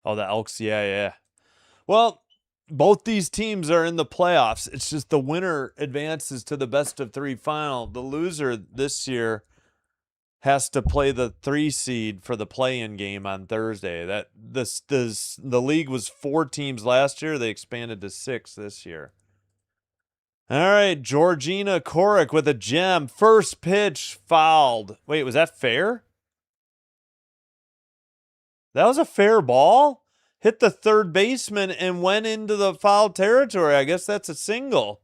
Oh, the Elks. Yeah. Well, both these teams are in the playoffs. It's just the winner advances to the best of 3 final. The loser this year has to play the 3 seed for the play-in game on Thursday. The league was 4 teams last year. They expanded to 6 this year. All right, Georgina Korick with a gem. First pitch fouled. Wait, was that fair? That was a fair ball? Hit the third baseman and went into the foul territory. I guess that's a single.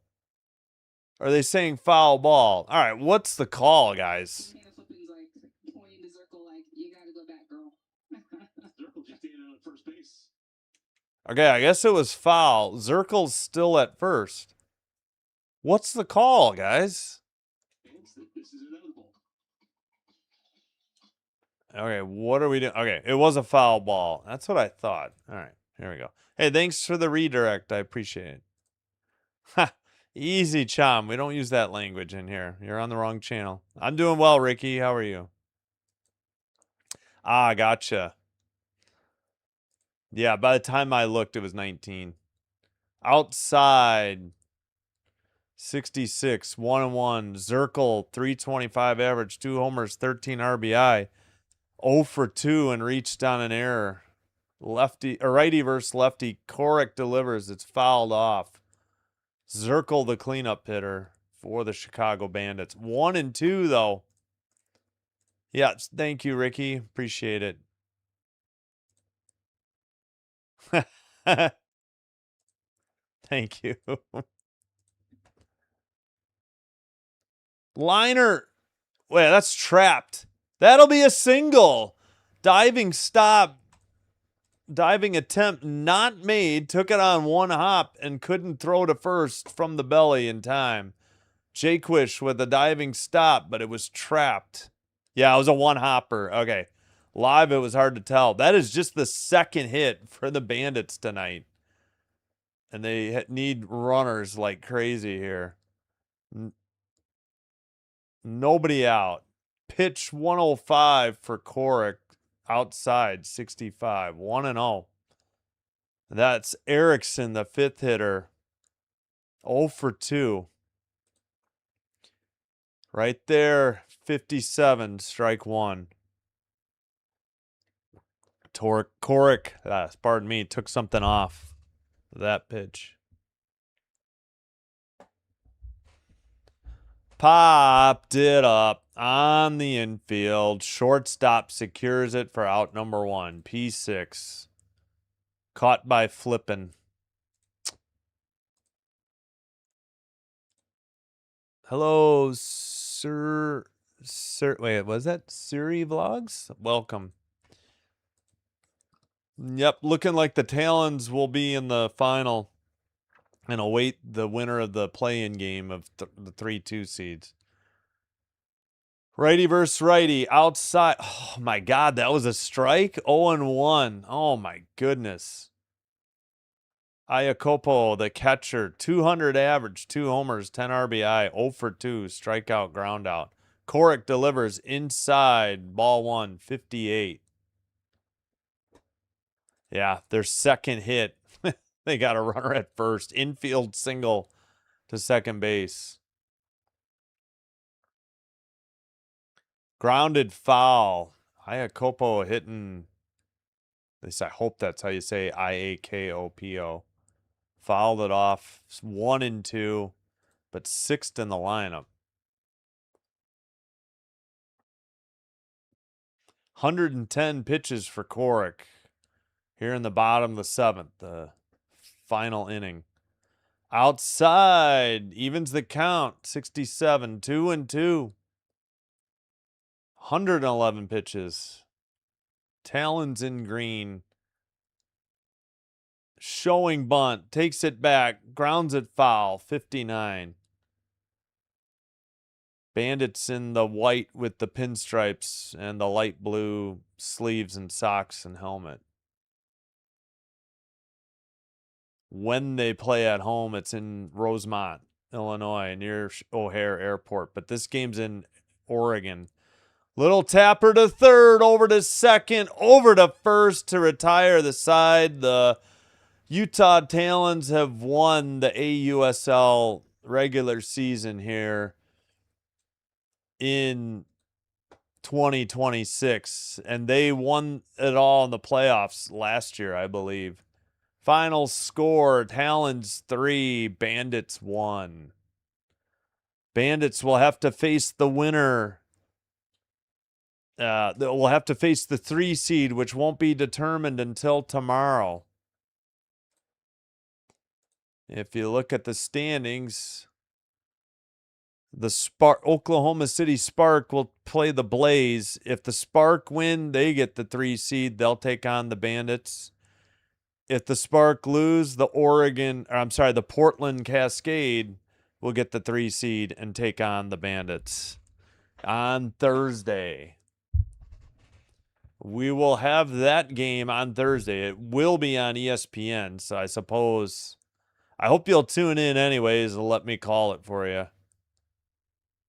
Or are they saying foul ball? All right, what's the call, guys? Hannah Flippin's like pointing to Zirkle like, you gotta go back, girl. Zirkle just standing on first base. Okay, I guess it was foul. Zirkle's still at first. What's the call, guys? This is inevitable. Okay, what are we doing? Okay, it was a foul ball. That's what I thought. All right, here we go. Hey, thanks for the redirect. I appreciate it. Ha! Easy, chum. We don't use that language in here. You're on the wrong channel. I'm doing well, Ricky. How are you? Gotcha. Yeah, by the time I looked, it was 19. Outside. 66, 1-1. Zirkle, 325 average, 2 homers, 13 RBI. 0 for 2 and reached on an error. Righty versus lefty. Korick delivers. It's fouled off. Zirkle, the cleanup hitter for the Chicago Bandits. 1-2, though. Yeah, thank you, Ricky. Appreciate it. Thank you. Liner. Wait, that's trapped. That'll be a single. Diving stop. Diving attempt not made. Took it on one hop and couldn't throw to first from the belly in time. Jaquish with a diving stop, but it was trapped. Yeah, it was a one hopper. Okay. Live, it was hard to tell. That is just the second hit for the Bandits tonight. And they need runners like crazy here. Nobody out. Pitch 105 for Korick. Outside 65. 1-0. That's Erickson, the fifth hitter. 0 for 2. Right there, 57, strike one. Coric, pardon me, took something off that pitch. Popped it up on the infield. Shortstop secures it for out number 1. P6. Caught by Flippin. Hello, Sir. Wait, was that Siri Vlogs? Welcome. Yep, looking like the Talons will be in the final and await the winner of the play-in game of the 3-2 seeds. Righty versus righty, outside. Oh, my God, that was a strike? 0-1. Oh, my goodness. Iacopo, the catcher, 200 average, 2 homers, 10 RBI, 0 for 2, strikeout, ground out. Coric delivers inside, ball 1, 58. Yeah, their second hit. They got a runner at first. Infield single to second base. Grounded foul. Iacopo hitting, at least I hope that's how you say Iakopo. Fouled it off. 1-2, but 6th in the lineup. 110 pitches for Coric here in the bottom of the 7th, the final inning. Outside, evens the count, 67, 2-2. 111 pitches. Talons in green. Showing bunt, takes it back, grounds it foul, 59. Bandits in the white with the pinstripes and the light blue sleeves and socks and helmet. When they play at home, it's in Rosemont, Illinois, near O'Hare Airport. But this game's in Oregon. Little tapper to third, over to second, over to first to retire the side. The Utah Talons have won the AUSL regular season here in 2026, and they won it all in the playoffs last year, I believe. Final score, Talons 3, Bandits 1. Bandits will have to face the winner. We'll have to face the 3 seed, which won't be determined until tomorrow. If you look at the standings, the Oklahoma City Spark will play the Blaze. If the Spark win, they get the 3 seed. They'll take on the Bandits. If the Spark lose, the Portland Cascade will get the 3 seed and take on the Bandits on Thursday. We will have that game on Thursday. It will be on ESPN, so I hope you'll tune in anyways and let me call it for you.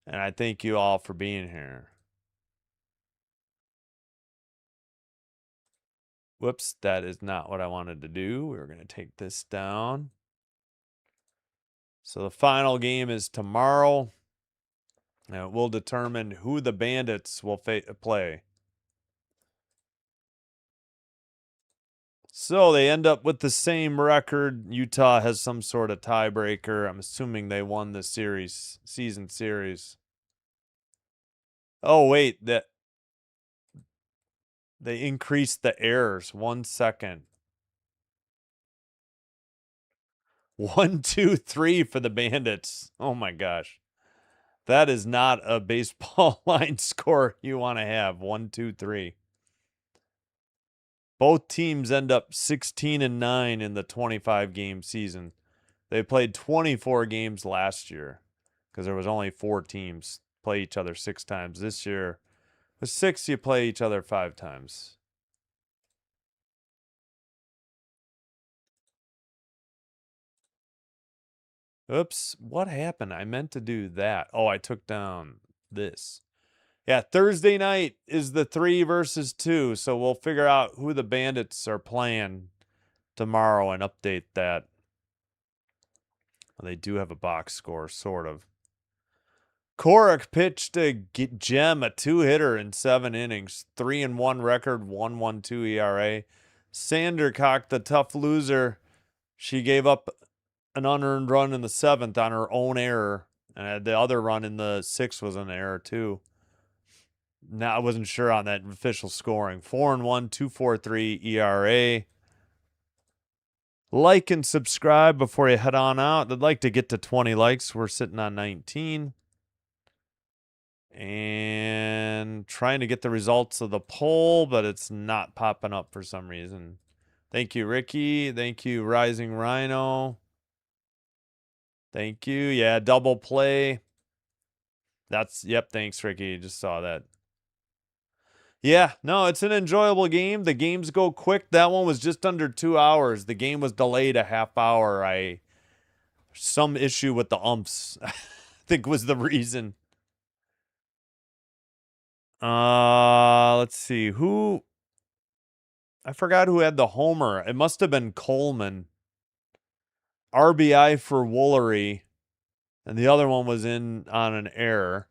And I thank you all for being here. Whoops, that is not what I wanted to do. We're going to take this down. So the final game is tomorrow. And it will determine who the Bandits will play. So they end up with the same record. Utah has some sort of tiebreaker. I'm assuming they won the season series. Oh, wait, they increased the errors. 1 second. 1, 2, 3 for the Bandits. Oh my gosh. That is not a baseball line score you want to have. 1, 2, 3. Both teams end up 16-9 in the 25-game season. They played 24 games last year because there was only 4 teams play each other 6 times. This year, with 6, you play each other 5 times. Oops, what happened? I meant to do that. Oh, I took down this. Yeah, Thursday night is the 3 versus 2, so we'll figure out who the Bandits are playing tomorrow and update that. They do have a box score, sort of. Korik pitched to Gem, a 2-hitter in 7 innings. 3-1 record, 1.12 ERA. Sandercock, the tough loser, she gave up an unearned run in the 7th on her own error. And the other run in the 6th was an error, too. Now, I wasn't sure on that official scoring. 4-1, 2.43 ERA. Like and subscribe before you head on out. I'd like to get to 20 likes. We're sitting on 19. And trying to get the results of the poll, but it's not popping up for some reason. Thank you, Ricky. Thank you, Rising Rhino. Thank you. Yeah, double play. Yep, thanks, Ricky. Just saw that. Yeah, no, it's an enjoyable game. The games go quick. That one was just under 2 hours. The game was delayed a half hour. Some issue with the umps, I think, was the reason. Let's see. I forgot who had the homer. It must have been Coleman. RBI for Woolery. And the other one was in on an error.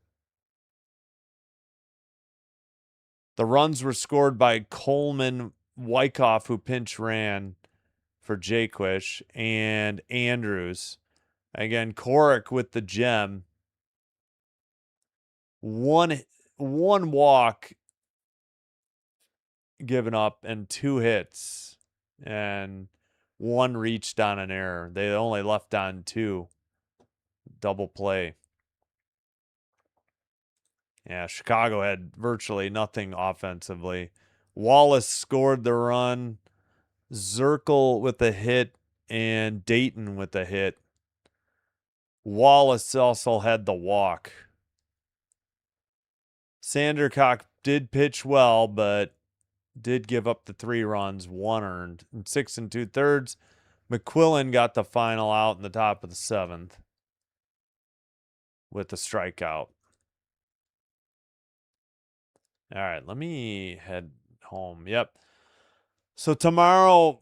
The runs were scored by Coleman, Wyckoff, who pinch ran for Jaquish, and Andrews. Again, Korik with the gem. One walk given up and 2 hits. And 1 reached on an error. They only left on 2. Double play. Yeah, Chicago had virtually nothing offensively. Wallace scored the run. Zirkle with a hit and Dayton with a hit. Wallace also had the walk. Sandercock did pitch well, but did give up the 3 runs, 1 earned. In 6 2/3, McQuillan got the final out in the top of the 7th with the strikeout. All right, let me head home. Yep. So tomorrow,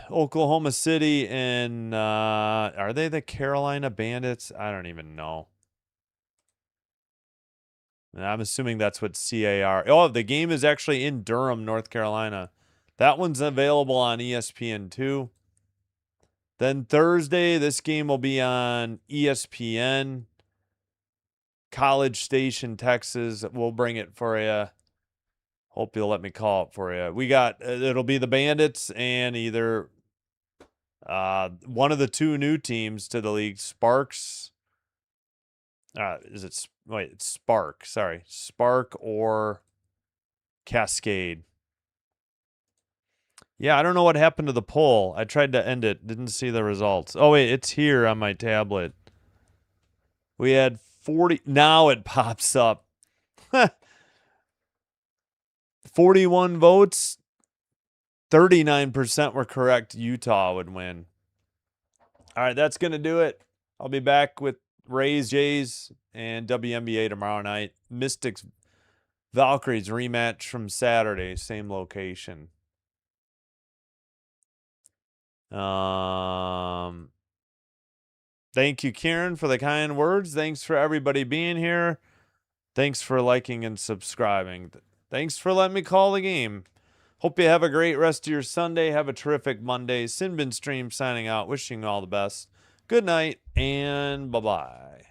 Oklahoma City and are they the Carolina Bandits? I don't even know. I'm assuming that's what CAR. Oh, the game is actually in Durham, North Carolina. That one's available on ESPN2. Then Thursday, this game will be on ESPN. College Station, Texas. We'll bring it for you. Hope you'll let me call it for you. We got, it'll be the Bandits and either one of the 2 new teams to the league, Sparks. It's Spark. Sorry. Spark or Cascade. Yeah, I don't know what happened to the poll. I tried to end it. Didn't see the results. Oh, wait. It's here on my tablet. We had 40. Now it pops up. 41 votes. 39% were correct. Utah would win. All right, that's going to do it. I'll be back with Rays, Jays, and WNBA tomorrow night. Mystics, Valkyries rematch from Saturday, same location. Thank you, Kieran, for the kind words. Thanks for everybody being here. Thanks for liking and subscribing. Thanks for letting me call the game. Hope you have a great rest of your Sunday. Have a terrific Monday. Sinbin Stream signing out. Wishing you all the best. Good night and bye-bye.